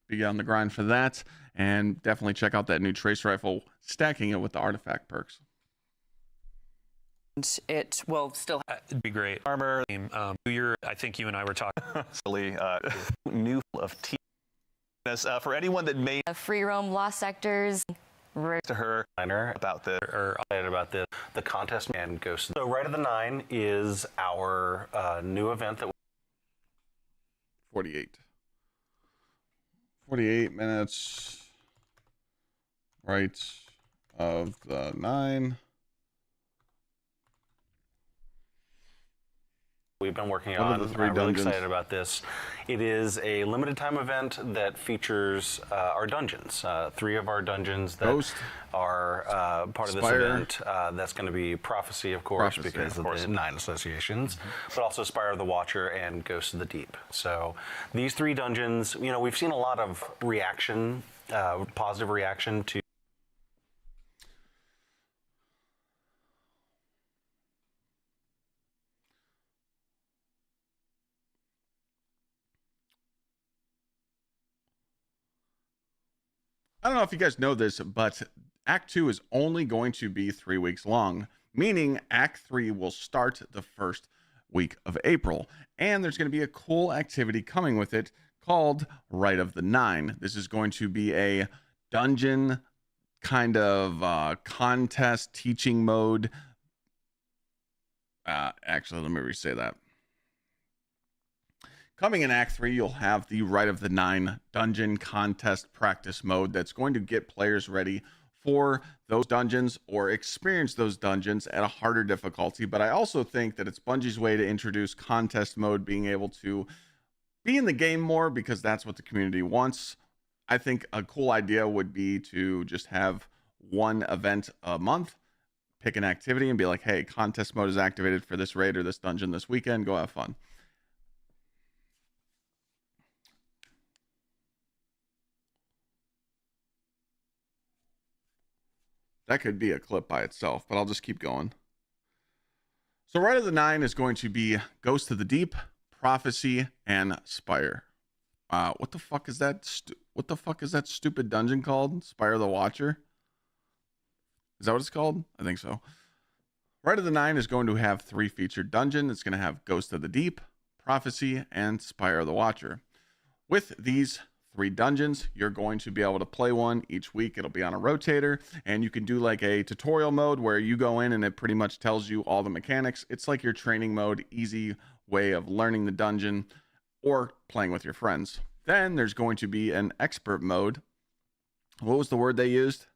be on the grind for that, and definitely check out that new trace rifle, stacking it with the artifact perks. It will still it'd be great. Armor, I think you and I were talking new of team. For anyone that may free roam lost sectors. To her about this, or about the contest and ghost. So Right of the Nine is our new event that 48 minutes. Right of the Nine. We've been working on. I'm really excited about this. It is a limited time event that features our dungeons. 3 of our dungeons that are part of this event. That's going to be Prophecy, of course, because of the 9 associations, but also Spire of the Watcher and Ghost of the Deep. So these 3 dungeons, you know, we've seen a lot of reaction, positive reaction to. I don't know if you guys know this, but Act 2 is only going to be 3 weeks long, meaning Act 3 will start the first week of April. And there's going to be a cool activity coming with it called Right of the Nine. This is going to be a dungeon kind of contest teaching mode. Actually, let me re-say that. Coming in Act 3, you'll have the Right of the Nine dungeon contest practice mode that's going to get players ready for those dungeons or experience those dungeons at a harder difficulty. But I also think that it's Bungie's way to introduce contest mode, being able to be in the game more because that's what the community wants. I think a cool idea would be to just have one event a month, pick an activity and be like, hey, contest mode is activated for this raid or this dungeon this weekend. Go have fun. That could be a clip by itself, but I'll just keep going. So Right of the Nine is going to be Ghost of the Deep, Prophecy, and Spire. What the fuck is that? What the fuck is that stupid dungeon called? Spire of the Watcher? Is that what it's called? I think so. Right of the Nine is going to have 3 featured dungeons. It's going to have Ghost of the Deep, Prophecy, and Spire of the Watcher. With these 3 dungeons, you're going to be able to play one each week. It'll be on a rotator, and you can do like a tutorial mode where you go in and it pretty much tells you all the mechanics. It's like your training mode, easy way of learning the dungeon or playing with your friends. Then there's going to be an expert mode. What was the word they used?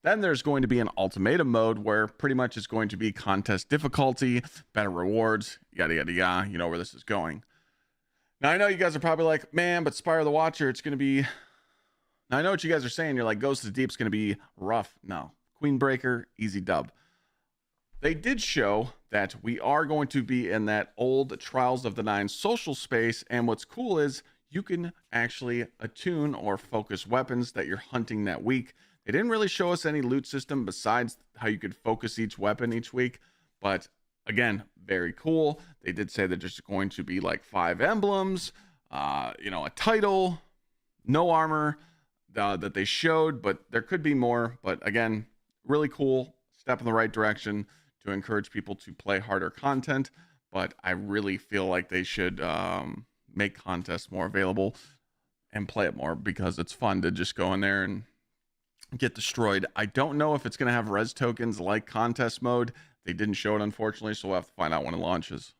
Then there's going to be an ultimatum mode where pretty much it's going to be contest difficulty, better rewards, yada, yada, yada. You know where this is going. Now, I know you guys are probably like, man, but Spire of the Watcher, it's going to be... Now, I know what you guys are saying. You're like, Ghost of the Deep's going to be rough. No. Queen Breaker, easy dub. they did show that we are going to be in that old Trials of the Nine social space. And what's cool is you can actually attune or focus weapons that you're hunting that week. They didn't really show us any loot system besides how you could focus each weapon each week. But again, very cool. They did say that there's going to be like 5 emblems, a title, no armor that they showed, but there could be more. But again, really cool step in the right direction to encourage people to play harder content. But I really feel like they should make contests more available and play it more, because it's fun to just go in there and get destroyed. I don't know if it's going to have res tokens like contest mode. They didn't show it, unfortunately, so we'll have to find out when it launches.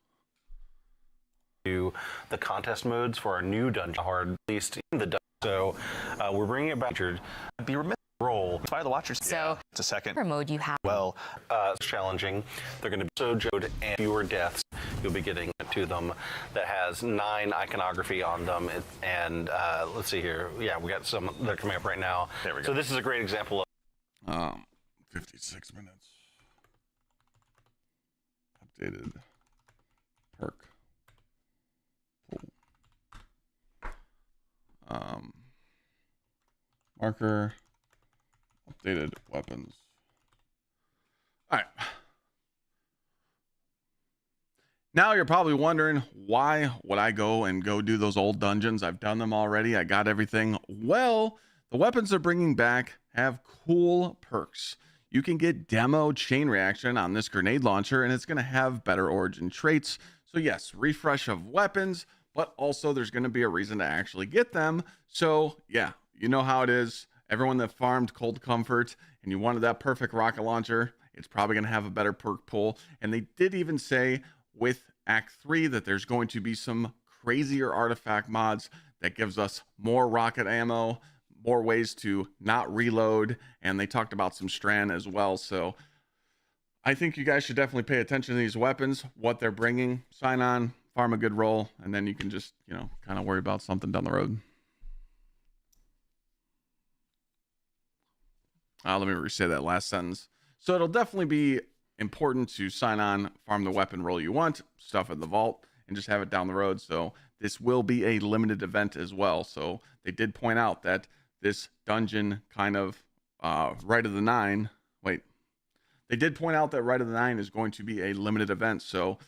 The contest modes for our new dungeon hard released in the dungeon. So we're bringing it back. Be remiss roll by the watchers. So it's a second mode you have. Well, it's challenging. They're going to be so jode and fewer deaths. You'll be getting to them. That has 9 iconography on them. And let's see here. Yeah, we got some that are coming up right now. There we go. So this is a great example of 56 minutes. Updated perk. Marker. Updated weapons. All right. Now you're probably wondering, why would I go do those old dungeons? I've done them already. I got everything. Well, the weapons they're bringing back have cool perks. You can get demo chain reaction on this grenade launcher, and it's going to have better origin traits. So yes, refresh of weapons, but also there's going to be a reason to actually get them. So yeah, you know how it is. Everyone that farmed Cold Comfort and you wanted that perfect rocket launcher, it's probably going to have a better perk pool. And they did even say with Act 3 that there's going to be some crazier artifact mods that gives us more rocket ammo, more ways to not reload, and they talked about some strand as well. So I think you guys should definitely pay attention to these weapons, what they're bringing. Sign on, farm a good roll, and then you can just, kind of worry about something down the road. Let me re-say that last sentence. So it'll definitely be important to sign on, farm the weapon roll you want, stuff in the vault, and just have it down the road. So this will be a limited event as well. So they did point out that this dungeon kind of Rite of the Nine. Wait, they did point out that Rite of the Nine is going to be a limited event. So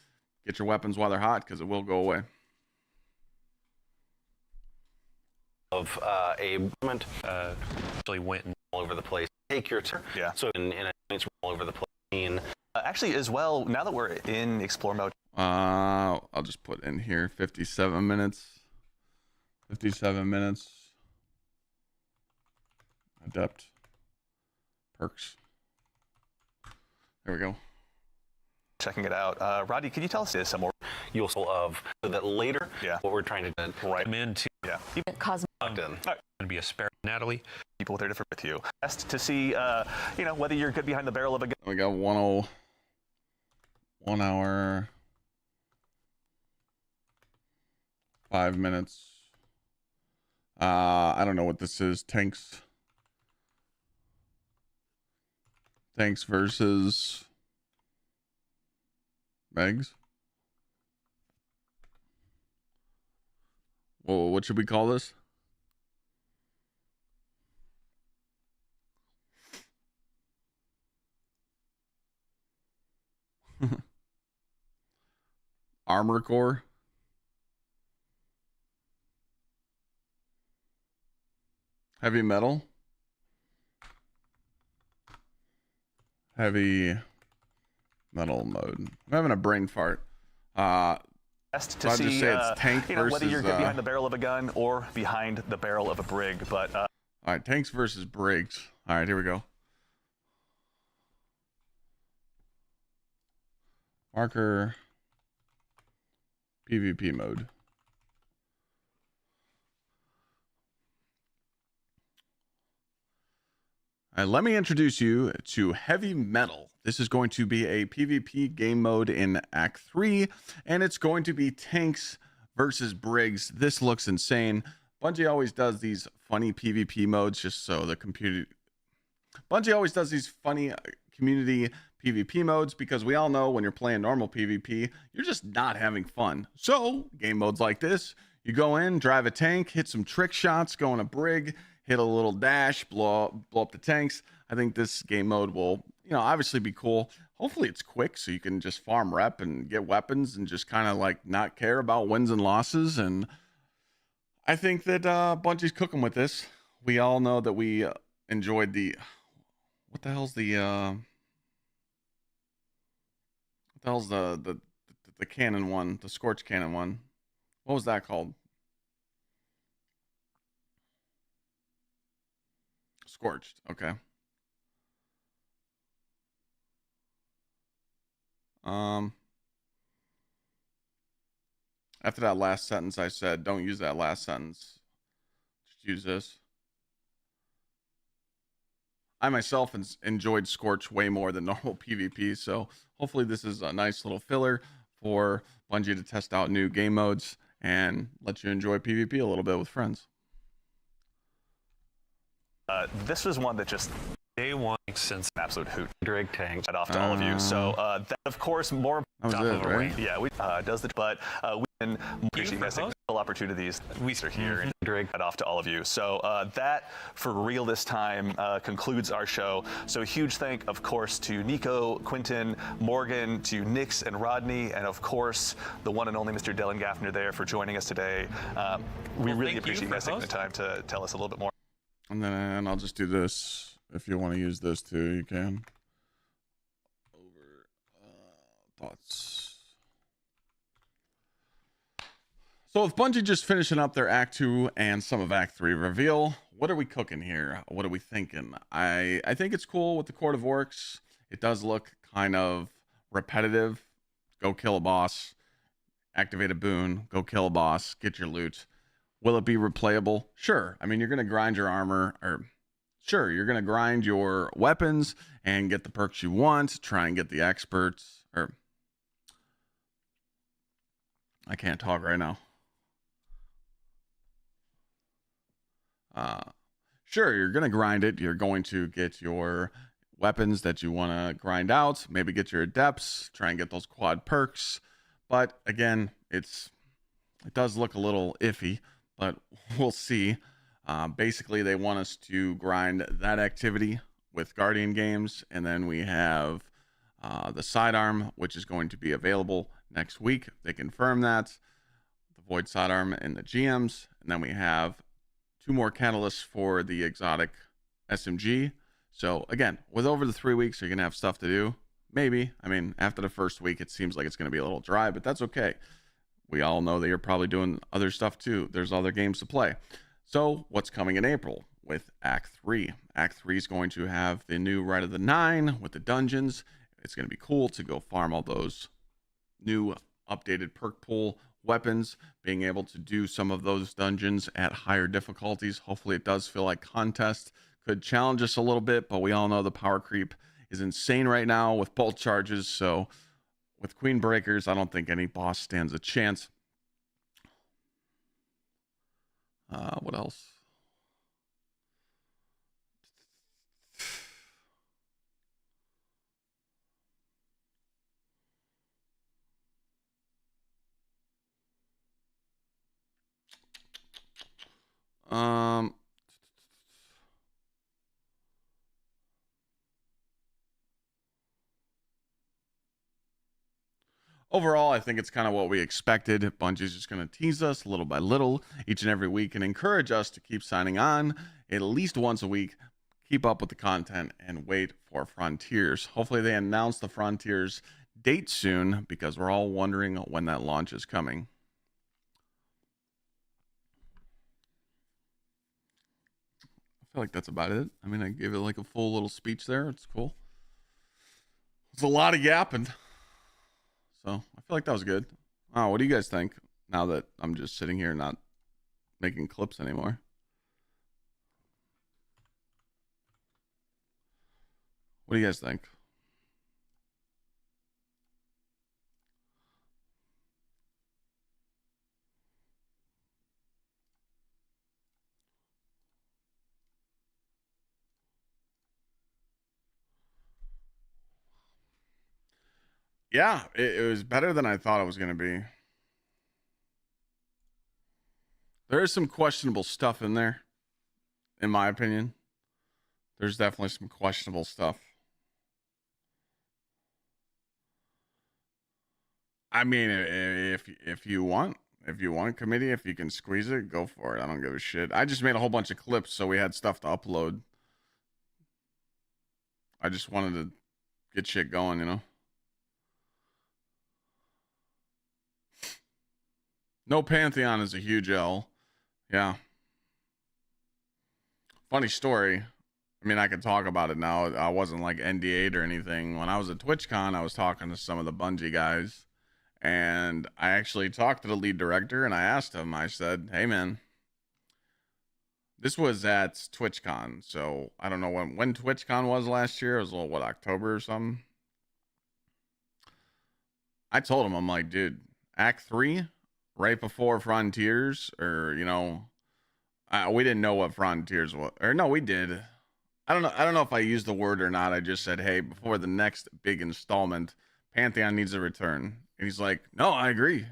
get your weapons while they're hot, because it will go away. of a movement. Actually went all over the place. Take your turn. Yeah. So in a it's all over the place. Actually, as well, now that we're in explore mode, I'll just put in here 57 minutes. 57 minutes. Adept. Perks. There we go. Checking it out. Roddy, can you tell us some more? You'll of so that later, what we're trying to do. Right. I'm into going to be a spare Natalie. People that are different with you. Best to see, whether you're good behind the barrel of a gun. We got 1 hour, 5 minutes. I don't know what this is. Tanks versus Megs. Well, what should we call this? Armor Core. Heavy metal. Heavy metal mode. I'm having a brain fart. Best to see, just say it's tank versus, whether you're good behind the barrel of a gun or behind the barrel of a brig. But all right, tanks versus brigs. All right, here we go. Marker. PvP mode. All right, let me introduce you to Heavy Metal. This is going to be a PvP game mode in Act 3, and it's going to be tanks versus brigs. This looks insane. Bungie always does these funny PvP modes just so the computer... Bungie always does these funny community PvP modes, because we all know when you're playing normal PvP, you're just not having fun. So game modes like this, you go in, drive a tank, hit some trick shots, go in a brig, hit a little dash, blow up the tanks. I think this game mode will, obviously be cool. Hopefully it's quick so you can just farm rep and get weapons and just kind of like not care about wins and losses. And I think that Bungie's cooking with this. We all know that we enjoyed what the hell's the cannon one, the Scorch cannon one. What was that called? Scorched. Okay. After that last sentence, I said, don't use that last sentence. Just use this. I myself enjoyed Scorch way more than normal PvP, so hopefully this is a nice little filler for Bungie to test out new game modes and let you enjoy PvP a little bit with friends. This was one that just day one since an absolute hoot. Drake tank off to all of you. So that, of course, more that was it, right? Yeah, we does the but we can appreciate opportunities. We are here and Drake off to all of you. So that for real this time concludes our show. So a huge thank, of course, to Nico, Quentin, Morgan, to Nix and Rodney, and of course the one and only Mr. Dylan Gaffner there for joining us today. We really appreciate you guys taking the time to tell us a little bit more. And then I'll just do this. If you want to use this too, you can. Over thoughts. So with Bungie just finishing up their Act 2 and some of Act 3 reveal, what are we cooking here? What are we thinking? I think it's cool with the Court of Orcs. It does look kind of repetitive. Go kill a boss, activate a boon, go kill a boss, get your loot. Will it be replayable? Sure. I mean, you're going to grind your armor, or sure, you're going to grind your weapons and get the perks you want, try and get the experts, or I can't talk right now. Sure, you're going to grind it. You're going to get your weapons that you want to grind out, maybe get your adepts, try and get those quad perks. But again, it does look a little iffy, but we'll see. Basically, they want us to grind that activity with Guardian games, and then we have the sidearm, which is going to be available next week. They confirm that. The Void sidearm and the GMs, and then we have 2 more catalysts for the exotic SMG. So again, with over the 3 weeks, you're going to have stuff to do. Maybe. I mean, after the first week, it seems like it's going to be a little dry, but that's okay. We all know that you're probably doing other stuff too. There's other games to play. So what's coming in April with Act 3? Act 3 is going to have the new Rite of the Nine with the dungeons. It's going to be cool to go farm all those new updated perk pool weapons, being able to do some of those dungeons at higher difficulties. Hopefully it does feel like contest. Could challenge us a little bit, but we all know the power creep is insane right now with bolt charges. So with Queen Breakers, I don't think any boss stands a chance. What else? Overall, I think it's kind of what we expected. Bungie's just going to tease us little by little each and every week and encourage us to keep signing on at least once a week, keep up with the content, and wait for Frontiers. Hopefully they announce the Frontiers date soon, because we're all wondering when that launch is coming. I feel like that's about it. I mean, I gave it like a full little speech there. It's cool. It's a lot of yapping. So I feel like that was good. Oh, what do you guys think now that I'm just sitting here not making clips anymore? What do you guys think? Yeah, it was better than I thought it was going to be. There is some questionable stuff in there, in my opinion. There's definitely some questionable stuff. I mean, if you want committee, if you can squeeze it, go for it. I don't give a shit. I just made a whole bunch of clips, so we had stuff to upload. I just wanted to get shit going, you know. No Pantheon is a huge L. Yeah. Funny story. I mean, I could talk about it now. I wasn't like NDA'd or anything. When I was at TwitchCon, I was talking to some of the Bungie guys. And I actually talked to the lead director and I asked him, I said, hey man, this was at TwitchCon. So I don't know when TwitchCon was last year. It was what, October or something. I told him, I'm like, dude, Act 3, right before Frontiers, or, you know, we didn't know what Frontiers was, or no, we did. I don't know if I used the word or not. I just said, hey, before the next big installment, Pantheon needs a return. And he's like, no, I agree.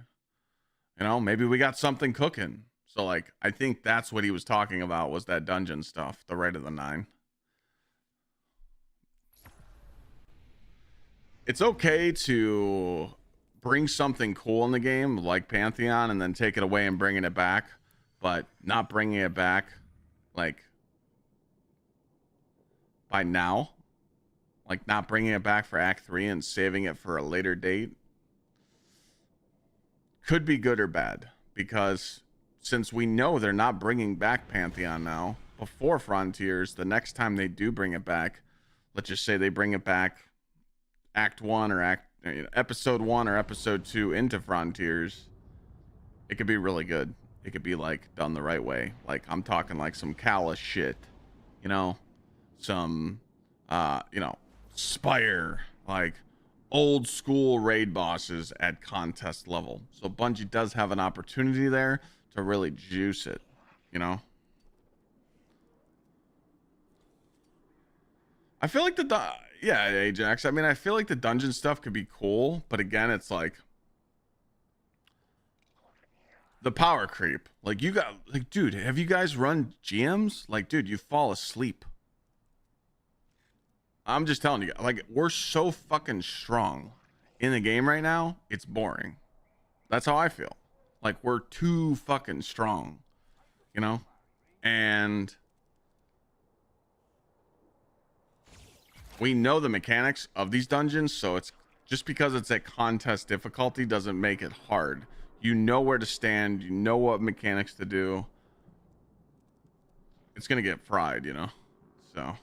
You know, maybe we got something cooking. So, like, I think that's what he was talking about, was that dungeon stuff, the Right of the Nine. It's okay to bring something cool in the game, like Pantheon, and then take it away and bringing it back, but not bringing it back, like, by now. Like, not bringing it back for Act 3 and saving it for a later date. Could be good or bad, because since we know they're not bringing back Pantheon now, before Frontiers, the next time they do bring it back, let's just say they bring it back Act 1 or Episode 1 or Episode 2 into Frontiers, it could be really good. It could be, like, done the right way. Like, I'm talking, like, some Callous shit, you know? Some, you know, Spire, like, old school raid bosses at contest level. So Bungie does have an opportunity there to really juice it, you know. I feel like yeah, Ajax, I mean, I feel like the dungeon stuff could be cool, but again, it's like the power creep. Like, you got, like, dude, have you guys run GMs? Like, dude, you fall asleep. I'm just telling you, like, we're so fucking strong in the game right now, it's boring. That's how I feel. Like, we're too fucking strong, you know? And we know the mechanics of these dungeons, so it's just because it's at contest difficulty doesn't make it hard. You know where to stand, you know what mechanics to do. It's gonna get fried, you know? So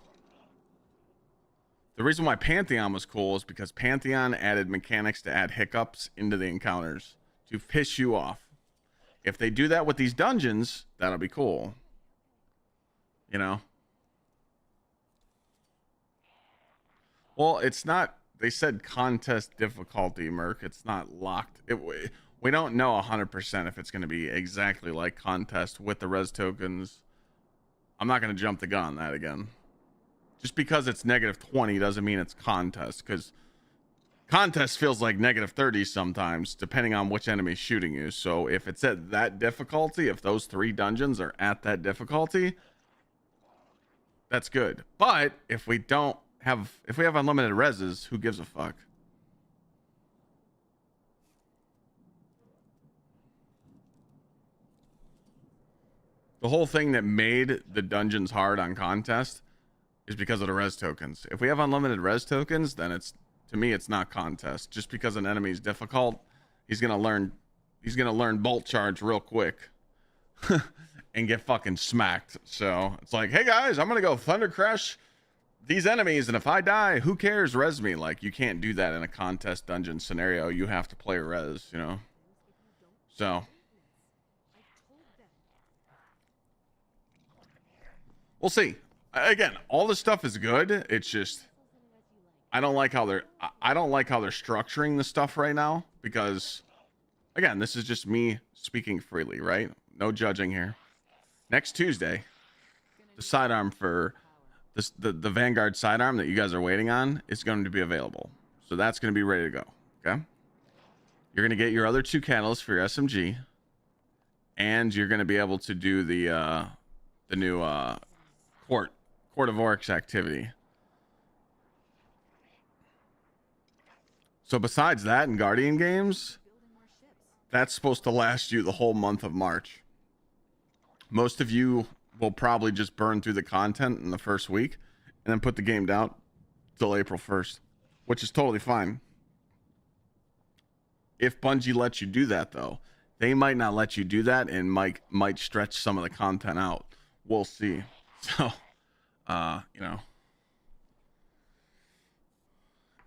the reason why Pantheon was cool is because Pantheon added mechanics to add hiccups into the encounters to piss you off. If they do that with these dungeons, that'll be cool. You know? Well, it's not, they said contest difficulty, Merc. It's not locked. We don't know 100% if it's going to be exactly like contest with the res tokens. I'm not going to jump the gun on that again. Just because it's -20 doesn't mean it's contest, because contest feels like -30 sometimes, depending on which enemy's shooting you. So if it's at that difficulty, if those 3 dungeons are at that difficulty, that's good. But if we have unlimited reses, who gives a fuck? The whole thing that made the dungeons hard on contest is because of the res tokens. If we have unlimited res tokens, then to me it's not contest. Just because an enemy is difficult, he's gonna learn bolt charge real quick and get fucking smacked. So it's like, hey guys, I'm gonna go thunder crush these enemies, and if I die, who cares? Res me. Like, you can't do that in a contest dungeon scenario. You have to play res, you know. So we'll see. Again, all this stuff is good. It's just I don't like how they're structuring the stuff right now, because again, this is just me speaking freely, right? No judging here. Next Tuesday, the sidearm for the Vanguard sidearm that you guys are waiting on is going to be available. So that's going to be ready to go. Okay. You're going to get your other 2 catalysts for your SMG, and you're going to be able to do the new Court of Oryx activity. So besides that, in Guardian games, that's supposed to last you the whole month of March. Most of you will probably just burn through the content in the first week and then put the game down till April 1st, which is totally fine. If Bungie lets you do that, though, they might not let you do that and might stretch some of the content out. We'll see. So, you know.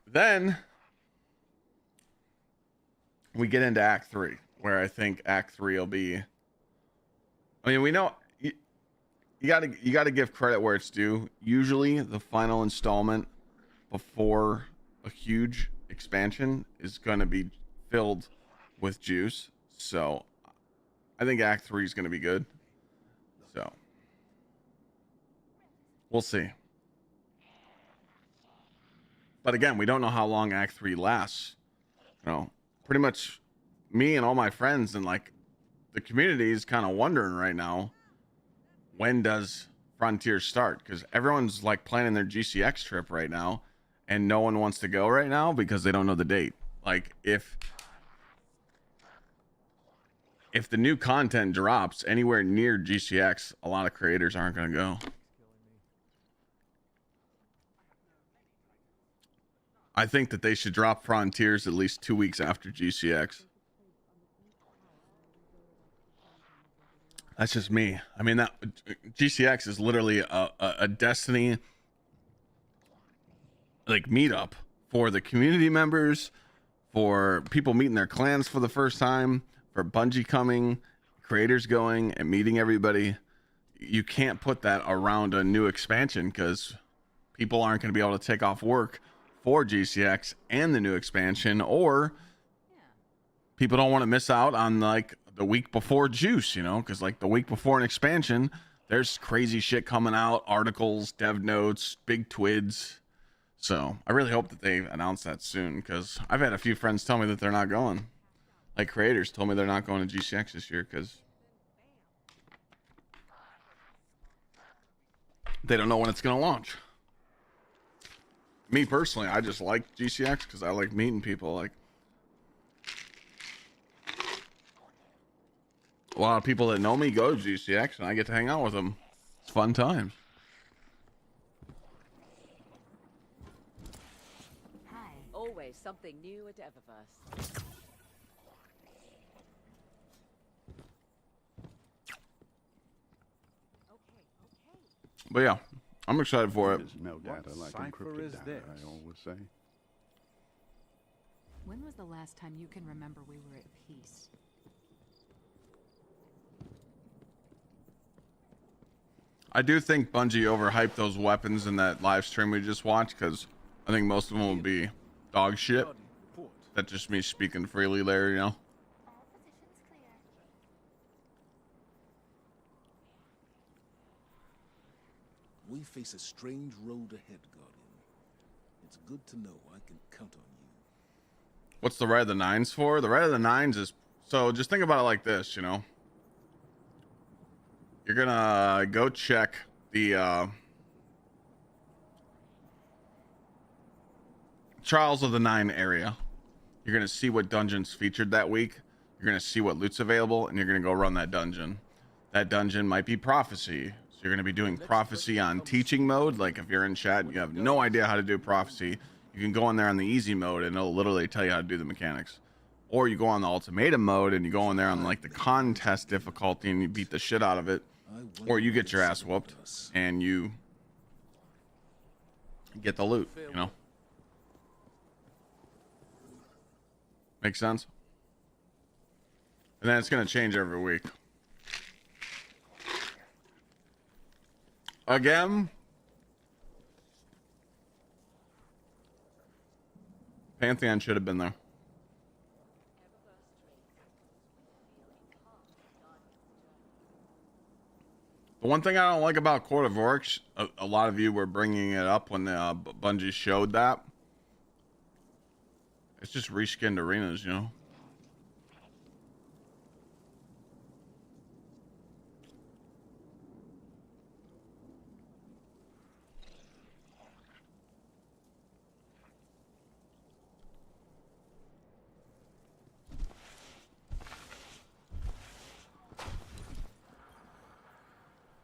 Then we get into Act 3, where I think Act 3 will be. I mean, we know you gotta give credit where it's due. Usually, the final installment before a huge expansion is going to be filled with juice. So, I think Act 3 is going to be good. So, we'll see. But again, we don't know how long Act 3 lasts. You know, pretty much me and all my friends and like the community is kind of wondering right now, when does Frontier start? Because everyone's like planning their GCX trip right now, and no one wants to go right now because they don't know the date. Like if the new content drops anywhere near GCX, a lot of creators aren't going to go. I think that they should drop Frontiers at least 2 weeks after GCX. That's just me. I mean, that GCX is literally a Destiny like meetup for the community members, for people meeting their clans for the first time, for Bungie coming, creators going and meeting everybody. You can't put that around a new expansion because people aren't going to be able to take off work for GCX and the new expansion, or people don't want to miss out on like the week before juice, you know, because like the week before an expansion, there's crazy shit coming out, articles, dev notes, big twids. So I really hope that they announce that soon, because I've had a few friends tell me that they're not going. Like creators told me they're not going to GCX this year because they don't know when it's going to launch. Me personally, I just like GCX because I like meeting people. Like a lot of people that know me go to GCX and I get to hang out with them. It's fun times. Hi. Always something new at Eververse. But yeah, I'm excited for it. What cipher is this? I always say. When was the last time you can remember we were at peace? I do think Bungie overhyped those weapons in that live stream we just watched, because I think most of them will be dog shit. That's just me speaking freely there, you know. We face a strange road ahead, Guardian. It's good to know I can count on you. What's the Right of the Nines for? The Right of the Nines is, so just think about it like this, you know. You're gonna go check the Trials of the Nine area. You're gonna see what dungeons featured that week. You're gonna see what loot's available, and you're gonna go run that dungeon. That dungeon might be Prophecy. So you're going to be doing Prophecy on teaching mode. Like if you're in chat and you have no idea how to do Prophecy, you can go in there on the easy mode and it'll literally tell you how to do the mechanics. Or you go on the ultimatum mode and you go in there on like the contest difficulty and you beat the shit out of it. Or you get your ass whooped and you get the loot, you know? Makes sense? And then it's going to change every week. Again, Pantheon should have been there. The one thing I don't like about Court of Oryx, a lot of you were bringing it up when Bungie showed that, It's just reskinned arenas, you know?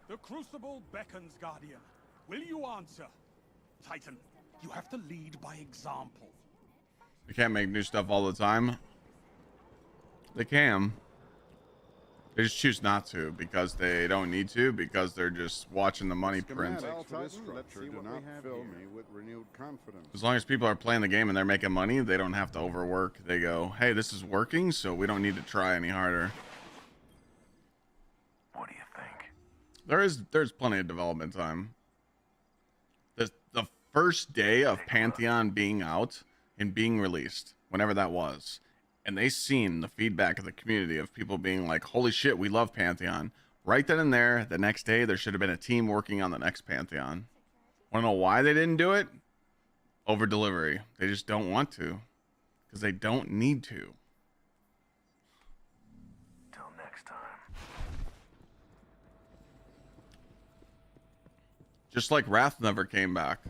The Crucible beckons, Guardian. Will you answer? Titan, you have to lead by example. They can't make new stuff all the time. They can. They just choose not to because they don't need to, because they're just watching the money print. As long as people are playing the game and they're making money, they don't have to overwork. They go, hey, this is working, so we don't need to try any harder. What do you think? There's plenty of development time. The first day of Pantheon being out and being released, whenever that was, and they seen the feedback of the community of people being like, holy shit, we love Pantheon. Right then and there, the next day, there should have been a team working on the next Pantheon. Want to know why they didn't do it? Over delivery. They just don't want to, because they don't need to. Till next time. Just like Wrath never came back.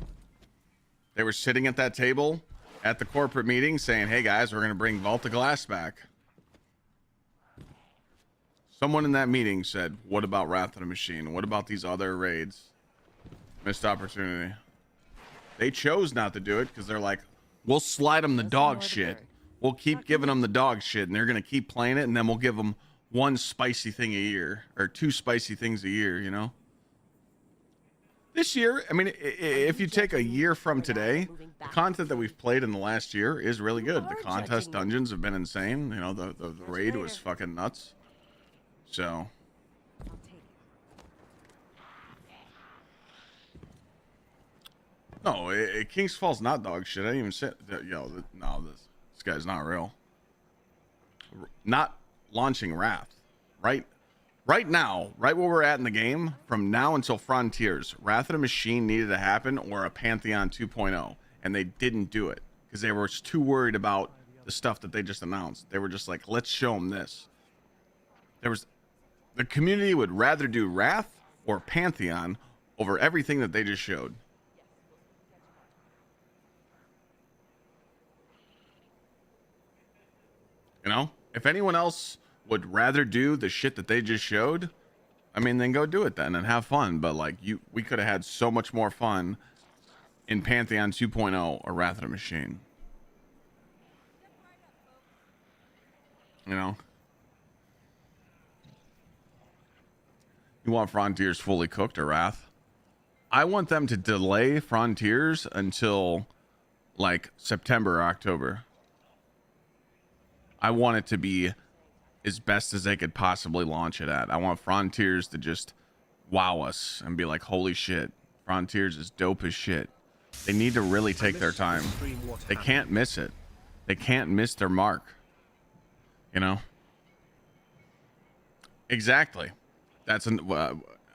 They were sitting at that table at the corporate meeting saying, hey guys, we're going to bring Vault of Glass back. Someone in that meeting said, what about Wrath of the Machine? What about these other raids? Missed opportunity. They chose not to do it because they're like, we'll slide them the dog shit. We'll keep giving them the dog shit, and they're going to keep playing it, and then we'll give them one spicy thing a year, or 2 spicy things a year, you know? This year, I mean, if you take a year from today, the content that we've played in the last year is really good. The contest dungeons have been insane. You know, the raid was fucking nuts. So. No, King's Fall's not dog shit. I didn't even say, yo, no, this guy's not real. Not launching Wrath, right? Right now, right where we're at in the game, from now until Frontiers, Wrath of the Machine needed to happen, or a Pantheon 2.0, and they didn't do it because they were too worried about the stuff that they just announced. They were just like, let's show them this. The community would rather do Wrath or Pantheon over everything that they just showed. You know, if anyone else would rather do the shit that they just showed, I mean, then go do it then and have fun. But like, we could have had so much more fun in Pantheon 2.0 or Wrath of the Machine. You know, you want Frontiers fully cooked or Wrath? I want them to delay Frontiers until like September or October. I want it to be as best as they could possibly launch it at. I want Frontiers to just wow us and be like, holy shit, Frontiers is dope as shit. They need to really take their time. They can't miss it. They can't miss their mark. You know? Exactly. That's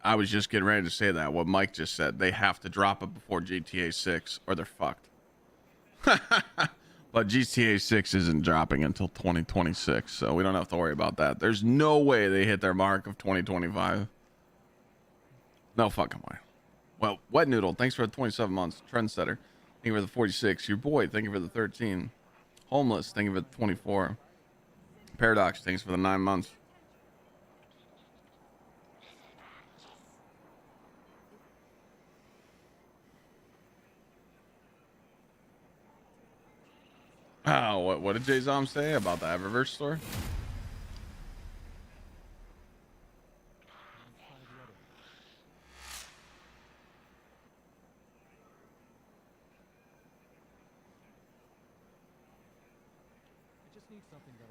I was just getting ready to say that. What Mike just said. They have to drop it before GTA 6 or they're fucked. But GTA 6 isn't dropping until 2026, so we don't have to worry about that. There's no way they hit their mark of 2025. No fucking way. Well, Wet Noodle, thanks for the 27 months. Trendsetter, thank you for the 46. Your boy, thank you for the 13. Homeless, thank you for the 24. Paradox, thanks for the 9 months. Oh, what did Jay-Zom say about the Eververse store?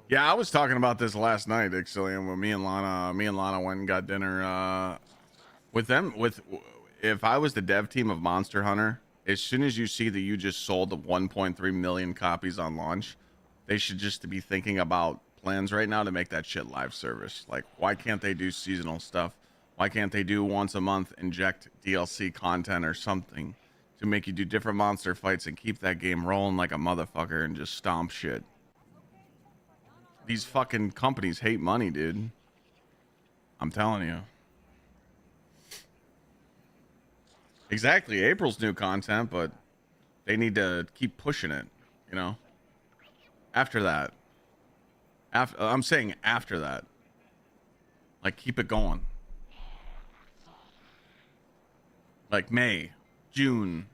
Yeah, I was talking about this last night, Ixilian, when me and Lana went and got dinner with them. If I was the dev team of Monster Hunter, as soon as you see that you just sold 1.3 million copies on launch, they should just be thinking about plans right now to make that shit live service. Like, why can't they do seasonal stuff? Why can't they do once a month inject DLC content or something to make you do different monster fights and keep that game rolling like a motherfucker and just stomp shit. These fucking companies hate money, dude. I'm telling you. Exactly. April's new content, but they need to keep pushing it, you know? After that. I'm saying after that. Like, keep it going. Like May, June.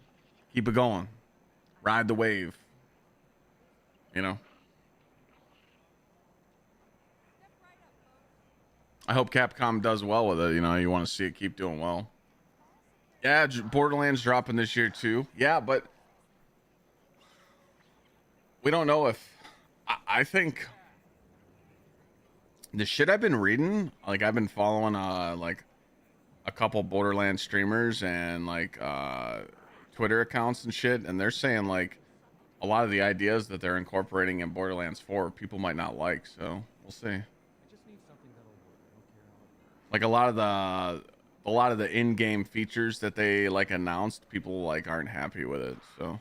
Keep it going. Ride the wave. You know? I hope Capcom does well with it. You know, you want to see it keep doing well. Yeah, Borderlands dropping this year too. Yeah, but we don't know if... I think the shit I've been reading, like I've been following like a couple Borderlands streamers and like Twitter accounts and shit, and they're saying like a lot of the ideas that they're incorporating in Borderlands 4 people might not like, so we'll see. Like a lot of the in-game features that they like announced, people like aren't happy with it, so.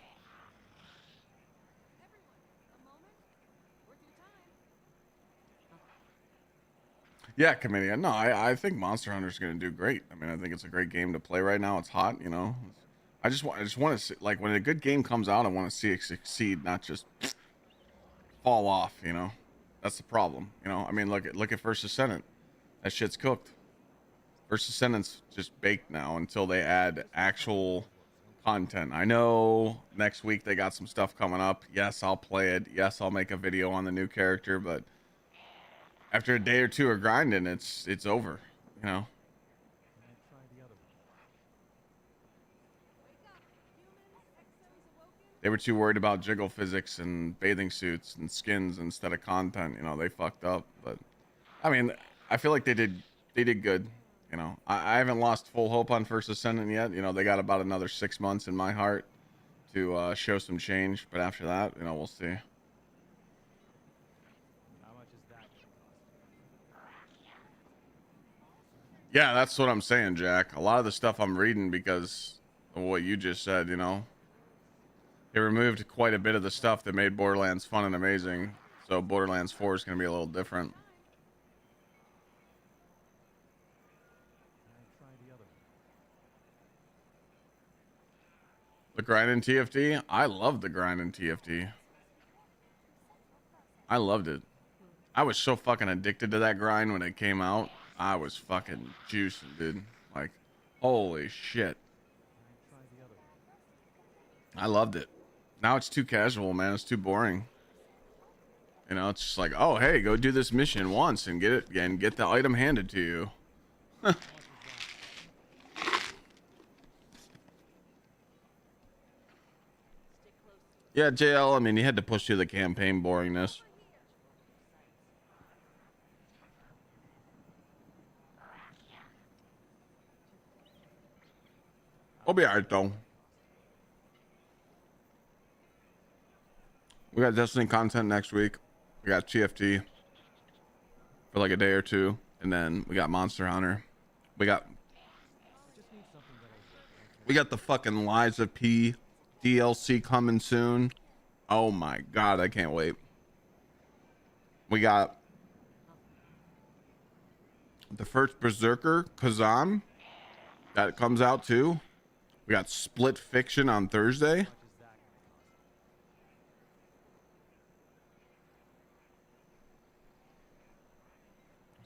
Yeah, Comedian. No, I think Monster Hunter is going to do great. I mean, I think it's a great game to play right now. It's hot, you know. I just want to see, like, when a good game comes out, I want to see it succeed, not just fall off, you know. That's the problem, you know. I mean, look at First Ascendant. That shit's cooked. First Ascendant's just baked now until they add actual content. I know next week they got some stuff coming up. Yes, I'll play it. Yes, I'll make a video on the new character, but after a day or two of grinding, it's over, you know. They were too worried about jiggle physics and bathing suits and skins instead of content, you know. They fucked up, but I mean, I feel like they did good, you know. I haven't lost full hope on First Ascendant yet, you know. They got about another 6 months in my heart to show some change, but after that, you know, we'll see. Yeah, that's what I'm saying, Jack. A lot of the stuff I'm reading because of what you just said, you know. They removed quite a bit of the stuff that made Borderlands fun and amazing. So Borderlands 4 is going to be a little different. The grind in TFT? I love the grind in TFT. I loved it. I was so fucking addicted to that grind when it came out. I was fucking juicing, dude. Like, holy shit. I loved it. Now it's too casual, man. It's too boring. You know, it's just like, oh, hey, go do this mission once and get it and get the item handed to you. Yeah, JL, I mean, you had to push through the campaign boringness. We'll be alright, though. We got Destiny content next week. We got TFT for like a day or two. And then we got Monster Hunter. We got the fucking Lies of P DLC coming soon. Oh my god, I can't wait. We got the first Berserker, Kazan. That comes out too. We got Split Fiction on Thursday.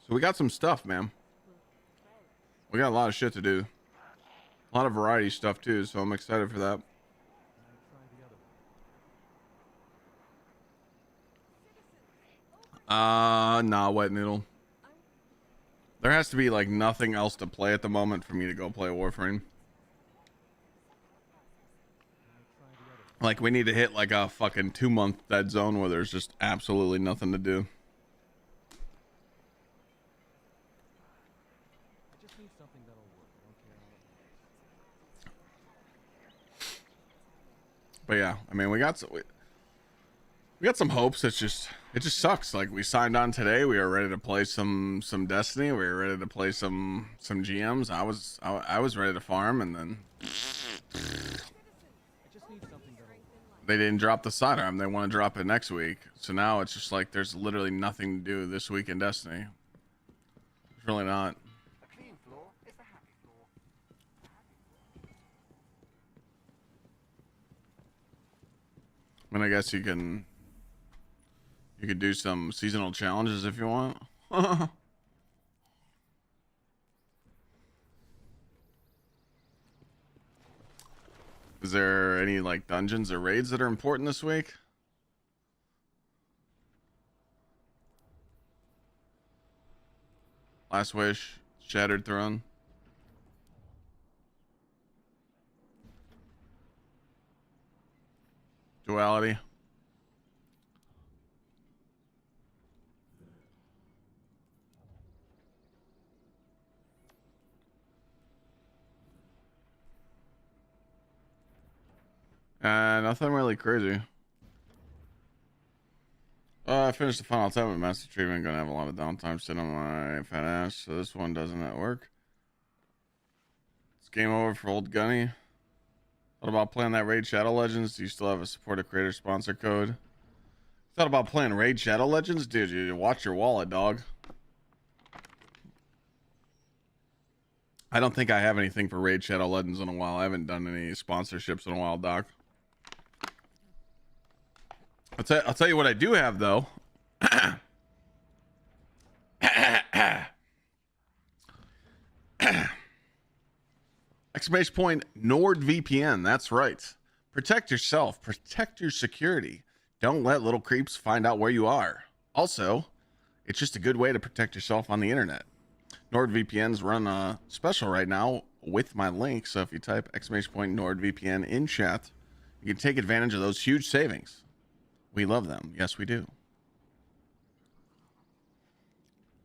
So we got some stuff, man. We got a lot of shit to do. A lot of variety stuff too, so I'm excited for that. Nah, Wet Noodle. There has to be like nothing else to play at the moment for me to go play Warframe. Like we need to hit like a fucking 2-month dead zone where there's just absolutely nothing to do. But yeah, I mean, we got some hopes. It just sucks. Like we signed on today. We were ready to play some Destiny. We were ready to play some GMs. I was ready to farm, and then they didn't drop the sidearm. They want to drop it next week. So now it's just like there's literally nothing to do this week in Destiny. It's really not. I mean, I guess you could do some seasonal challenges if you want. Is there any like dungeons or raids that are important this week? Last Wish, Shattered Throne. Duality. Nothing really crazy. I finished the final 10 with Master Treatment. Gonna have a lot of downtime sitting on my fat ass, so this one doesn't at work. It's game over for old Gunny. Thought about playing that Raid Shadow Legends? Do you still have a supported creator sponsor code? Thought about playing Raid Shadow Legends? Dude, you watch your wallet, dog. I don't think I have anything for Raid Shadow Legends in a while. I haven't done any sponsorships in a while, Doc. I'll tell you what I do have, though. Exclamation point NordVPN. That's right. Protect yourself. Protect your security. Don't let little creeps find out where you are. Also, it's just a good way to protect yourself on the internet. NordVPN's run a special right now with my link. So if you type exclamation point NordVPN in chat, you can take advantage of those huge savings. We love them. Yes, we do.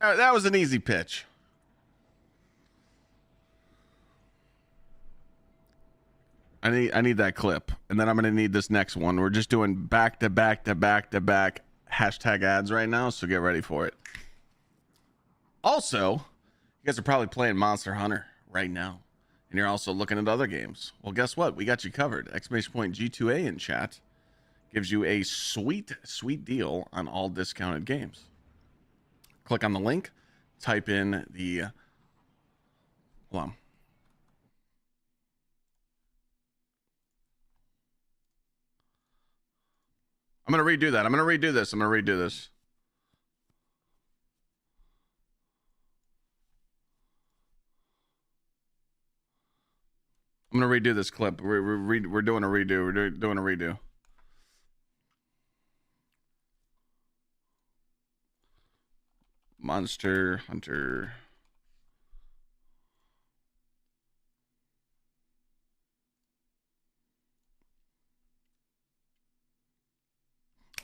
That was an easy pitch. I need that clip, and then I'm gonna need this next one. We're just doing back to back to back to back hashtag ads right now, so get ready for it. Also, you guys are probably playing Monster Hunter right now, and you're also looking at other games. Well, guess what? We got you covered. Exclamation point G2A in chat gives you a sweet deal on all discounted games. Click on the link, type in the, hold on. I'm going to redo that. I'm going to redo this. I'm going to redo this. I'm going to redo this clip. We're doing a redo. We're doing a redo. Monster Hunter.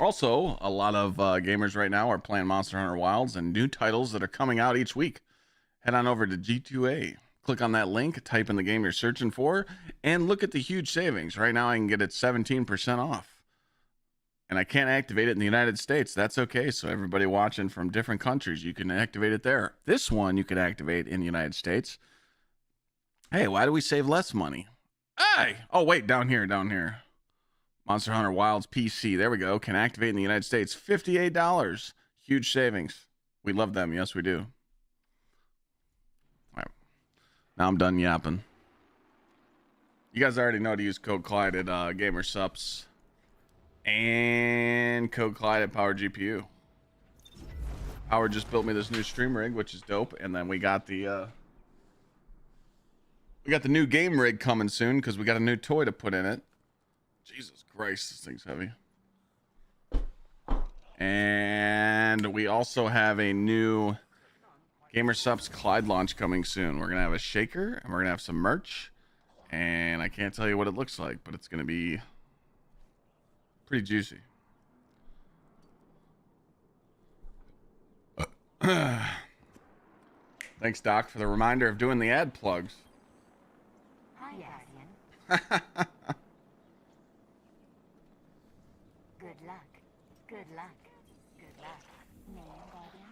Also, a lot of gamers right now are playing Monster Hunter Wilds and new titles that are coming out each week. Head on over to G2A. Click on that link, type in the game you're searching for, and look at the huge savings. Right now, I can get it 17% off. And I can't activate it in the United States. That's okay. So everybody watching from different countries, you can activate it there. This one you can activate in the United States. Hey, why do we save less money? Hey! Oh, wait, down here. Monster Hunter Wilds PC. There we go. Can activate in the United States. $58. Huge savings. We love them. Yes, we do. All right. Now I'm done yapping. You guys already know to use code Clyde at GamerSups. And code Clyde at Power GPU. Power just built me this new stream rig, which is dope. And then we got the new game rig coming soon because we got a new toy to put in it. Jesus Christ, this thing's heavy. And we also have a new GamerSups Clyde launch coming soon. We're going to have a shaker, and we're going to have some merch. And I can't tell you what it looks like, but it's going to be pretty juicy. Thanks, Doc, for the reminder of doing the ad plugs. Hi, Guardian. Good luck. Good luck. Good luck. Name, Guardian?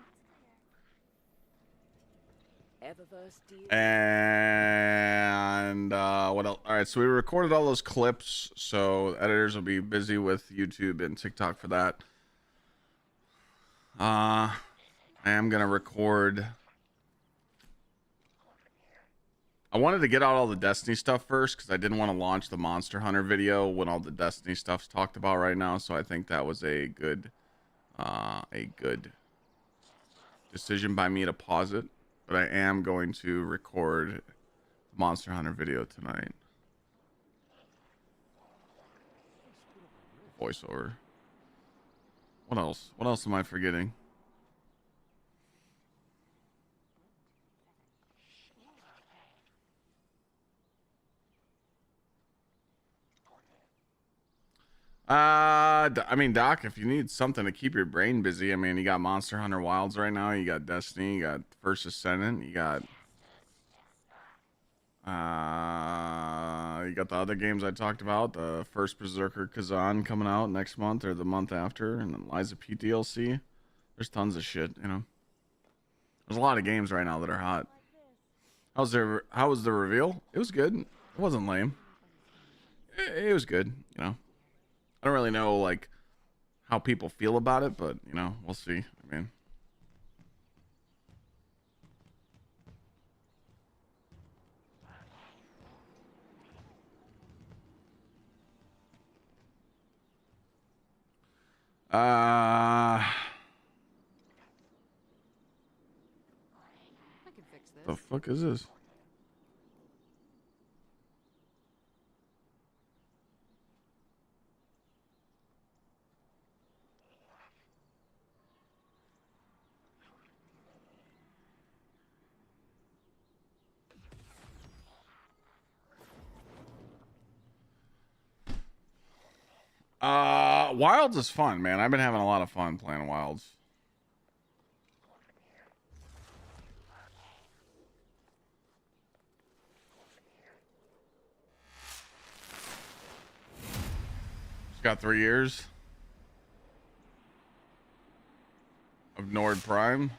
And And what else? All right, so we recorded all those clips, so editors will be busy with YouTube and TikTok for that. I am gonna record. I wanted to get out all the Destiny stuff first because I didn't want to launch the Monster Hunter video when all the Destiny stuff's talked about right now. So I think that was a good decision by me to pause it. But I am going to record the Monster Hunter video tonight. Voiceover. What else? What else am I forgetting? I mean, Doc, if you need something to keep your brain busy, I mean, you got Monster Hunter Wilds right now, you got Destiny, you got First Ascendant, you got the other games I talked about, the first Berserker Kazan coming out next month or the month after, and then Liza P DLC. There's tons of shit, you know. There's a lot of games right now that are hot. How was the reveal? It was good. It wasn't lame. It was good, you know. I don't really know, like, how people feel about it, but, you know, we'll see. I mean, the fuck is this? Wilds is fun, man. I've been having a lot of fun playing Wilds. It's got 3 years of Nord Prime.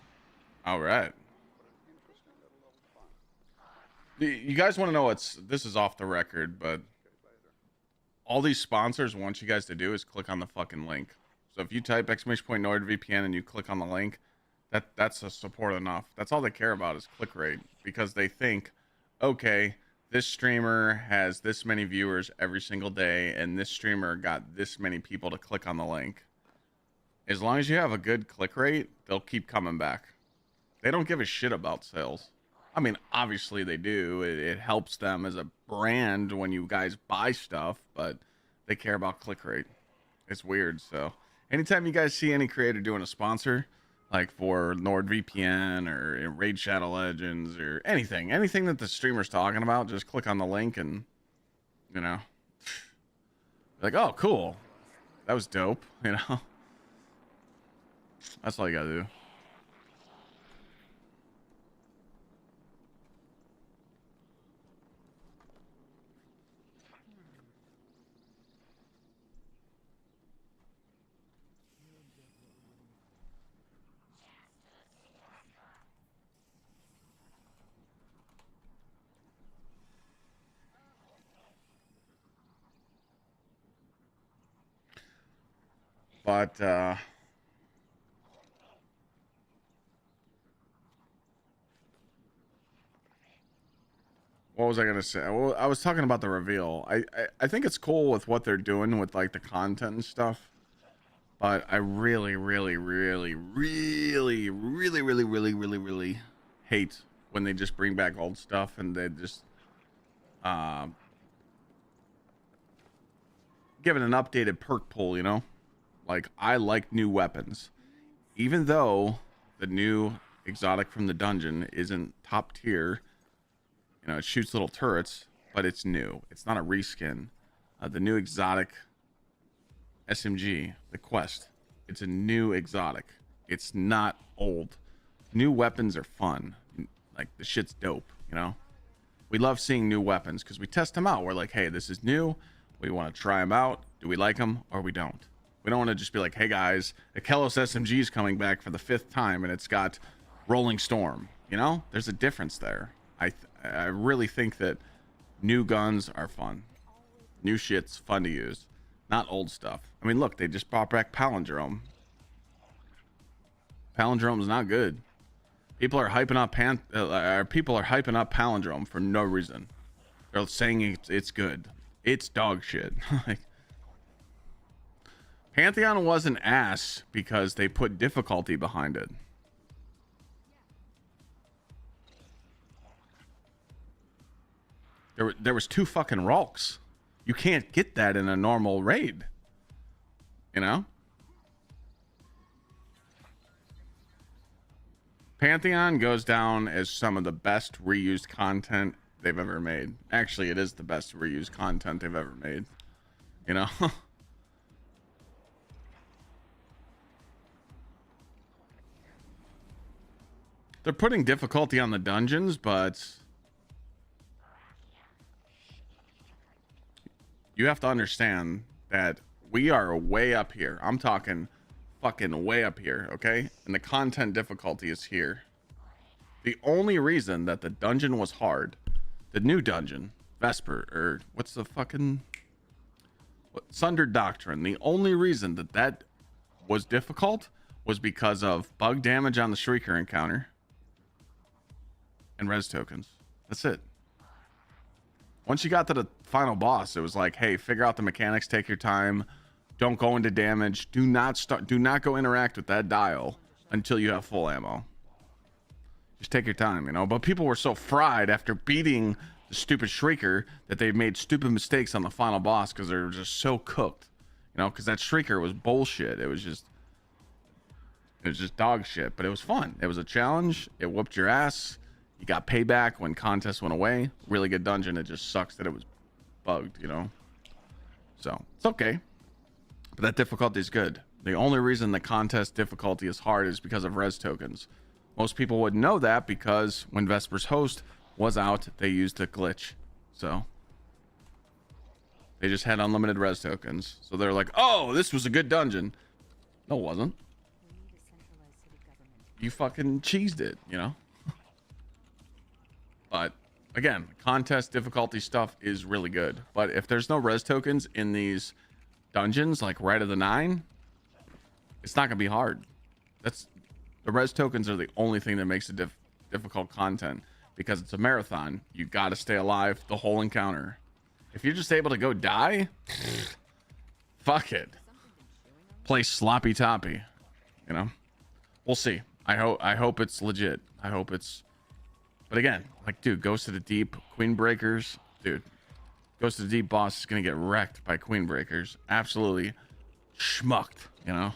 All right. You guys want to know this is off the record, but all these sponsors want you guys to do is click on the fucking link. So if you type !NordVPN and you click on the link, that's a support enough. That's all they care about is click rate, because they think, okay, this streamer has this many viewers every single day and this streamer got this many people to click on the link. As long as you have a good click rate, they'll keep coming back. They don't give a shit about sales. I mean, obviously they do. It helps them as a brand when you guys buy stuff, but they care about click rate. It's weird. So anytime you guys see any creator doing a sponsor, like for NordVPN or Raid Shadow Legends or anything that the streamer's talking about, just click on the link and, you know, like, oh, cool. That was dope. You know, that's all you gotta do. But what was I gonna say? Well, I was talking about the reveal. I think it's cool with what they're doing with like the content and stuff. But I really hate when they just bring back old stuff and they just give it an updated perk pool, you know? Like, I like new weapons. Even though the new exotic from the dungeon isn't top tier, you know, it shoots little turrets, but it's new. It's not a reskin. The new exotic SMG, the Quest, it's a new exotic. It's not old. New weapons are fun. Like, the shit's dope, you know? We love seeing new weapons because we test them out. We're like, hey, this is new. We want to try them out. Do we like them or we don't? We don't want to just be like, hey guys, the Kelos SMG is coming back for the 5th time and it's got Rolling Storm. You know, there's a difference there. I really think that New guns are fun. New shit's fun to use. Not old stuff. I mean, look, they just brought back Palindrome. Palindrome's not good. People are hyping up Palindrome for no reason. They're saying it's good. It's dog shit. Like, Pantheon was an ass because they put difficulty behind it. There was 2 fucking Rulks. You can't get that in a normal raid. You know? Pantheon goes down as some of the best reused content they've ever made. Actually, it is the best reused content they've ever made. You know? They're putting difficulty on the dungeons, but you have to understand that we are way up here. I'm talking fucking way up here, okay? And the content difficulty is here. The only reason that the dungeon was hard, the new dungeon, Vesper, or what's the fucking... Sundered Doctrine. The only reason that was difficult was because of bug damage on the Shrieker encounter and res tokens. That's it. Once you got to the final boss, it was like, hey, figure out the mechanics, take your time, don't go into damage, do not go interact with that dial until you have full ammo. Just take your time, you know. But people were so fried after beating the stupid Shrieker that they made stupid mistakes on the final boss because they were just so cooked, you know, because that Shrieker was bullshit. It was just dog shit, but it was fun. It was a challenge. It whooped your ass. You got payback when contest went away. Really good dungeon. It just sucks that it was bugged, you know. So it's okay, but that difficulty is good. The only reason the contest difficulty is hard is because of res tokens. Most people wouldn't know that because when Vesper's host was out, they used a glitch. So they just had unlimited res tokens. So they're like, oh, this was a good dungeon. No, it wasn't. You fucking cheesed it, you know? But again, contest difficulty stuff is really good. But if there's no res tokens in these dungeons, like Rite of the Nine, it's not gonna be hard. The res tokens are the only thing that makes it difficult content, because it's a marathon. You got to stay alive the whole encounter. If you're just able to go die, fuck it. Play sloppy toppy, you know. We'll see. I hope it's legit. I hope it's. But again, like, dude, Ghost of the Deep, Queen Breakers, dude. Ghost of the Deep boss is gonna get wrecked by Queen Breakers. Absolutely schmucked, you know.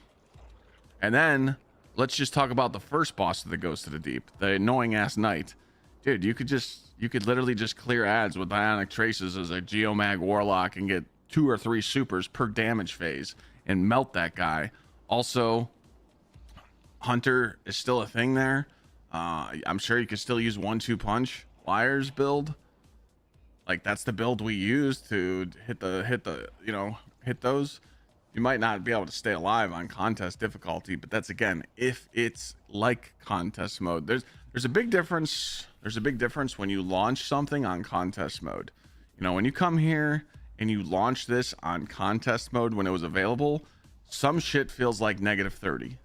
And then let's just talk about the first boss of the Ghost of the Deep, the annoying ass knight. Dude, you could literally just clear ads with Ionic Traces as a Geomag Warlock and get 2 or 3 supers per damage phase and melt that guy. Also, Hunter is still a thing there. I'm sure you could still use 1-2 punch Liars build. Like, that's the build we use to hit those. You might not be able to stay alive on contest difficulty, but that's, again, if it's like contest mode. There's a big difference. There's a big difference when you launch something on contest mode. You know, when you come here and you launch this on contest mode when it was available, some shit feels like -30.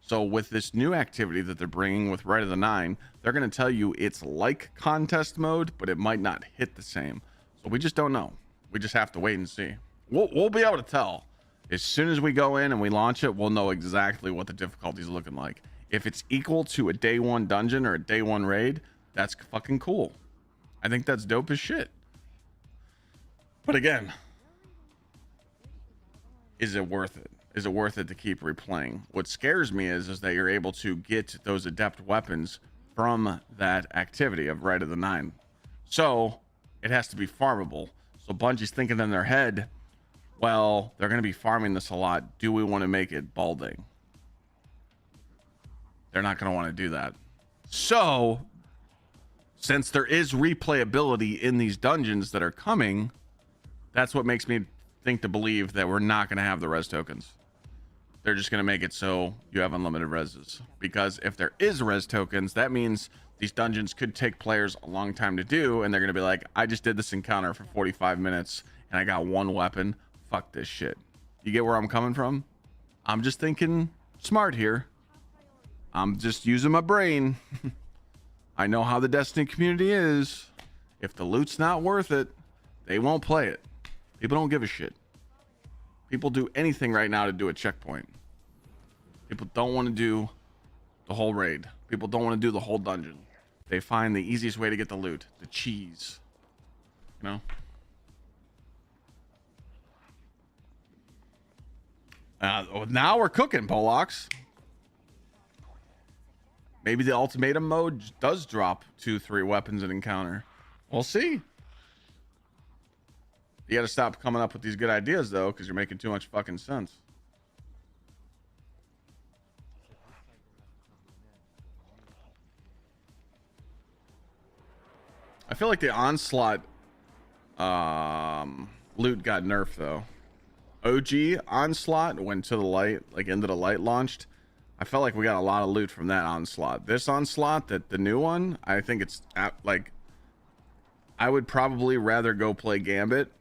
So with this new activity that they're bringing with Rite of the Nine, they're going to tell you it's like contest mode, but it might not hit the same. So we just don't know. We just have to wait and see. We'll be able to tell. As soon as we go in and we launch it, we'll know exactly what the difficulty is looking like. If it's equal to a day 1 dungeon or a day 1 raid, that's fucking cool. I think that's dope as shit. But again, is it worth it? Is it worth it to keep replaying? What scares me is that you're able to get those adept weapons from that activity of Rite of the Nine. So it has to be farmable. So Bungie's thinking in their head, well, they're going to be farming this a lot. Do we want to make it balding? They're not going to want to do that. So, since there is replayability in these dungeons that are coming, that's what makes me think to believe that we're not going to have the res tokens. They're just going to make it so you have unlimited reses. Because if there is res tokens, that means these dungeons could take players a long time to do, and they're going to be like, I just did this encounter for 45 minutes and I got one weapon. Fuck this shit. You get where I'm coming from? I'm just thinking smart here. I'm just using my brain. I know how the Destiny community is. If the loot's not worth it, they won't play it. People don't give a shit. People do anything right now to do a checkpoint. People don't want to do the whole raid. People don't want to do the whole dungeon. They find the easiest way to get the loot, the cheese. You know? Now we're cooking, Pollox. Maybe the ultimatum mode does drop 2-3 weapons an encounter. We'll see. You gotta stop coming up with these good ideas, though, because you're making too much fucking sense. I feel like the Onslaught loot got nerfed, though. OG Onslaught went to the light, like into the light launched. I felt like we got a lot of loot from that Onslaught. This Onslaught, the new one, I think it's like, I would probably rather go play Gambit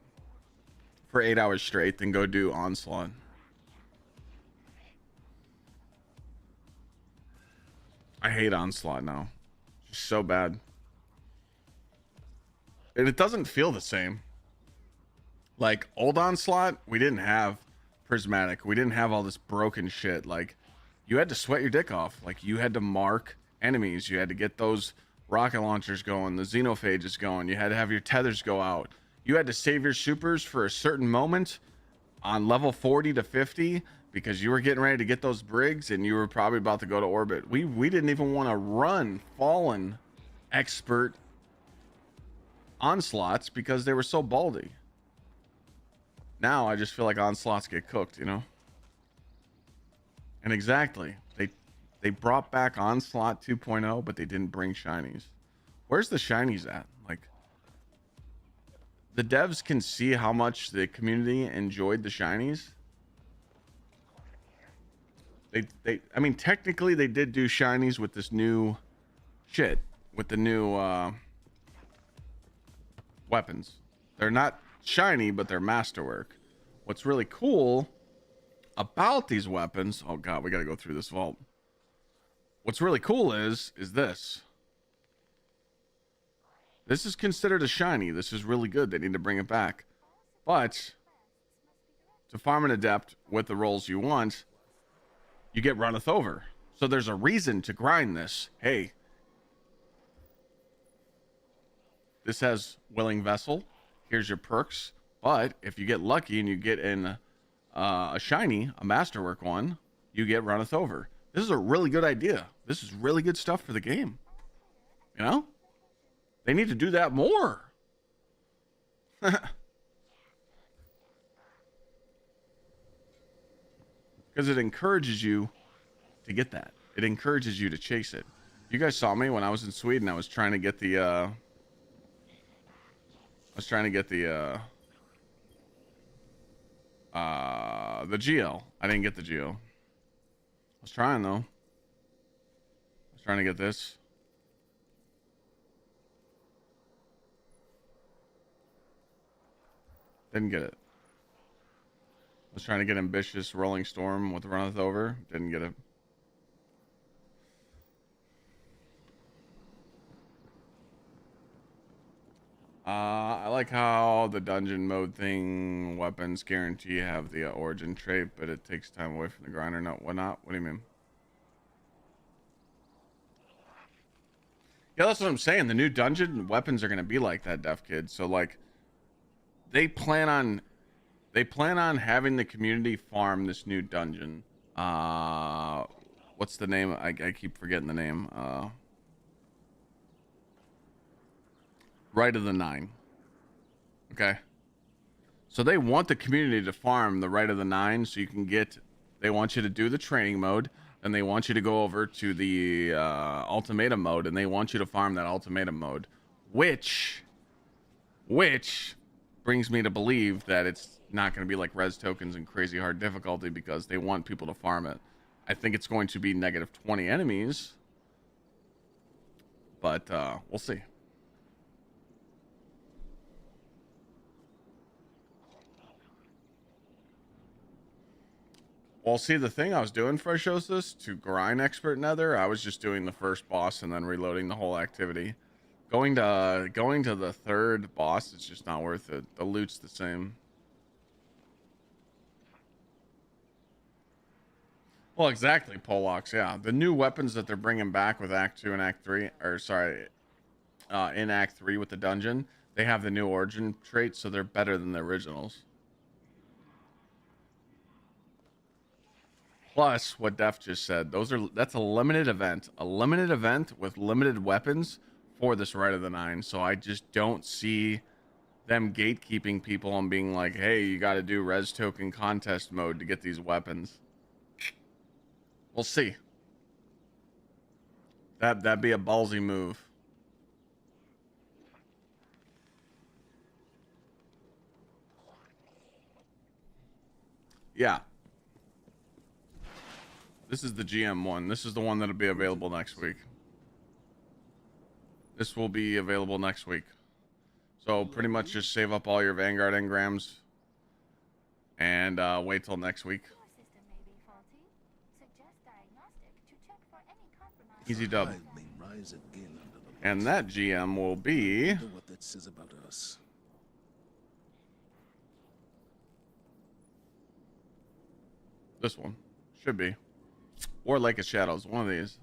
for 8 hours straight than go do Onslaught. I hate Onslaught now. It's so bad. And it doesn't feel the same. Like old Onslaught, we didn't have prismatic. We didn't have all this broken shit. Like, you had to sweat your dick off. Like, you had to mark enemies. You had to get those rocket launchers going, the xenophages going. You had to have your tethers go out. You had to save your supers for a certain moment on level 40 to 50 because you were getting ready to get those brigs and you were probably about to go to orbit. We didn't even want to run Fallen expert Onslaughts because they were so baldy. Now I just feel like Onslaughts get cooked, you know? And exactly, they brought back Onslaught 2.0, but they didn't bring shinies. Where's the shinies at? Like, the devs can see how much the community enjoyed the shinies. I mean, technically they did do shinies with this new shit, with the new weapons. They're not shiny, but they're masterwork. What's really cool about these weapons, oh god, we gotta go through this vault. What's really cool is this. This is considered a shiny. This is really good. They need to bring it back. But to farm an adept with the rolls you want, you get runneth over. So there's a reason to grind this. Hey, this has willing vessel. Here's your perks. But if you get lucky and you get in a shiny, a masterwork one, you get runneth over. This is a really good idea. This is really good stuff for the game. You know? They need to do that more. Because it encourages you to get that. It encourages you to chase it. You guys saw me when I was in Sweden. I was trying to get the GL. I didn't get the GL. I was trying though. I was trying to get this. Didn't get it. I was trying to get ambitious Rolling Storm with runneth over. Didn't get it. I like how the dungeon mode thing, weapons guarantee have the origin trait, but it takes time away from the grinder. No, what not? What do you mean? Yeah, that's what I'm saying. The new dungeon weapons are going to be like that, Def Kid. So like, they plan on having the community farm this new dungeon. What's the name? I keep forgetting the name. Right of the Nine. Okay. So they want the community to farm the Right of the Nine so you can get, they want you to do the training mode, and they want you to go over to the ultimatum mode, and they want you to farm that ultimatum mode, which brings me to believe that it's not going to be like res tokens and crazy hard difficulty because they want people to farm it. I think it's going to be -20 enemies, but we'll see. Well, see, the thing I was doing for Ashosis to grind expert nether, I was just doing the first boss and then reloading the whole activity. Going to the third boss is just not worth it. The loot's the same. Well, exactly, Polox. Yeah, the new weapons that they're bringing back with Act 2 and Act 3, or sorry, in Act 3 with the dungeon, they have the new origin traits, so they're better than the originals. Plus, what Def just said, that's a limited event with limited weapons for this Rite of the Nine. So I just don't see them gatekeeping people and being like, hey, you got to do res token contest mode to get these weapons. We'll see. That'd be a ballsy move. Yeah. This is the GM one. This is the one that'll be available next week. This will be available next week. So pretty much just save up all your Vanguard engrams and wait till next week. Easy dub. And that GM will be... what that says about us. This one. Should be. Or Lake of Shadows. One of these.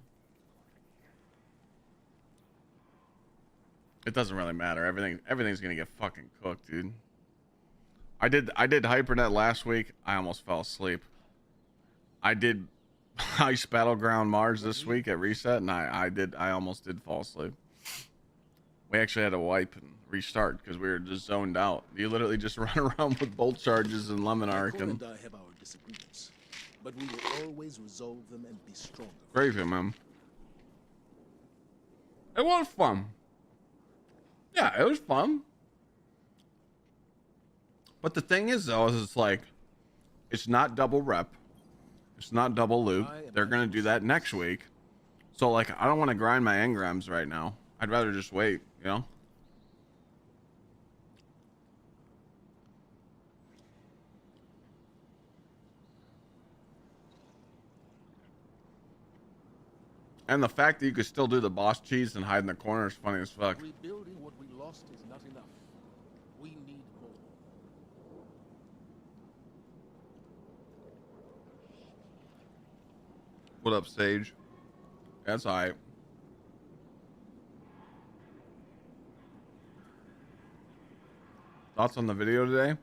It doesn't really matter. Everything's gonna get fucking cooked, dude. I did Hypernet last week. I almost fell asleep. I did Ice Battleground Mars this week at reset, and I almost did fall asleep. We actually had to wipe and restart because we were just zoned out. You literally just run around with bolt charges and lemon arc and I have our disagreements, but we will always resolve them and be stronger. Crazy, man. It was fun. Yeah, it was fun. But the thing is, though, is it's like, it's not double rep. It's not double loot. They're going to do that next week. So, like, I don't want to grind my engrams right now. I'd rather just wait, you know? And the fact that you could still do the boss cheese and hide in the corner is funny as fuck. Rebuilding what we lost is not enough. We need more. What up, Sage? That's alright. Thoughts on the video today?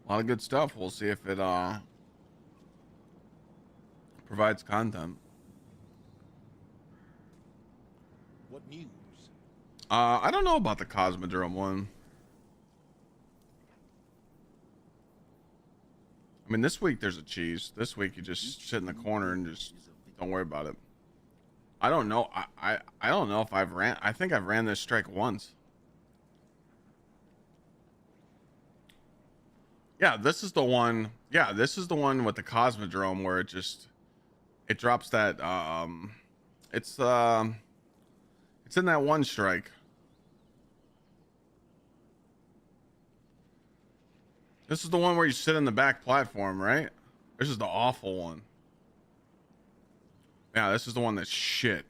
A lot of good stuff. We'll see if it provides content. What news? I don't know about the Cosmodrome one. I mean, this week there's a cheese. This week you just sit in the corner and just don't worry about it. I don't know. I don't know if I've ran. I think I've ran this strike once. Yeah, this is the one. Yeah, this is the one with the Cosmodrome where it drops that. It's in that one strike. This is the one where you sit in the back platform, right? This is the awful one. Yeah, this is the one that's shit.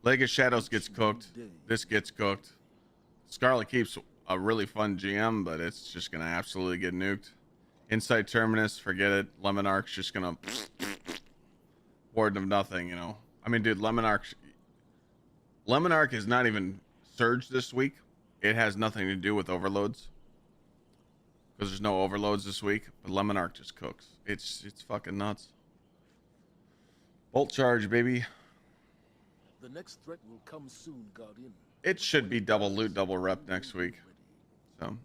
Lake of Shadows gets cooked. This gets cooked. Scarlet Keep's a really fun GM, but it's just going to absolutely get nuked. Inside Terminus, forget it. Lemon Arc's just going to... Warden of nothing, you know. I mean, dude, Lemon Arc is not even surged this week. It has nothing to do with overloads. Because there's no overloads this week. But Lemon Arc just cooks. It's fucking nuts. Bolt charge, baby. The next threat will come soon, Guardian. It should be double loot, double rep next week. So.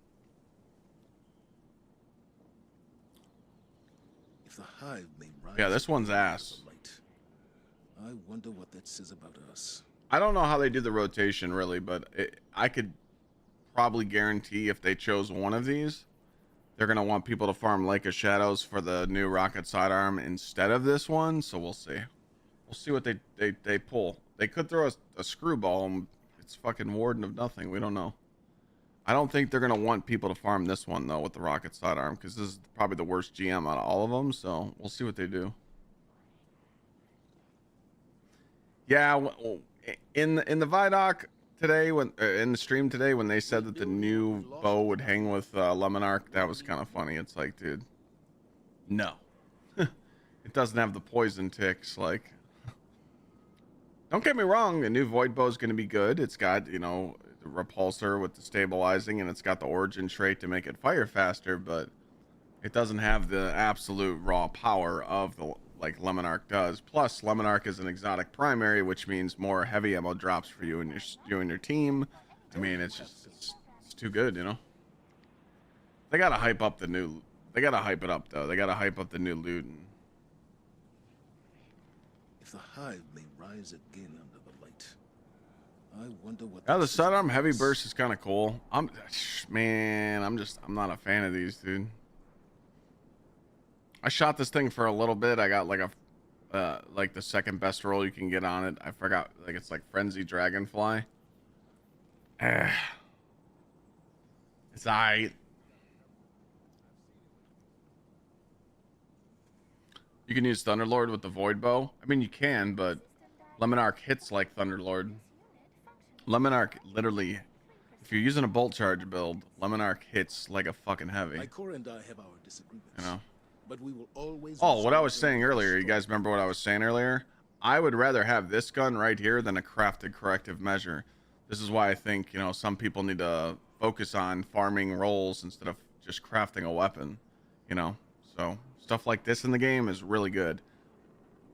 If the hive may rise, yeah, this one's ass. I wonder what that says about us. I don't know how they do the rotation, really, but I could probably guarantee if they chose one of these, they're going to want people to farm Lake of Shadows for the new rocket sidearm instead of this one. So we'll see. We'll see what they pull. They could throw a screwball and it's fucking Warden of Nothing. We don't know. I don't think they're going to want people to farm this one, though, with the rocket sidearm, because this is probably the worst GM out of all of them. So we'll see what they do. Yeah, in the Vidoc today, in the stream today, when they said that the new bow would hang with Lemon Arc, that was kind of funny. It's like, dude, no. It doesn't have the poison ticks. Like, don't get me wrong, the new Void Bow is going to be good. It's got, you know, the repulsor with the stabilizing, and it's got the origin trait to make it fire faster, but it doesn't have the absolute raw power of the like Lemon Arc does. Plus, Lemon Arc is an exotic primary, which means more heavy ammo drops for you and your team. I mean, it's just it's too good, you know. They gotta hype up the new. They gotta hype it up though. They gotta hype up the new loot. If the hive may rise again under the light, I wonder what. Yeah, the sidearm heavy burst is kind of cool. I'm not a fan of these, dude. I shot this thing for a little bit. I got like like the second best roll you can get on it. I forgot, like it's like Frenzy Dragonfly. It's aight. You can use Thunderlord with the Void Bow. I mean, you can, but Lemon Arc hits like Thunderlord. Lemon Arc literally, if you're using a bolt charge build, Lemon Arc hits like a fucking heavy. Ikora and I have our disagreements. You know. But we will always. Oh, what I was saying earlier. You guys remember what I was saying earlier? I would rather have this gun right here than a crafted corrective measure. This is why I think, you know, some people need to focus on farming rolls instead of just crafting a weapon. You know, so stuff like this in the game is really good.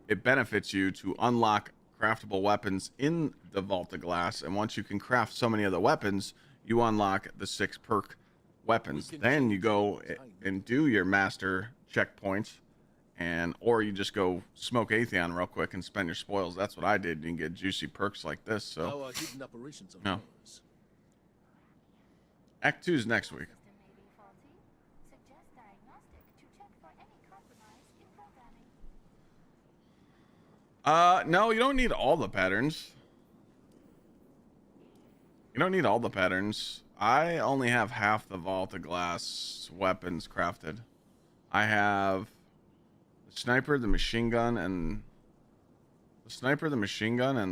It benefits you to unlock craftable weapons in the Vault of Glass, and once you can craft so many of the weapons, you unlock the 6 perk weapons. Then you go and do your master checkpoints, or you just go smoke Atheon real quick and spend your spoils. That's what I did. You can get juicy perks like this. So our hidden operations of no. Act 2 is next week. No, you don't need all the patterns. You don't need all the patterns. I only have half the Vault of Glass weapons crafted. I have the sniper, the machine gun, and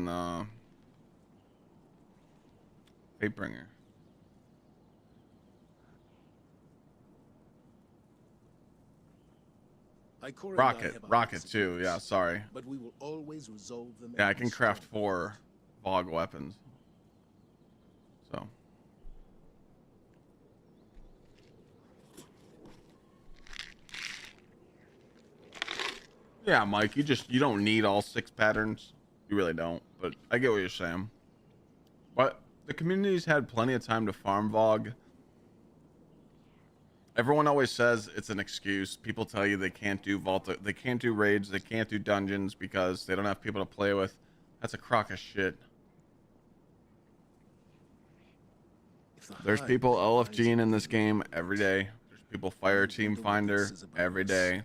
the Fatebringer. Rocket too. Yeah, sorry. But we will always resolve them. Yeah, I can craft 4 Vogue weapons. So. Yeah, Mike, you don't need all 6 patterns. You really don't, but I get what you're saying. But the community's had plenty of time to farm Vogue. Everyone always says it's an excuse. People tell you they can't do they can't do raids, they can't do dungeons because they don't have people to play with. That's a crock of shit. There's people LFGing in this game every day. There's people Fire Team Finder every day.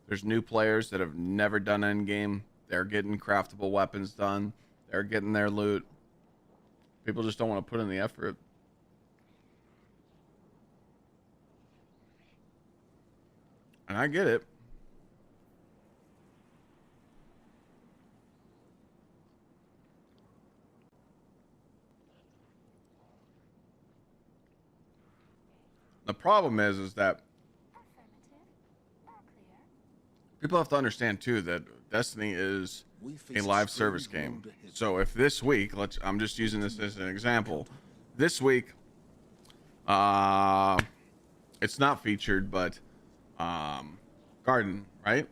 There's new players that have never done endgame. They're getting craftable weapons done. They're getting their loot. People just don't want to put in the effort. And I get it. The problem is that people have to understand too that Destiny is a live service game. So if this week, I'm just using this as an example. This week, it's not featured, but Garden, right?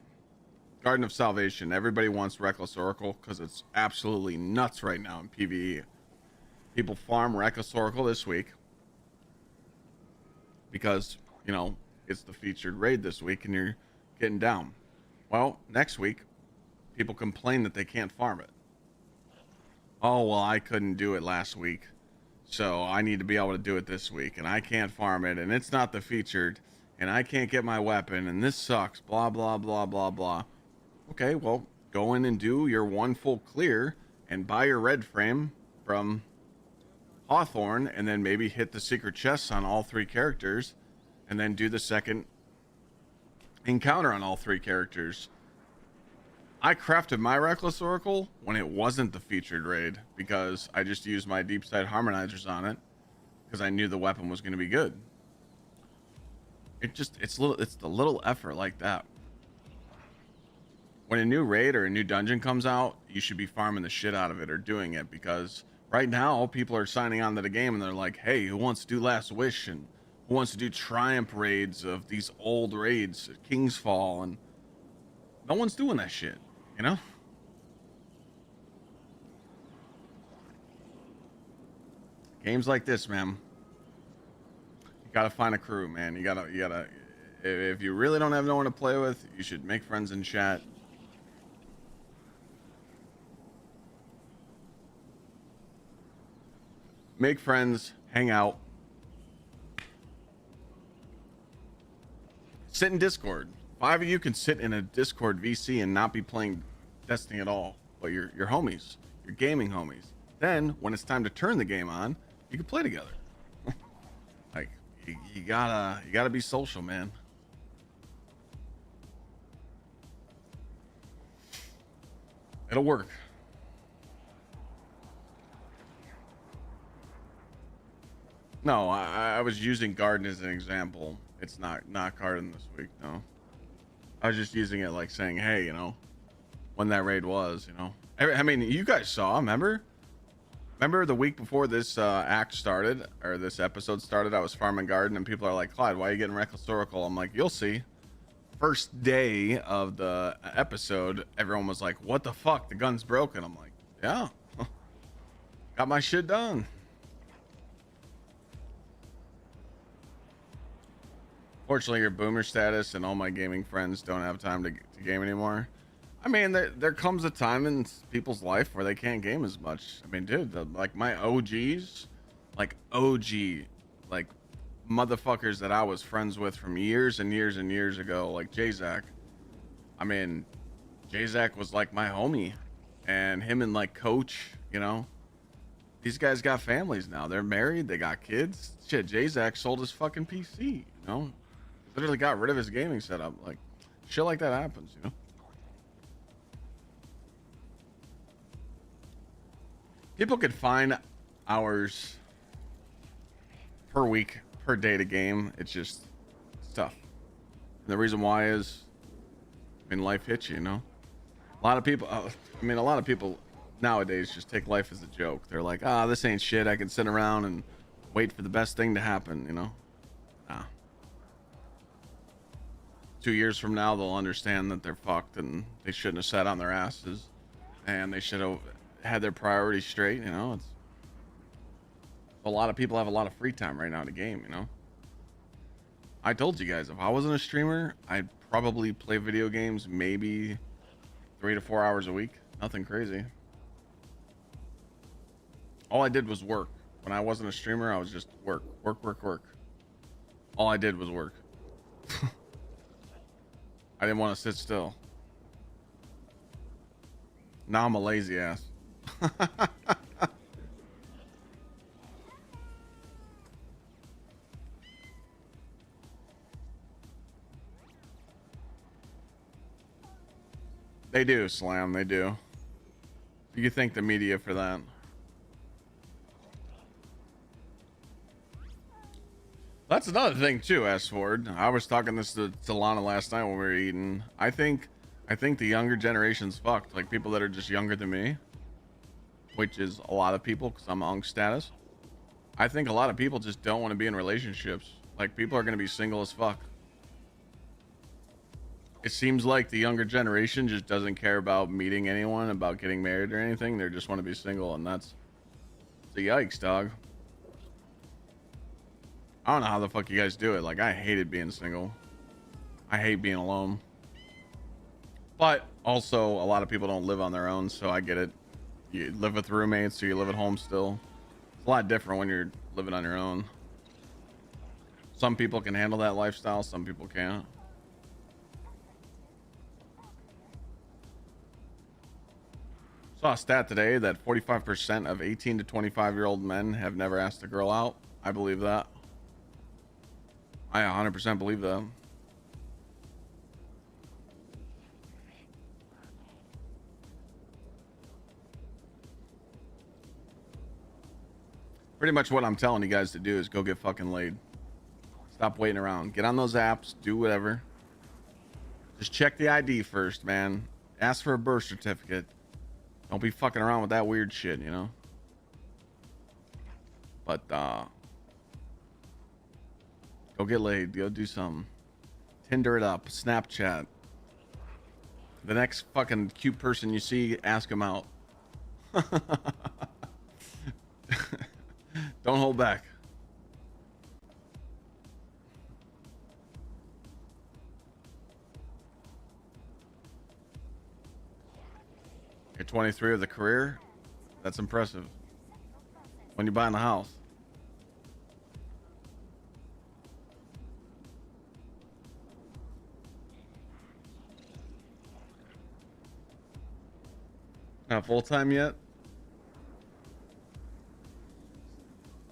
Garden of Salvation. Everybody wants Reckless Oracle because it's absolutely nuts right now in PvE. People farm Reckless Oracle this week because, you know, it's the featured raid this week and you're getting down. Well, next week, people complain that they can't farm it. Oh, well, I couldn't do it last week, so I need to be able to do it this week, and I can't farm it, and it's not the featured. and I can't get my weapon, and this sucks, blah, blah, blah, blah, blah. Okay, well, go in and do your one full clear and buy your red frame from Hawthorne, and then maybe hit the secret chests on all 3 characters, and then do the second encounter on all 3 characters. I crafted my Reckless Oracle when it wasn't the featured raid, because I just used my deep sight harmonizers on it because I knew the weapon was going to be good. It's the little effort like that. When a new raid or a new dungeon comes out, you should be farming the shit out of it or doing it, because right now people are signing on to the game and they're like, hey, who wants to do Last Wish, and who wants to do Triumph raids of these old raids, King's Fall, and no one's doing that shit, you know? Games like this, man. You gotta find a crew, man. You gotta, if you really don't have no one to play with, you should make friends in chat. Make friends, hang out. Sit in Discord. 5 of you can sit in a Discord VC and not be playing Destiny at all, but you're homies, you're gaming homies. Then when it's time to turn the game on, you can play together. Like you gotta be social, man. It'll work. No, I was using Garden as an example. It's not Garden this week, no. I was just using it like saying, hey, you know, when that raid was, you know. I mean, you guys saw, remember the week before this act started, or this episode started, I was farming Garden, and people are like, Clyde, why are you getting Reckless Oracle? I'm like, you'll see. First day of the episode, everyone was like, what the fuck? The gun's broken. I'm like, yeah. Got my shit done. Fortunately, your boomer status and all my gaming friends don't have time to game anymore. I mean, there comes a time in people's life where they can't game as much. I mean, dude, like my OGs, like motherfuckers that I was friends with from years and years and years ago, like J-Zac. I mean, J-Zac was like my homie, and him and like Coach, you know, these guys got families now. They're married, they got kids. Shit, J-Zac sold his fucking PC, you know? Literally got rid of his gaming setup. Like, shit like that happens, you know? People could find hours per week, per day to game. It's just, it's tough. And the reason why is, I mean, life hits you, you know? A lot of people nowadays just take life as a joke. They're like, this ain't shit. I can sit around and wait for the best thing to happen, you know? Nah. 2 years from now, they'll understand that they're fucked and they shouldn't have sat on their asses, and they should have had their priorities straight, you know? It's a lot of people have a lot of free time right now to game, you know? I told you guys, if I wasn't a streamer, I'd probably play video games maybe 3 to 4 hours a week. Nothing crazy. All I did was work. When I wasn't a streamer, I was just work. All I did was work. I didn't want to sit still. Now I'm a lazy ass. They do, Slam, they do. You thank the media for that. That's another thing too, S. Ford. I was talking this to Lana last night when we were eating. I think the younger generation's fucked. Like people that are just younger than me, which is a lot of people because I'm Unk status. I think a lot of people just don't want to be in relationships. Like people are going to be single as fuck. It seems like the younger generation just doesn't care about meeting anyone, about getting married or anything. They just want to be single, and it's a yikes, dog. I don't know how the fuck you guys do it. Like, I hated being single. I hate being alone. But also, a lot of people don't live on their own, so I get it. You live with roommates, or you live at home still. It's a lot different when you're living on your own. Some people can handle that lifestyle, some people can't. Saw a stat today that 45% of 18 to 25-year-old men have never asked a girl out. I believe that. I 100% believe that. Pretty much what I'm telling you guys to do is go get fucking laid. Stop waiting around. Get on those apps. Do whatever. Just check the ID first, man. Ask for a birth certificate. Don't be fucking around with that weird shit, you know? But, go get laid. Go do something. Tinder it up. Snapchat. The next fucking cute person you see, ask them out. Don't hold back. You're 23 with a career? That's impressive. When you buying the house? Not full-time yet?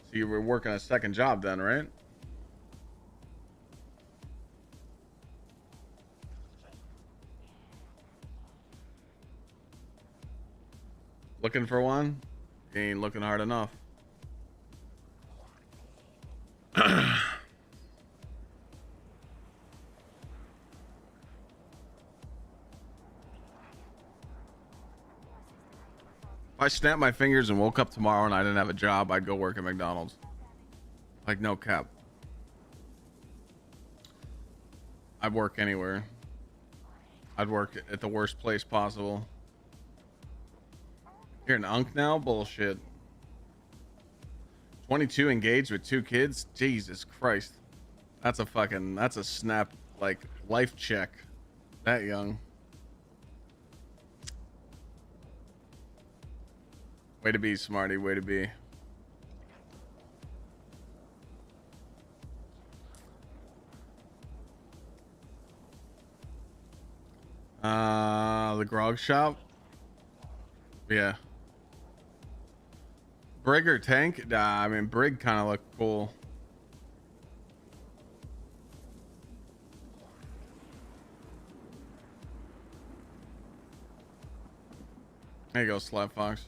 So you were working a second job then, right? Looking for one? You ain't looking hard enough. If I snapped my fingers and woke up tomorrow and I didn't have a job, I'd go work at McDonald's. Like, no cap. I'd work anywhere. I'd work at the worst place possible. You're an unk now? Bullshit. 22 engaged with 2 kids? Jesus Christ. That's a snap, like, life check. That young. Way to be, Smarty. Way to be. The grog shop? Yeah. Brig or tank? Nah, I mean, Brig kind of looked cool. There you go, Slap Fox.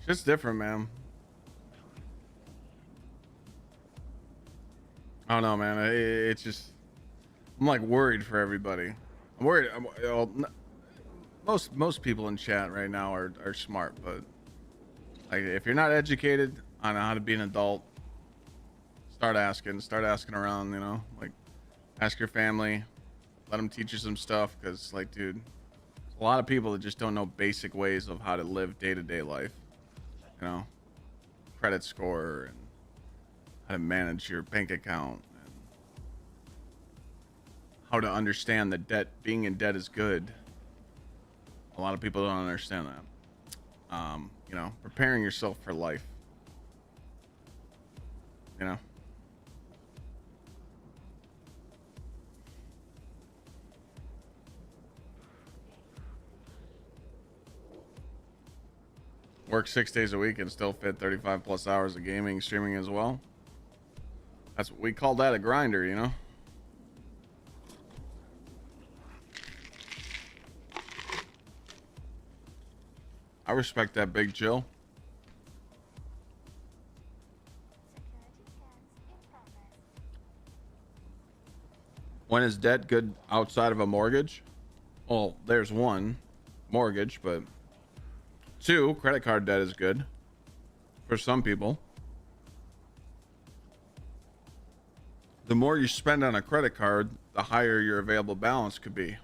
It's different, man. I don't know, man. It's just, I'm like worried for everybody. I'm worried. Most people in chat right now are smart, but like if you're not educated on how to be an adult, start asking around. You know, like ask your family, let them teach you some stuff. Because like, dude, there's a lot of people that just don't know basic ways of how to live day-to-day life. You know, credit score and how to manage your bank account and how to understand that debt, being in debt is good. A lot of people don't understand that. You know, preparing yourself for life. You know. Work 6 days a week and still fit 35 plus hours of gaming, streaming as well. That's what we call that, a grinder, you know. I respect that, Big Jill. When is debt good outside of a mortgage? Well, there's one, mortgage, but 2, credit card debt is good for some people. The more you spend on a credit card, the higher your available balance could be.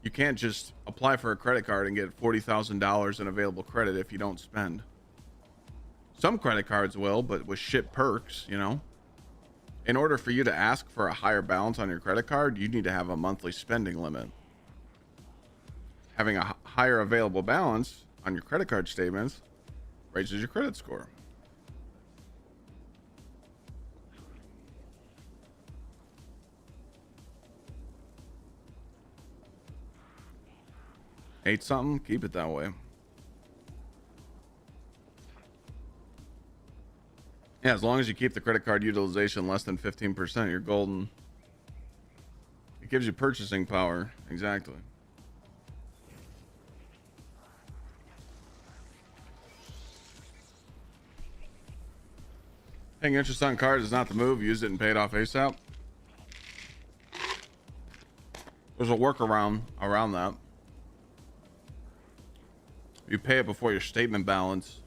You can't just apply for a credit card and get $40,000 in available credit if you don't spend. Some credit cards will, but with shit perks, you know. in order for you to ask for a higher balance on your credit card, you need to have a monthly spending limit. Having a higher available balance on your credit card statements raises your credit score. Hate something? Keep it that way. Yeah, as long as you keep the credit card utilization less than 15%, you're golden. It gives you purchasing power. Exactly. Paying interest on cards is not the move. Use it and pay it off ASAP. There's a workaround around that. You pay it before your statement balance,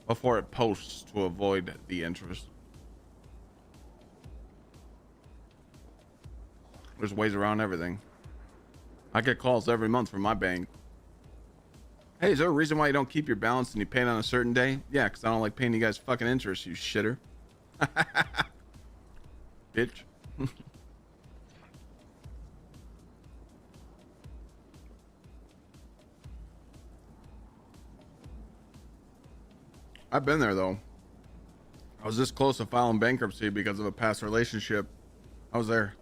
before it posts, to avoid the interest. There's ways around everything. I get calls every month from my bank. Hey, is there a reason why you don't keep your balance and you pay it on a certain day? Yeah, because I don't like paying you guys fucking interest, you shitter. Bitch. I've been there though. I was this close to filing bankruptcy because of a past relationship. I was there.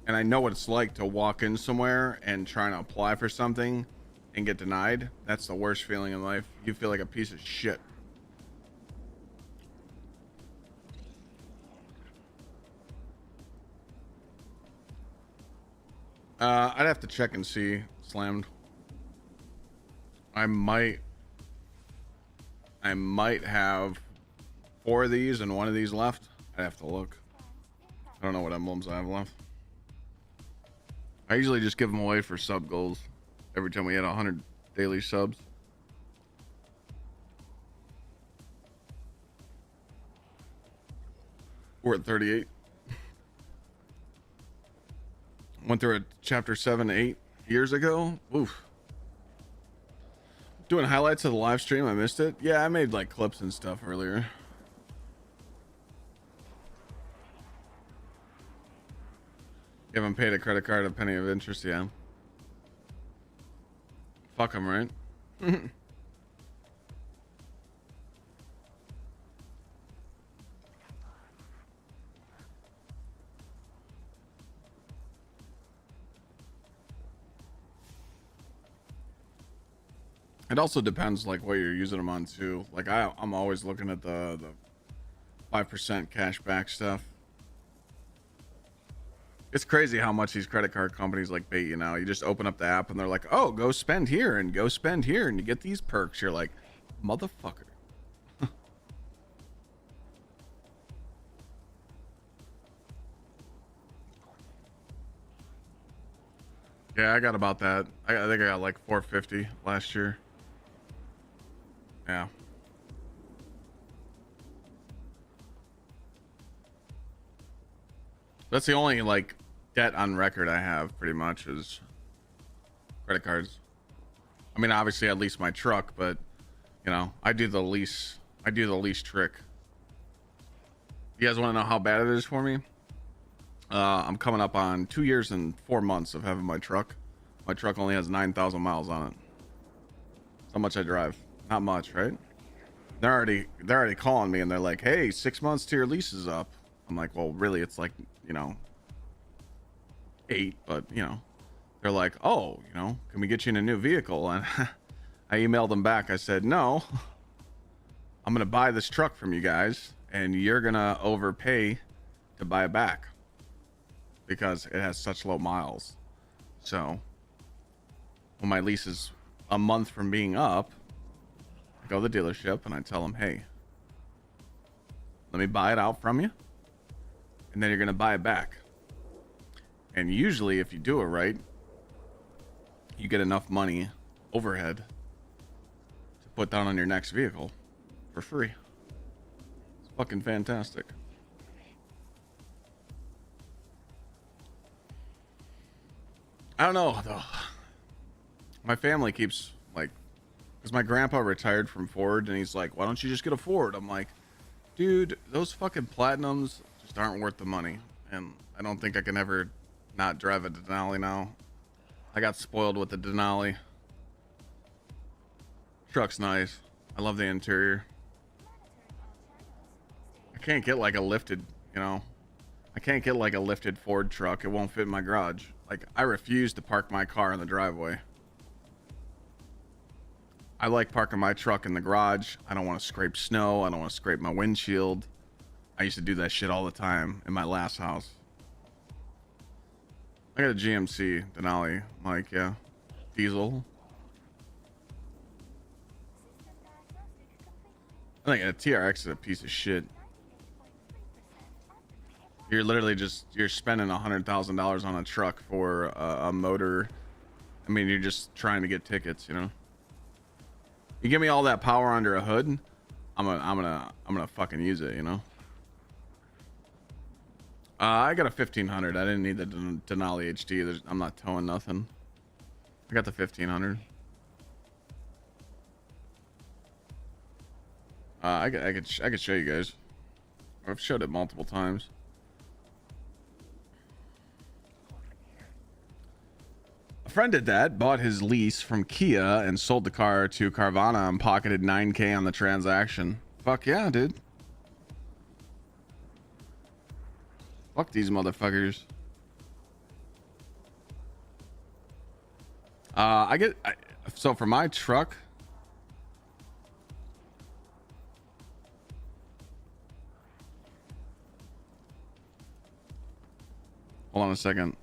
And I know what it's like to walk in somewhere and try to apply for something and get denied. That's the worst feeling in life. You feel like a piece of shit. I'd have to check and see. Slammed. I might have 4 of these and 1 of these left. I'd have to look. I don't know what emblems I have left. I usually just give them away for sub goals every time we hit 100 daily subs. We're at 38. Went through a chapter 7, 8 years ago. Oof. Doing highlights of the live stream. I missed it. Yeah, I made like clips and stuff earlier. You haven't paid a credit card a penny of interest, yeah. Fuck them, right? It also depends like what you're using them on too. Like I'm always looking at the 5% cash back stuff. It's crazy how much these credit card companies like bait you now. You just open up the app and they're like, oh, go spend here and go spend here and you get these perks. You're like, motherfucker. Yeah, I got about that. I think I got like 450 last year. Yeah. That's the only like debt on record I have pretty much is credit cards. I mean, obviously I lease my truck, but you know, I do the lease trick. You guys want to know how bad it is for me? I'm coming up on 2 years and 4 months of having my truck. My truck only has 9,000 miles on it. That's how much I drive. Not much, right? They're already calling me and they're like, hey, 6 months to your lease is up. I'm like, well, really, it's like, you know, 8, but you know, they're like, oh, you know, can we get you in a new vehicle? And I emailed them back. I said, no, I'm going to buy this truck from you guys and you're going to overpay to buy it back because it has such low miles. So when my lease is a month from being up, I go to the dealership and I tell them, hey, let me buy it out from you and then you're going to buy it back. And usually if you do it right, you get enough money overhead to put down on your next vehicle for free. It's fucking fantastic. I don't know though. My family keeps like, because my grandpa retired from Ford and he's like, why don't you just get a Ford? I'm like, dude, those fucking Platinums just aren't worth the money. And I don't think I can ever not drive a Denali now. I got spoiled with the Denali. Truck's nice. I love the interior. I can't get like a lifted, you know. I can't get like a lifted Ford truck. It won't fit in my garage. Like, I refuse to park my car in the driveway. I like parking my truck in the garage. I don't want to scrape snow. I don't want to scrape my windshield. I used to do that shit all the time in my last house. I got a GMC Denali, Mike, yeah. Diesel. I think a TRX is a piece of shit. You're literally just, you're spending $100,000 on a truck for a motor. I mean, you're just trying to get tickets, you know. You give me all that power under a hood, I'm gonna fucking use it, you know. I got a 1500. I didn't need the Denali HD. I'm not towing nothing. I got the 1500. I could show you guys. I've showed it multiple times. A friend did that, bought his lease from Kia and sold the car to Carvana and pocketed $9,000 on the transaction. Fuck yeah, dude. Fuck these motherfuckers. So for my truck, hold on a second.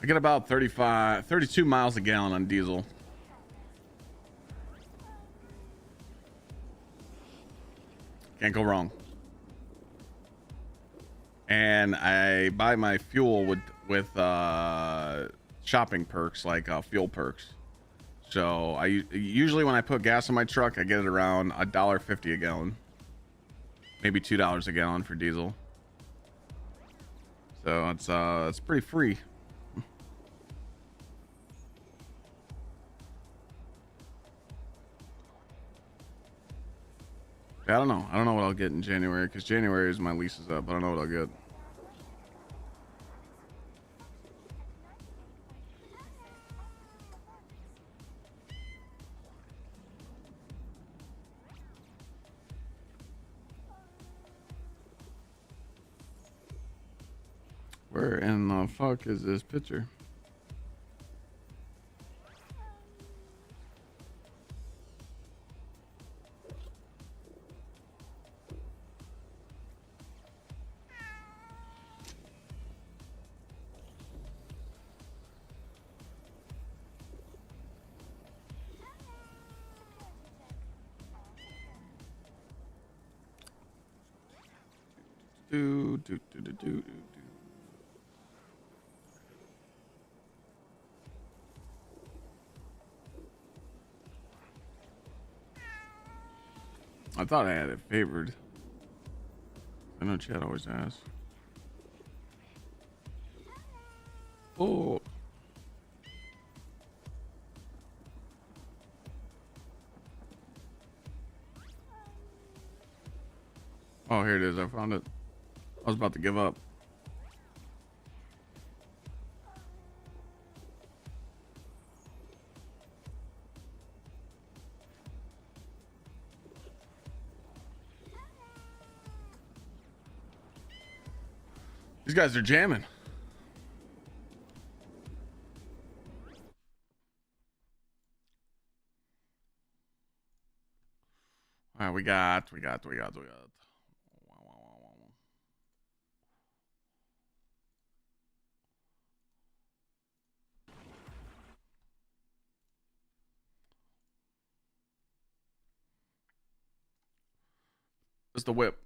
I get about 32 miles a gallon on diesel. Can't go wrong. And I buy my fuel with shopping perks, like fuel perks. So I usually, when I put gas in my truck, I get it around $1.50 a gallon, maybe $2 a gallon for diesel. So it's pretty free. I don't know. I don't know what I'll get in January, because January is my lease is up. I don't know what I'll get. Where in the fuck is this picture? Do. I thought I had it favored. I know Chad always asks. Oh. Oh, here it is. I found it. I was about to give up. These guys are jamming. All right, we got. It's the whip.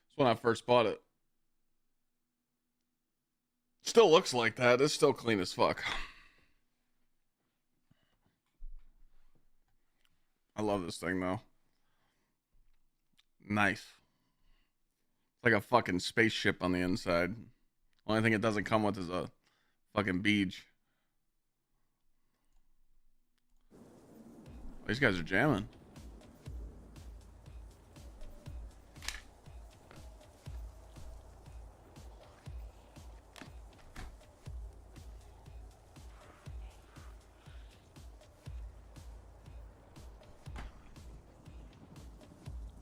It's when I first bought it. Still looks like that. It's still clean as fuck. I love this thing though. Nice. It's like a fucking spaceship on the inside. Only thing it doesn't come with is a fucking beach. These guys are jamming.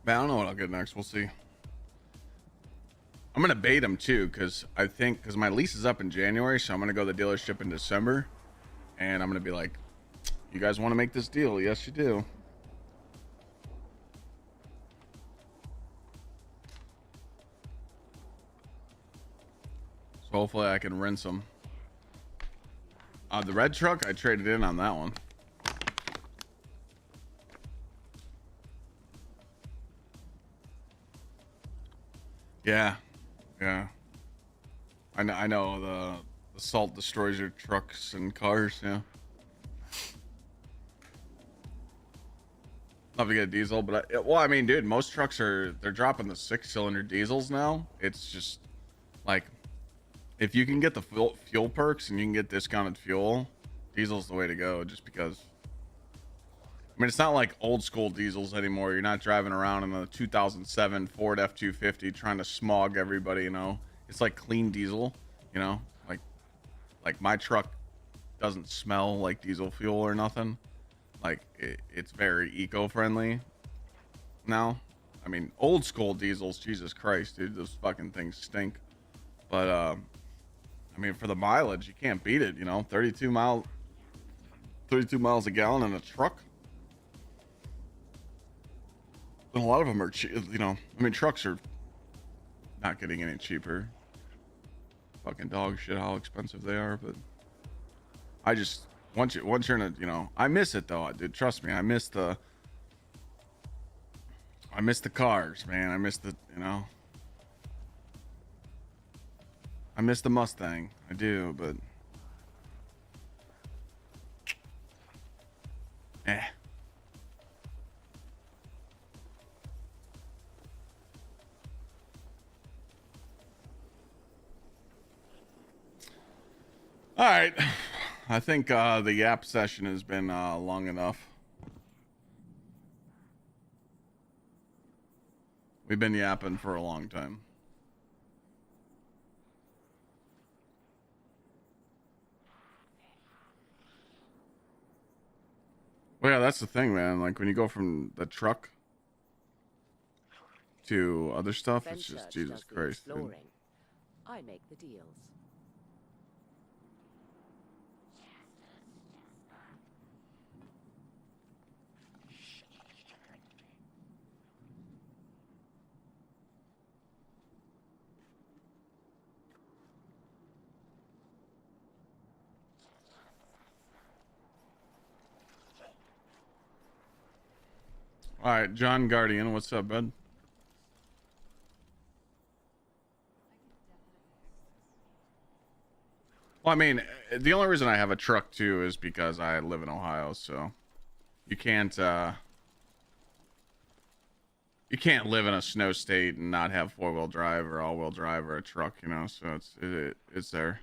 Man, I don't know what I'll get next. We'll see. I'm gonna bait them too, because my lease is up in January, so I'm gonna go to the dealership in December, and I'm gonna be like, "You guys want to make this deal? Yes, you do." So hopefully I can rinse them. The red truck, I traded in on that one. Yeah. I know the salt destroys your trucks and cars, yeah. Love to get a diesel, but I mean, dude, most trucks they're dropping the 6-cylinder diesels now. It's just like, if you can get the fuel perks and you can get discounted fuel, diesel's the way to go, just because. I mean, it's not like old school diesels anymore. You're not driving around in a 2007 Ford F-250 trying to smog everybody, you know. It's like clean diesel, you know. Like my truck doesn't smell like diesel fuel or nothing. Like it's very eco-friendly now. I mean, old school diesels, Jesus Christ, dude, those fucking things stink. But I mean, for the mileage, you can't beat it, you know. 32 miles a gallon in a truck. And a lot of them are cheap, you know. I mean, trucks are not getting any cheaper. Fucking dog shit how expensive they are, but I just once you're in a, you know, I miss it though, dude. Trust me, I miss the cars, man. I miss the, you know, I miss the Mustang. I do, but all right, I think the yap session has been long enough. We've been yapping for a long time. Well, yeah, that's the thing, man. Like when you go from the truck to other stuff, it's just Jesus Christ, dude. I make the deals. All right, John Guardian, what's up, bud? Well, I mean, the only reason I have a truck too is because I live in Ohio, so you can't live in a snow state and not have 4-wheel drive or all-wheel drive or a truck, you know. So it's there.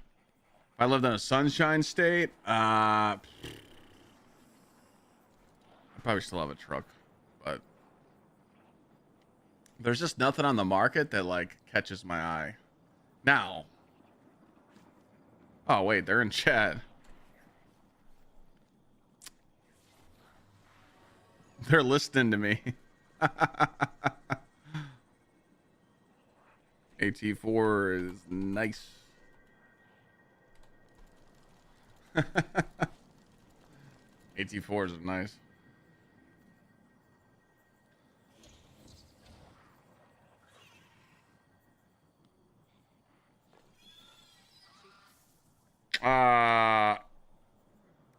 If I lived in a sunshine state, I probably still have a truck, but there's just nothing on the market that like catches my eye now. Oh wait, they're in chat. They're listening to me. AT4 is nice. AT4s are nice.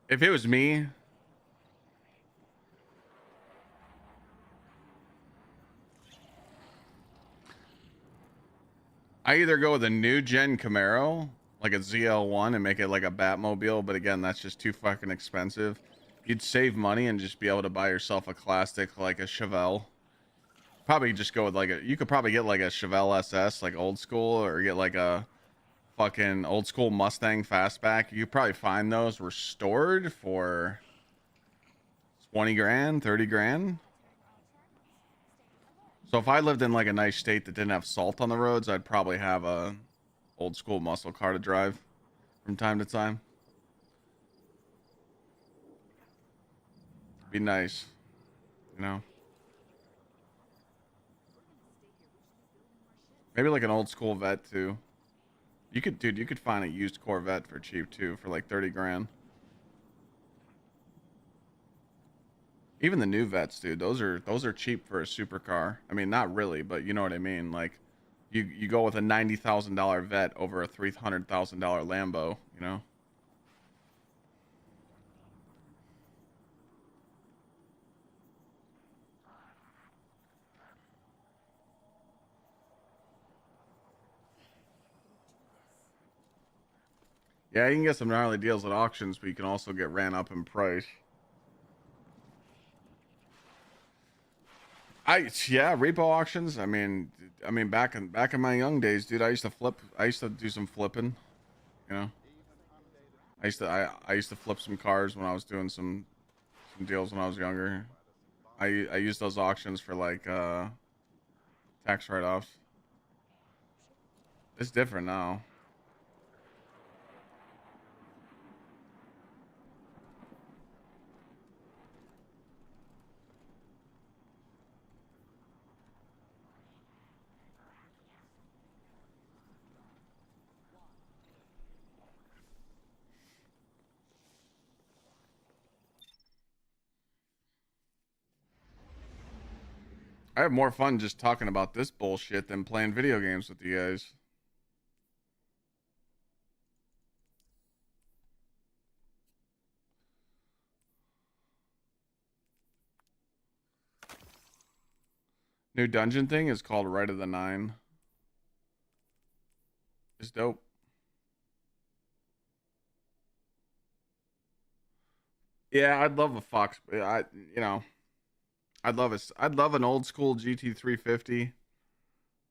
If it was me, I either go with a new gen Camaro, like a ZL1, and make it like a Batmobile, but again, that's just too fucking expensive. you'd save money and just be able to buy yourself a classic like a Chevelle. Probably just go with like you could probably get like a Chevelle SS, like old school, or get like a fucking old school Mustang fastback. You could probably find those restored for 20 grand, 30 grand. So if I lived in like a nice state that didn't have salt on the roads, I'd probably have a old school muscle car to drive from time to time. Be nice, you know. Maybe like an old school vet too. You could find a used Corvette for cheap too, for like 30 grand. Even the new vets, dude, those are cheap for a supercar. I mean, not really, but you know what I mean. Like, you go with a $90,000 vet over a $300,000 Lambo, you know. Yeah, you can get some gnarly deals at auctions, but you can also get ran up in price. Repo auctions. I mean, back in my young days, dude, I used to do some flipping, you know. I used to flip some cars when I was doing some deals when I was younger. I used those auctions for like tax write-offs. It's different now. I have more fun just talking about this bullshit than playing video games with you guys. New dungeon thing is called Right of the Nine. It's dope. Yeah, I'd love a Fox. I'd love an old school GT350.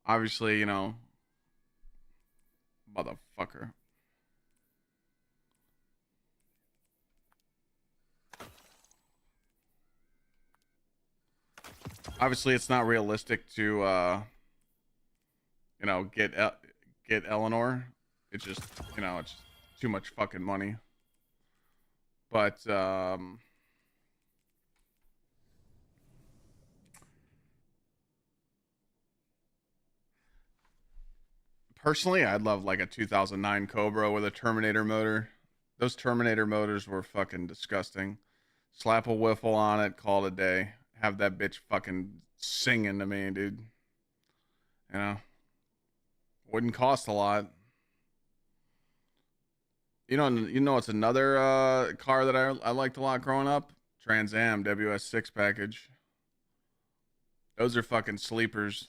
Obviously, you know, motherfucker. Obviously, it's not realistic to, you know, get Eleanor. It's just, you know, it's too much fucking money. But, personally, I'd love like a 2009 Cobra with a Terminator motor. Those Terminator motors were fucking disgusting. Slap a whiffle on it, call it a day. Have that bitch fucking singing to me, dude. You know? Wouldn't cost a lot. You know it's another car that I liked a lot growing up? Trans Am WS6 package. Those are fucking sleepers.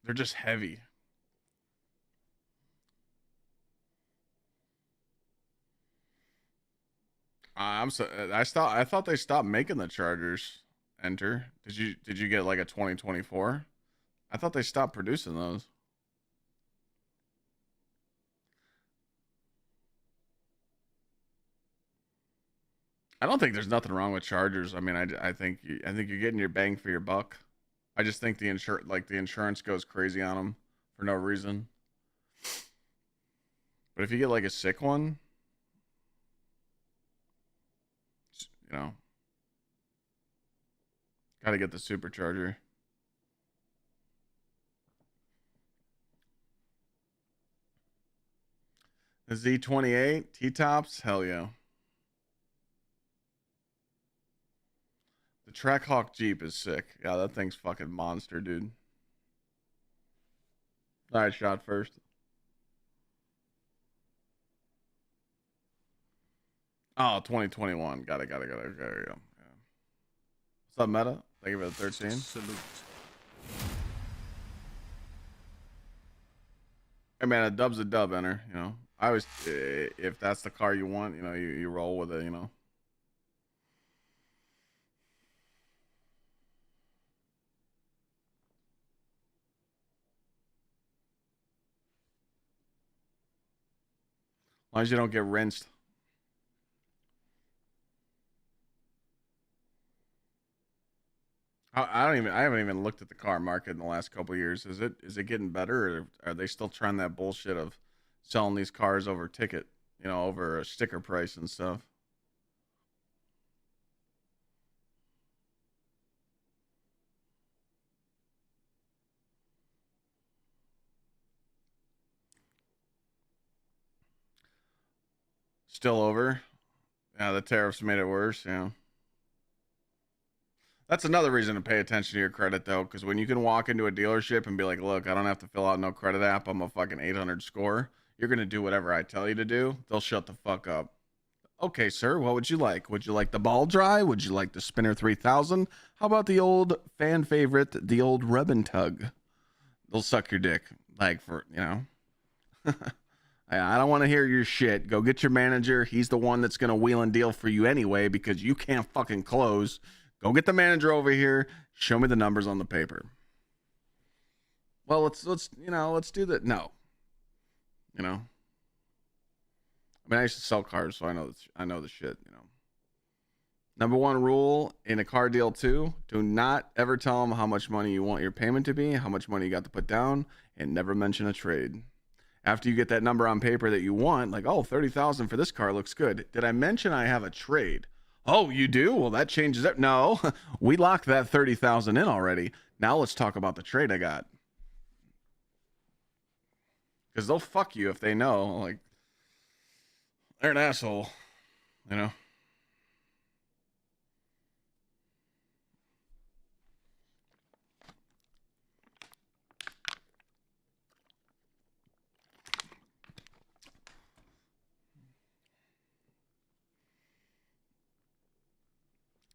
They're just heavy. I thought they stopped making the Chargers. Enter. Did you get like a 2024? I thought they stopped producing those. I don't think there's nothing wrong with Chargers. I mean, I think you're getting your bang for your buck. I just think the insurance goes crazy on them for no reason. But if you get like a sick one, you know, gotta get the supercharger. The Z28 T-tops, hell yeah. The Trackhawk Jeep is sick. Yeah, that thing's fucking monster, dude. All right, shot first. Oh, 2021. Got it. There you go. Yeah. What's up, Meta? Thank you for the 13. Salute. Hey, man, a dub's a dub, enter. You know, I always, if that's the car you want, you know, you roll with it, you know. long as you don't get rinsed. I haven't even looked at the car market in the last couple of years. Is it getting better, or are they still trying that bullshit of selling these cars over ticket, over a sticker price and stuff? Still over? Yeah, the tariffs made it worse. Yeah. That's another reason to pay attention to your credit, though, because when you can walk into a dealership and be like, look, I don't have to fill out no credit app. I'm a fucking 800 score. You're going to do whatever I tell you to do. They'll shut the fuck up. Okay, sir, what would you like? Would you like the ball dry? Would you like the Spinner 3000? How about the old fan favorite, the old rub and tug? They'll suck your dick. Like, I don't want to hear your shit. Go get your manager. He's the one that's going to wheel and deal for you anyway because you can't fucking close. Go get the manager over here. Show me the numbers on the paper. Well, let's do that. No. I mean, I used to sell cars, so I know the shit, Number one rule in a car deal too, do not ever tell them how much money you want your payment to be, how much money you got to put down, and never mention a trade. After you get that number on paper that you want, like, oh, 30,000 for this car looks good. Did I mention I have a trade? Oh, you do? Well, that changes it. No, we locked that 30,000 in already. Now let's talk about the trade I got. Because they'll fuck you if they know, like, they're an asshole,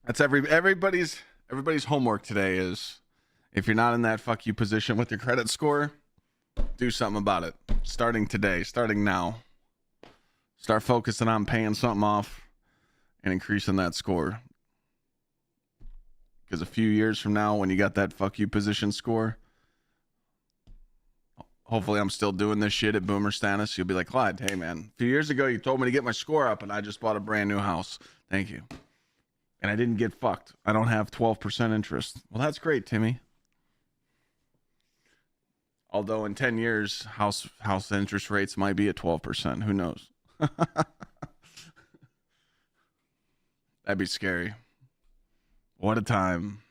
That's everybody's homework today is, if you're not in that fuck you position with your credit score, do something about it. Starting today, starting now. Start focusing on paying something off and increasing that score. Because a few years from now, when you got that fuck you position score, hopefully I'm still doing this shit at Boomer Status. You'll be like, Clyde, hey man, a few years ago you told me to get my score up and I just bought a brand new house. Thank you. And I didn't get fucked. I don't have 12% interest. Well, that's great, Timmy. Although in 10 years, house interest rates might be at 12%. Who knows? That'd be scary. What a time.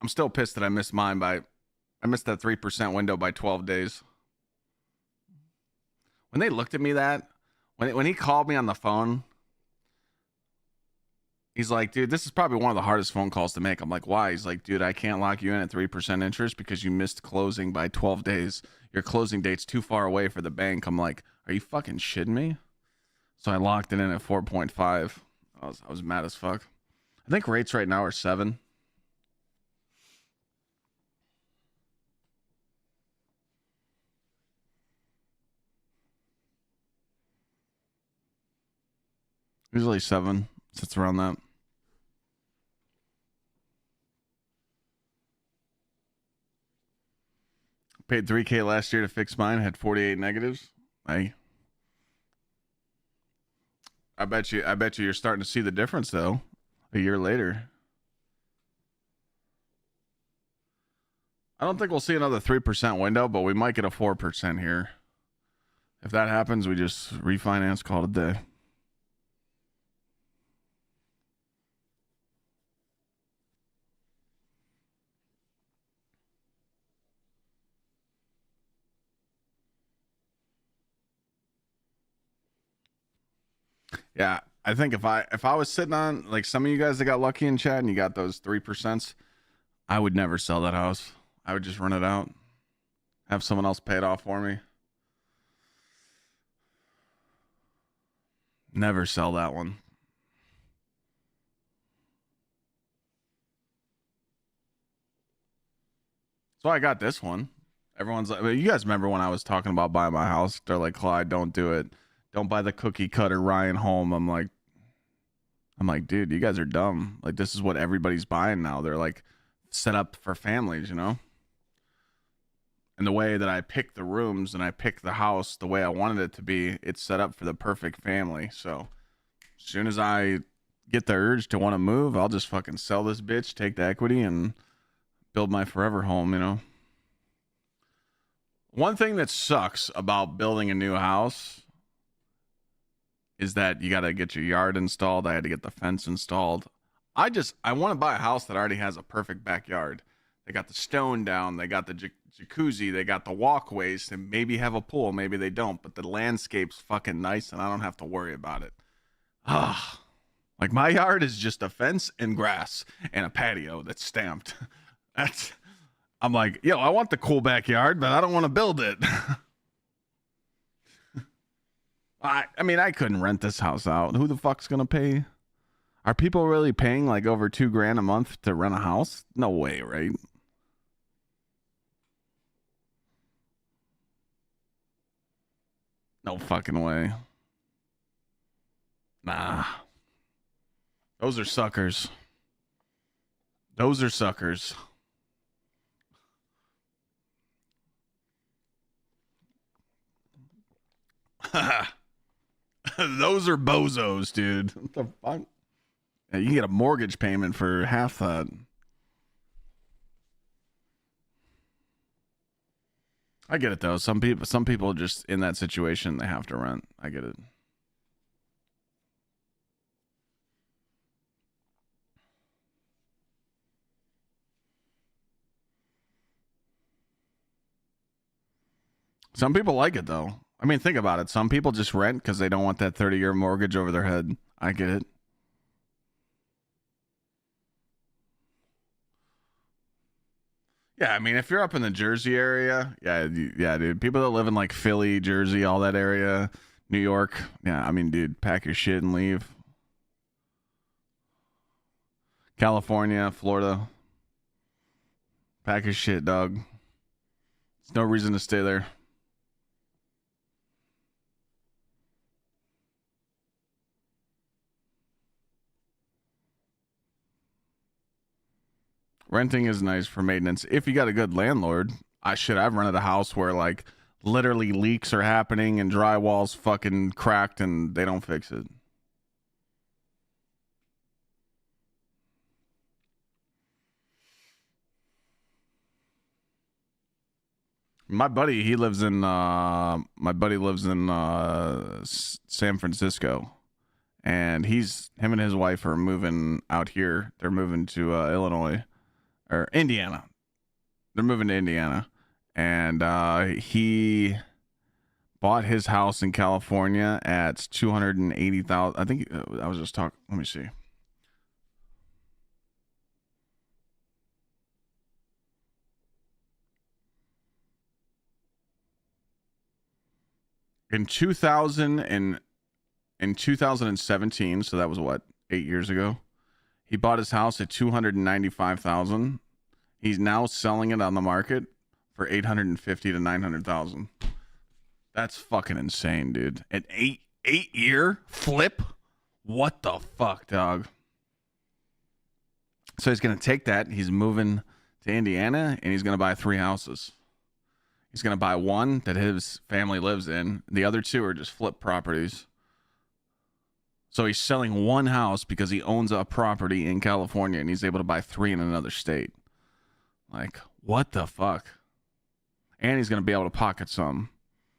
I'm still pissed that I missed I missed that 3% window by 12 days. When they looked at me when he called me on the phone, he's like, dude, this is probably one of the hardest phone calls to make. I'm like, why? He's like, dude, I can't lock you in at 3% interest because you missed closing by 12 days. Your closing date's too far away for the bank. I'm like, are you fucking shitting me? So I locked it in at 4.5. I was mad as fuck. I think rates right now are 7. Usually 7. Sits around that. Paid $3,000 last year to fix mine. Had 48 negatives. I bet you you're starting to see the difference though. A year later. I don't think we'll see another 3% window, but we might get a 4% here. If that happens, we just refinance, call it a day. Yeah, I think if I was sitting on, like, some of you guys that got lucky in chat and you got those 3%, I would never sell that house. I would just rent it out. Have someone else pay it off for me. Never sell that one. So I got this one. Everyone's like, you guys remember when I was talking about buying my house? They're like, Clyde, don't do it. Don't buy the cookie cutter Ryan home. I'm like, dude, you guys are dumb. Like, this is what everybody's buying now. They're like set up for families, And the way that I picked the rooms and I picked the house the way I wanted it to be, it's set up for the perfect family. So as soon as I get the urge to want to move, I'll just fucking sell this bitch, take the equity, and build my forever home, you know? One thing that sucks about building a new house is that you got to get your yard installed. I had to get the fence installed. I want to buy a house that already has a perfect backyard. They got the stone down. They got the jacuzzi. They got the walkways, and maybe have a pool. Maybe they don't, but the landscape's fucking nice, and I don't have to worry about it. Like my yard is just a fence and grass and a patio that's stamped. I'm like, yo, I want the cool backyard, but I don't want to build it. I mean, I couldn't rent this house out. Who the fuck's gonna pay? Are people really paying like over $2,000 a month to rent a house? No way, right? No fucking way. Nah. Those are suckers. Those are suckers. Those are bozos, dude. What the fuck? Yeah, you can get a mortgage payment for half that. I get it though. Some people just in that situation, they have to rent. I get it. Some people like it though. I mean, think about it. Some people just rent because they don't want that 30-year mortgage over their head. I get it. Yeah, I mean, if you're up in the Jersey area, yeah, dude. People that live in like Philly, Jersey, all that area, New York, yeah, I mean, dude, pack your shit and leave. California, Florida, pack your shit, dog. There's no reason to stay there. Renting is nice for maintenance if you got a good landlord. I've rented a house where like literally leaks are happening and drywall's fucking cracked and they don't fix it. My buddy lives in San Francisco, and him and his wife are moving out here. They're moving to Illinois. Or Indiana. They're moving to Indiana. And he bought his house in California at $280,000. I think I was just talking. Let me see. In 2017, so that was what, 8 years ago. He bought his house at $295,000. He's now selling it on the market for $850,000 to $900,000. That's fucking insane, dude. An 8-year flip? What the fuck, dog? So he's gonna take that. He's moving to Indiana, and he's gonna buy 3 houses. He's gonna buy one that his family lives in. The other 2 are just flip properties. So he's selling one house because he owns a property in California and he's able to buy 3 in another state. Like, what the fuck? And he's going to be able to pocket some.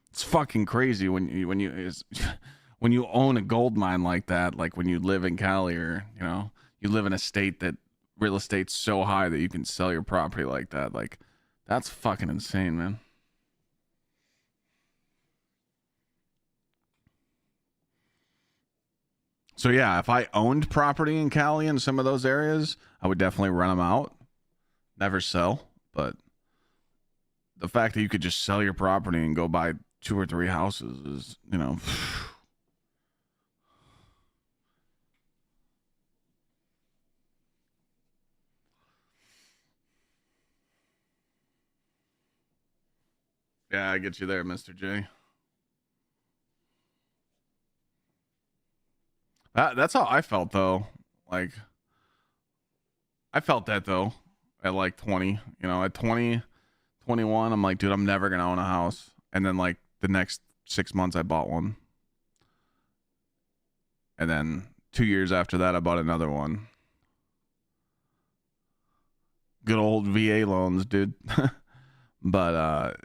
It's fucking crazy when you own a gold mine like that, like when you live in Cali or, you live in a state that real estate's so high that you can sell your property like that. Like, that's fucking insane, man. So yeah, if I owned property in Cali in some of those areas, I would definitely rent them out. Never sell, but the fact that you could just sell your property and go buy 2 or 3 houses is, Yeah, I get you there, Mr. J. That's how I felt though. Like, I felt that though at like 20, at 20, 21, I'm like, dude, I'm never gonna own a house. And then like the next 6 months, I bought one. And then 2 years after that, I bought another one. Good old VA loans, dude. But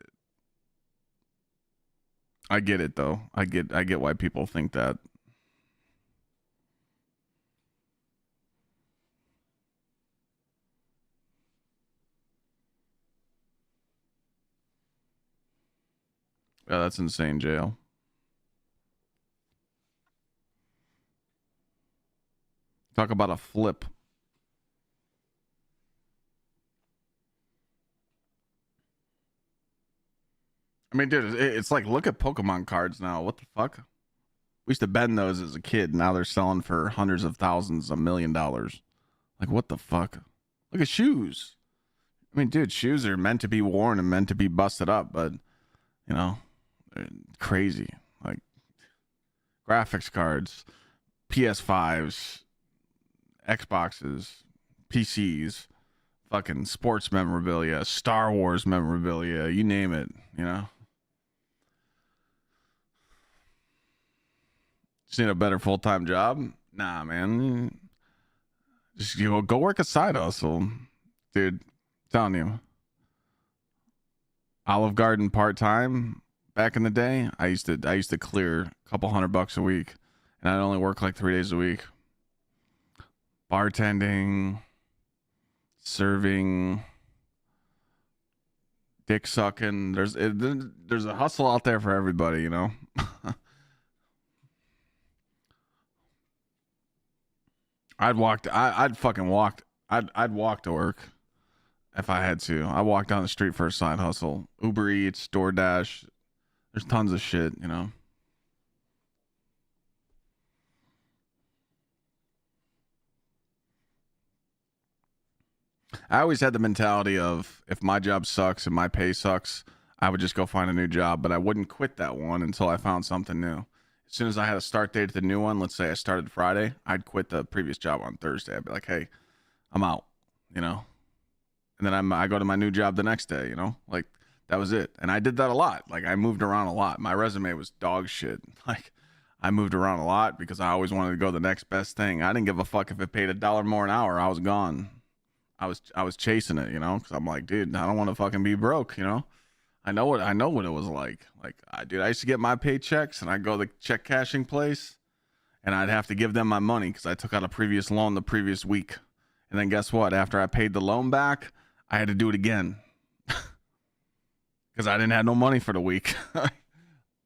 I get it though. I get why people think that. Yeah, that's insane, jail. Talk about a flip. I mean, dude, it's like, look at Pokemon cards now. What the fuck? We used to bend those as a kid. Now they're selling for hundreds of thousands, $1 million. Like, what the fuck? Look at shoes. I mean, dude, shoes are meant to be worn and meant to be busted up, but, you know, crazy. Like, graphics cards, PS5s, Xboxes, PCs, fucking sports memorabilia, Star Wars memorabilia, you name it, you know? Just need a better full-time job? Nah, man. Just go work a side hustle. Dude, I'm telling you. Olive Garden part-time back in the day, I used to clear a couple $100 a week, and I'd only work like 3 days a week. Bartending, serving, dick sucking. There's a hustle out there for everybody, you know? I'd walk to work if I had to. I walk down the street for a side hustle. Uber Eats, DoorDash. There's tons of shit, you know? I always had the mentality of, if my job sucks and my pay sucks, I would just go find a new job, but I wouldn't quit that one until I found something new. As soon as I had a start date at the new one, let's say I started Friday, I'd quit the previous job on Thursday. I'd be like, hey, I'm out, you know? And then I go to my new job the next day, you know? Like, that was it. And I did that a lot. Like, I moved around a lot. My resume was dog shit. Like, I moved around a lot because I always wanted to go the next best thing. I didn't give a fuck if it paid $1 more an hour. I was gone. I was chasing it, you know? Because I'm like, dude, I don't want to fucking be broke, you know? I know what it was like. Like, dude, I used to get my paychecks and I'd go to the check cashing place and I'd have to give them my money because I took out a previous loan the previous week. And then guess what? After I paid the loan back, I had to do it again because I didn't have no money for the week.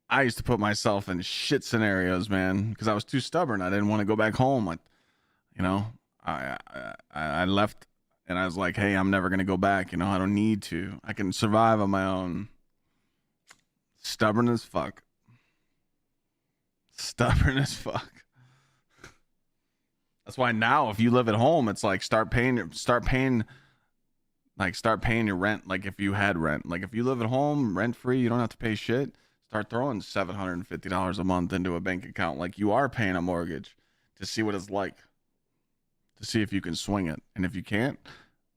I used to put myself in shit scenarios, man, because I was too stubborn. I didn't want to go back home. Like, you know, I left. And I was like, hey, I'm never going to go back. You know, I don't need to. I can survive on my own. Stubborn as fuck. Stubborn as fuck. That's why now, if you live at home, it's like start paying your rent. Like if you had rent, like if you live at home rent free, you don't have to pay shit. Start throwing $750 a month into a bank account. Like you are paying a mortgage to see what it's like. To see if you can swing it. And if you can't,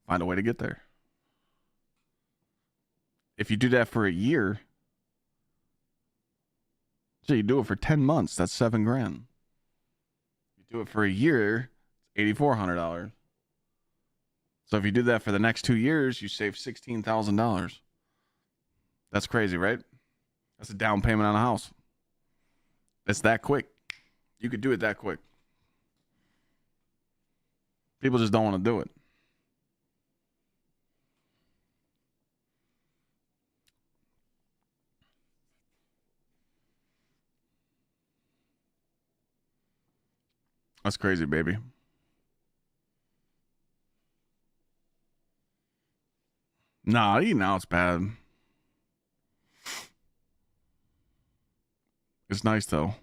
find a way to get there. If you do that for a year, so you do it for 10 months, that's $7,000. You do it for a year, it's $8,400. So if you do that for the next 2 years, you save $16,000. That's crazy, right? That's a down payment on a house. It's that quick. You could do it that quick. People just don't want to do it. That's crazy, baby. Nah, eating out's bad. It's nice, though.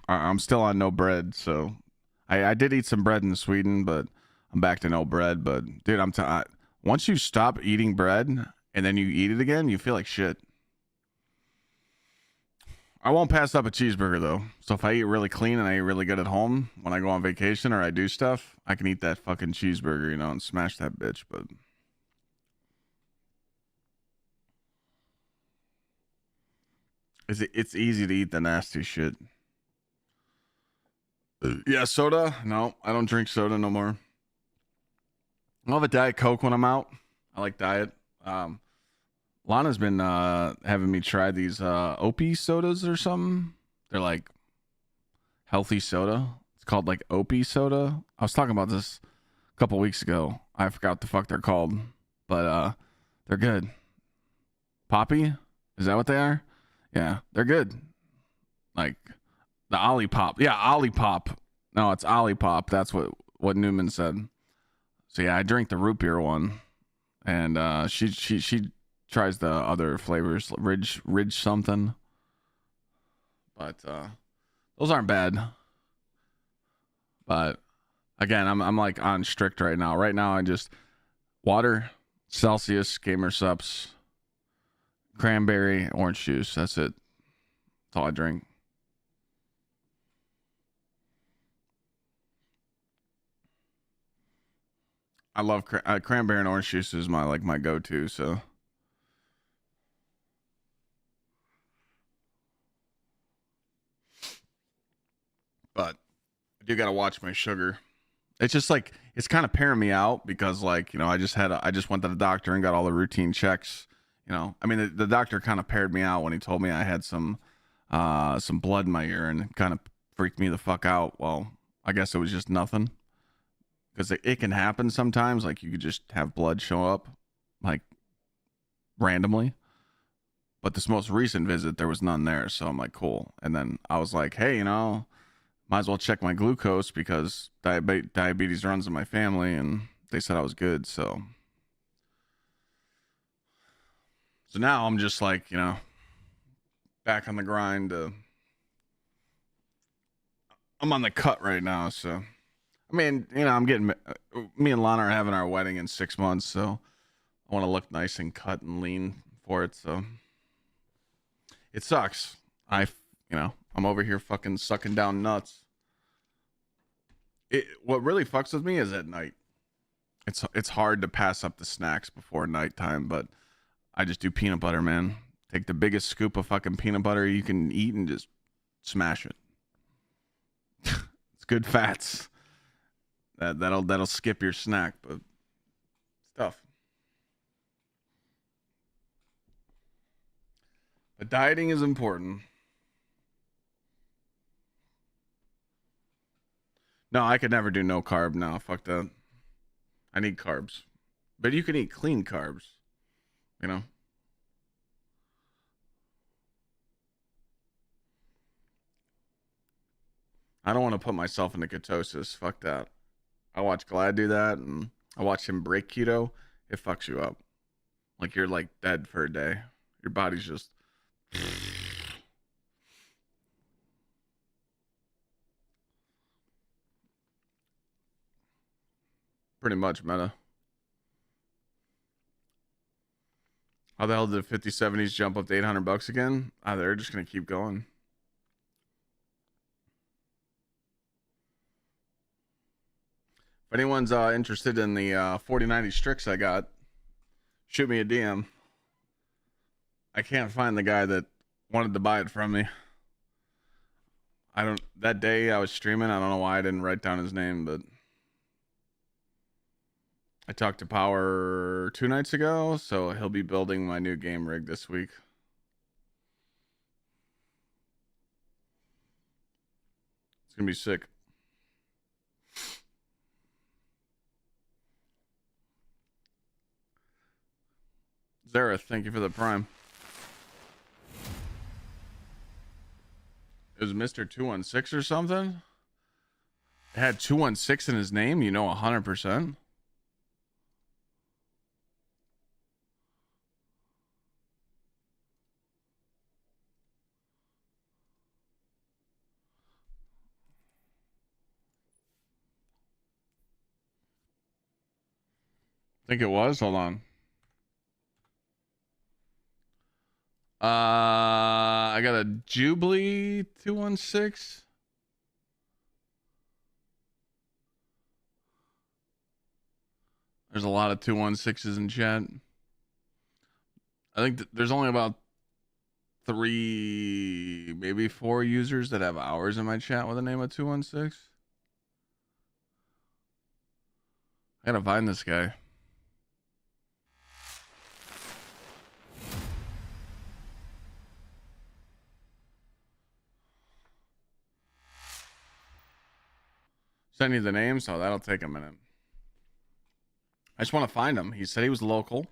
I'm still on no bread, so... I did eat some bread in Sweden, but I'm back to no bread. But, dude, once you stop eating bread and then you eat it again, you feel like shit. I won't pass up a cheeseburger, though. So if I eat really clean and I eat really good at home, when I go on vacation or I do stuff, I can eat that fucking cheeseburger, you know, and smash that bitch. But It's easy to eat the nasty shit. Yeah, soda. No, I don't drink soda no more. I'll have a Diet Coke when I'm out. I like diet. Lana's been having me try these Opie sodas or something. They're like healthy soda. It's called like Opie soda. I was talking about this a couple weeks ago. I forgot what the fuck they're called, but they're good. Poppy? Is that what they are? Yeah, they're good. Like the Olipop. Yeah, Olipop. No, it's Olipop. That's what Newman said. So yeah, I drink the root beer one, and she tries the other flavors, Ridge something. But those aren't bad. But again, I'm like on strict right now. Right now, I just water, Celsius, Gamer Sups, cranberry, orange juice. That's it. That's all I drink. I love cranberry and orange juice is my go-to. So, but I do gotta watch my sugar. It's just like it's kind of pairing me out because like I just went to the doctor and got all the routine checks. I mean the doctor kind of paired me out when he told me I had some blood in my urine and kind of freaked me the fuck out. Well, I guess it was just nothing. Because it can happen sometimes. Like you could just have blood show up like randomly. But this most recent visit, there was none there. So I'm like, cool. And then I was like, hey, might as well check my glucose because diabetes runs in my family. And they said I was good. So now I'm just like, back on the grind. I'm on the cut right now. So. I mean, I'm getting, me and Lana are having our wedding in 6 months, so I want to look nice and cut and lean for it, so it sucks. I'm over here fucking sucking down nuts. What really fucks with me is at night. It's hard to pass up the snacks before nighttime, but I just do peanut butter, man. Take the biggest scoop of fucking peanut butter you can eat and just smash it. It's good fats. That'll skip your snack, but it's tough. But dieting is important. No, I could never do no carb now. Fuck that. I need carbs. But you can eat clean carbs. I don't want to put myself into ketosis. Fuck that. I watch Glad do that, and I watch him break keto. It fucks you up. Like you're like dead for a day. Your body's just. Pretty much meta. How the hell did the 5070s jump up to $800 again? They're just gonna keep going. If anyone's interested in the 4090 Strix I got, shoot me a DM. I can't find the guy that wanted to buy it from me. That day I was streaming, I don't know why I didn't write down his name, but I talked to Power 2 nights ago, so he'll be building my new game rig this week. It's gonna be sick. Zareth, thank you for the prime. It was Mr. 216 or something? It had 216 in his name, 100%. I think it was. Hold on. I got a Jubilee 216. There's a lot of 216s in chat. I think there's only about 3, maybe 4 users that have hours in my chat with the name of 216. I gotta find this guy. Send you the names, so that'll take a minute. I just want to find him. He said he was local.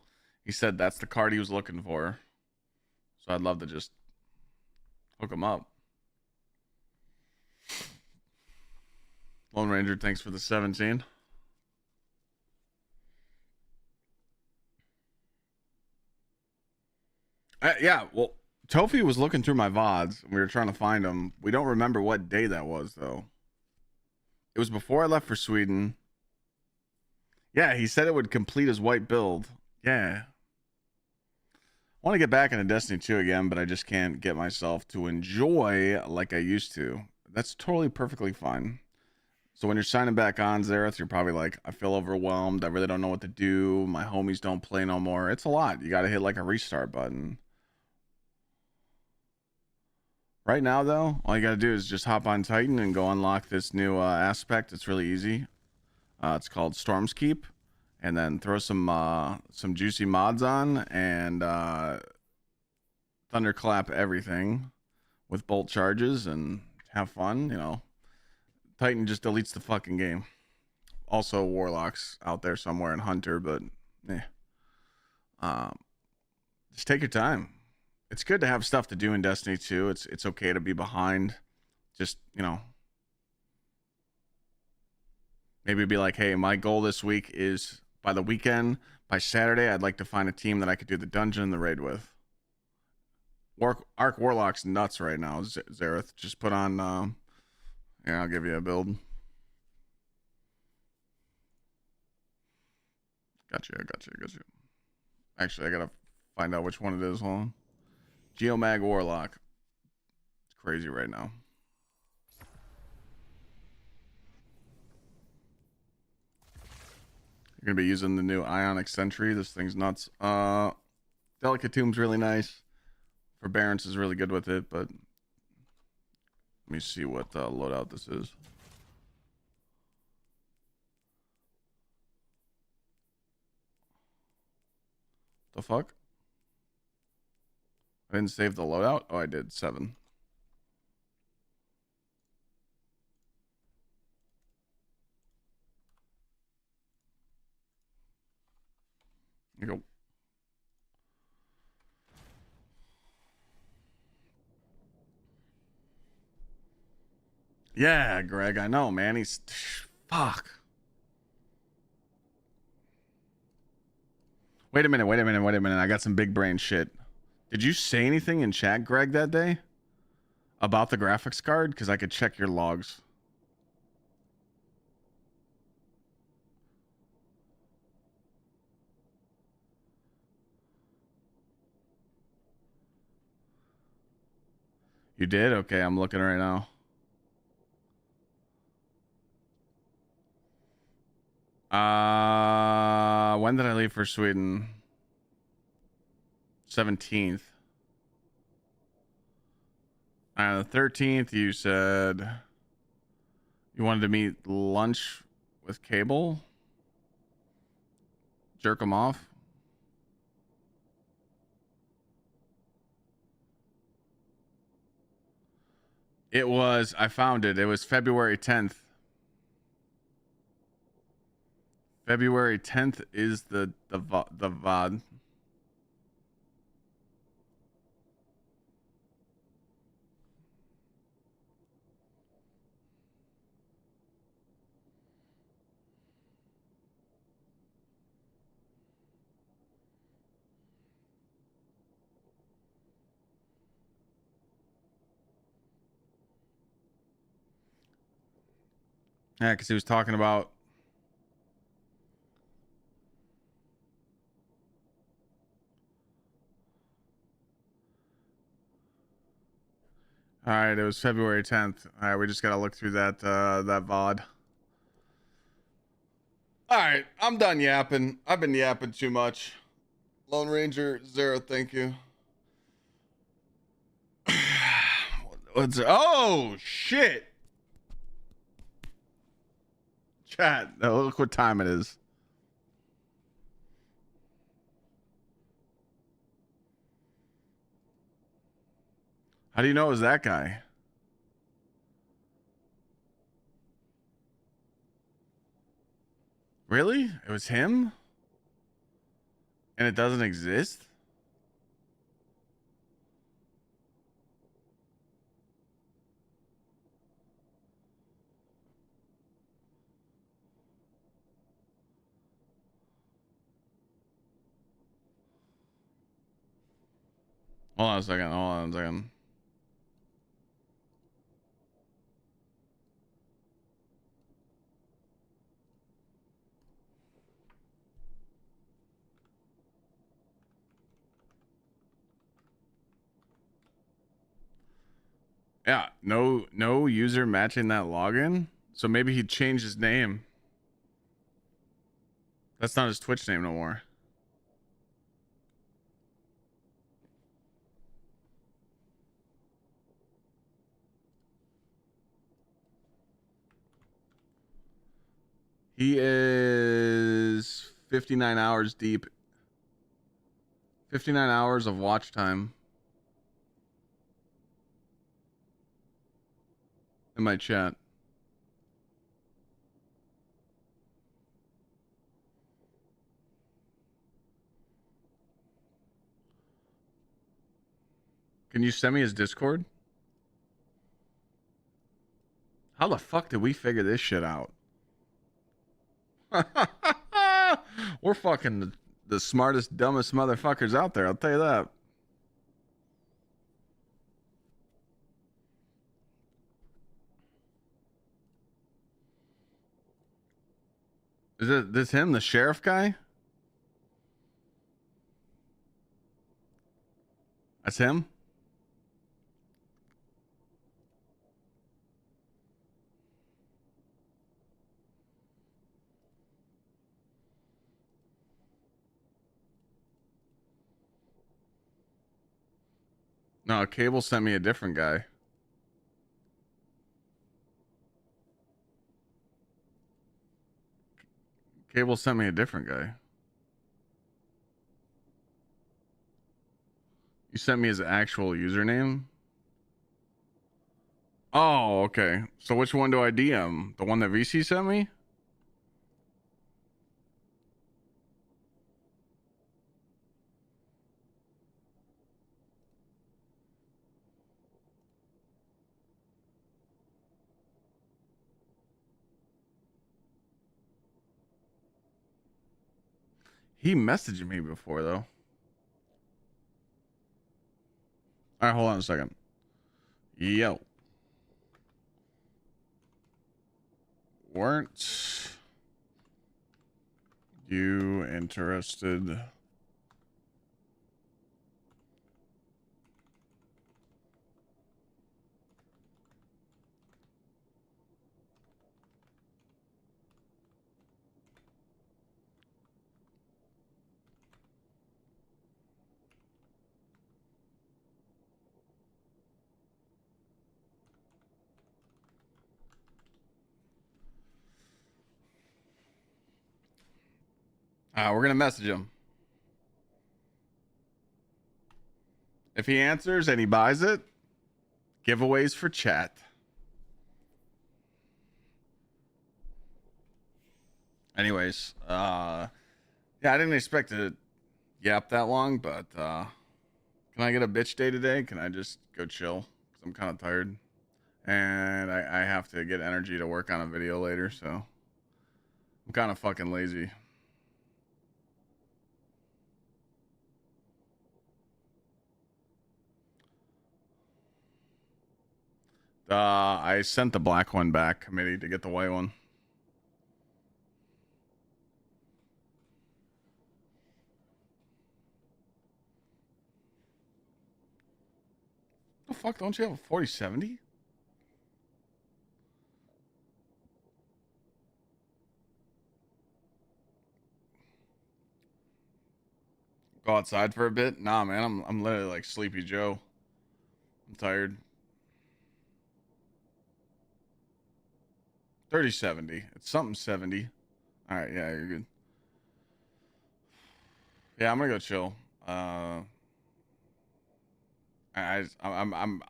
He said that's the card he was looking for. So I'd love to just hook him up. Lone Ranger, thanks for the 17. Yeah, well, Tofi was looking through my VODs. And we were trying to find him. We don't remember what day that was, though. It was before I left for Sweden. Yeah, he said it would complete his white build. Yeah. I want to get back into Destiny 2 again, but I just can't get myself to enjoy like I used to. That's totally perfectly fine. So when you're signing back on, Zareth, you're probably like, I feel overwhelmed. I really don't know what to do. My homies don't play no more. It's a lot. You got to hit like a restart button. Right now, though, all you got to do is just hop on Titan and go unlock this new aspect. It's really easy. It's called Storm's Keep. And then throw some juicy mods on and thunderclap everything with bolt charges and have fun, you know. Titan just deletes the fucking game. Also, Warlock's out there somewhere in Hunter, but just take your time. It's good to have stuff to do in Destiny 2. It's okay to be behind. Just, you know, maybe be like, hey, my goal this week is by the weekend, by Saturday, I'd like to find a team that I could do the dungeon and the raid with. Arc Warlock's nuts right now, Zareth. Just put on, yeah, I'll give you a build. Gotcha. Actually, I gotta find out which one it is. Hold on. Geomag Warlock. It's crazy right now. You're gonna be using the new Ionic Sentry. This thing's nuts. Delicate Tomb's really nice. Forbearance is really good with it, but let me see what loadout this is. The fuck? I didn't save the loadout? Oh, I did. 7. Here you go. Yeah, Greg, I know, man. He's... Fuck. Wait a minute. I got some big brain shit. Did you say anything in chat, Greg, that day? About the graphics card? Because I could check your logs. You did? Okay, I'm looking right now. When did I leave for Sweden? 17th. On the 13th, you said you wanted to meet lunch with Cable. Jerk him off. It was, I found it. It was February 10th. February 10th is the VOD. Yeah, because he was talking about all right, it was February 10th. All right, we just gotta look through that that VOD. All right, I'm done yapping. I've been yapping too much. Lone Ranger Zero, thank you. Let's. Oh shit! Chat. Look what time it is. How do you know it was that guy? Really? It was him? And it doesn't exist? Hold on a second. Hold on a second. Yeah, no user matching that login. So maybe he changed his name. That's not his Twitch name no more. He is 59 hours deep. 59 hours of watch time. In my chat. Can you send me his Discord? How the fuck did we figure this shit out? We're fucking the smartest, dumbest motherfuckers out there, I'll tell you that. Is this him, the sheriff guy? That's him? No, Cable sent me a different guy. Cable sent me a different guy. You sent me his actual username? Oh, okay. So which one do I DM? The one that VC sent me? He messaged me before, though. All right, hold on a second. Yo. Weren't you interested? We're going to message him. If he answers and he buys it, giveaways for chat. Anyways, yeah, I didn't expect to yap that long, but can I get a bitch day today? Can I just go chill? 'Cause I'm kind of tired. And I have to get energy to work on a video later, so I'm kind of fucking lazy. I sent the black one back, committee, to get the white one. The fuck, don't you have a 4070? Go outside for a bit? Nah, man, I'm literally like Sleepy Joe. I'm tired. 3070. It's something 70. All right, yeah, you're good. Yeah, I'm gonna go chill. I'm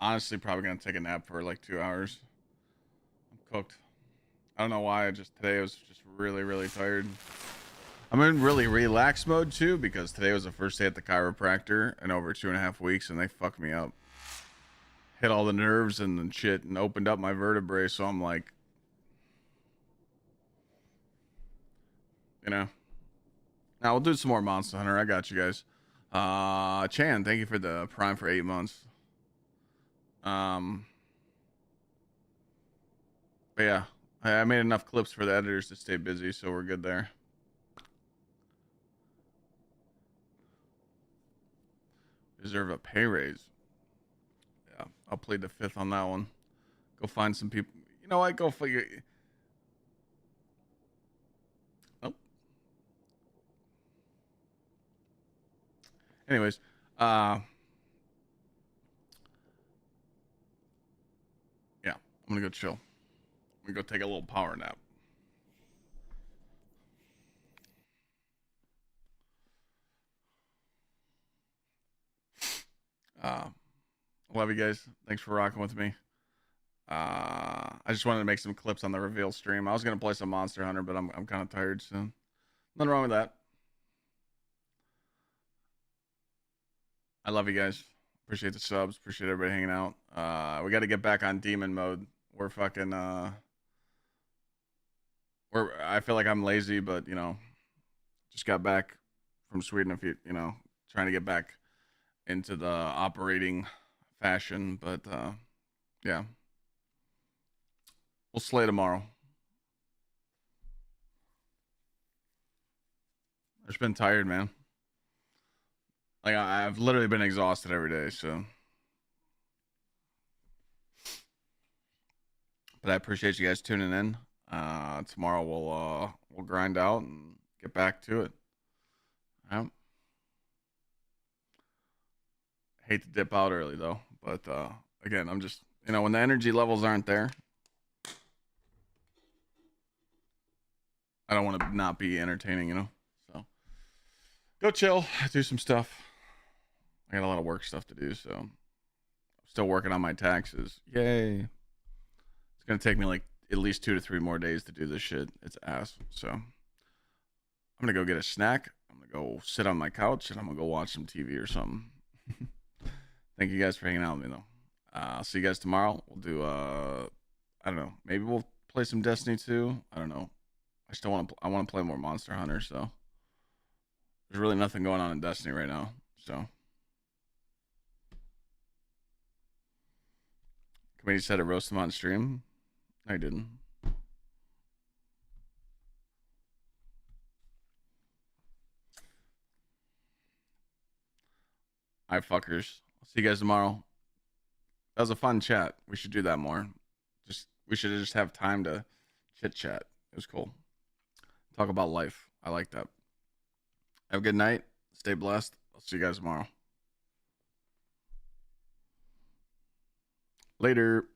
honestly probably gonna take a nap for like 2 hours. I'm cooked. I don't know why. Today I was just really, really tired. I'm in really relaxed mode too because today was the first day at the chiropractor in over 2.5 weeks, and they fucked me up. Hit all the nerves and shit, and opened up my vertebrae. So I'm like, you know. Now we'll do some more Monster Hunter. I got you guys. Chan, thank you for the Prime for 8 months. But yeah, I made enough clips for the editors to stay busy, so we're good there. Deserve a pay raise. Yeah, I'll plead the fifth on that one. Go find some people. You know what? Go figure. Oh. Anyways, yeah, I'm gonna go chill. I'm gonna go take a little power nap. Love you guys. Thanks for rocking with me. I just wanted to make some clips on the reveal stream. I was gonna play some Monster Hunter, but I'm kind of tired, so nothing wrong with that. I love you guys. Appreciate the subs. Appreciate everybody hanging out. We got to get back on demon mode. We're fucking I feel like I'm lazy, but you know, just got back from Sweden trying to get back into the operating fashion, but yeah. We'll slay tomorrow. I've just been tired, man. Like I've literally been exhausted every day, so. But I appreciate you guys tuning in. Tomorrow we'll grind out and get back to it. Yep. Hate to dip out early though, but again, I'm just when the energy levels aren't there, I don't want to not be entertaining, So go chill, do some stuff. I got a lot of work stuff to do, so I'm still working on my taxes. Yay. It's gonna take me like at least 2 to 3 more days to do this shit. It's ass. So I'm gonna go get a snack. I'm gonna go sit on my couch and I'm gonna go watch some TV or something. Thank you guys for hanging out with me though. I'll see you guys tomorrow. We'll do I don't know. Maybe we'll play some Destiny 2. I don't know. I want to play more Monster Hunter, so there's really nothing going on in Destiny right now. So Committee said to roast him on stream. I didn't. All right, fuckers. I'll see you guys tomorrow. That was a fun chat. We should do that more. We should just have time to chit chat. It was cool. Talk about life. I like that. Have a good night. Stay blessed. I'll see you guys tomorrow. Later.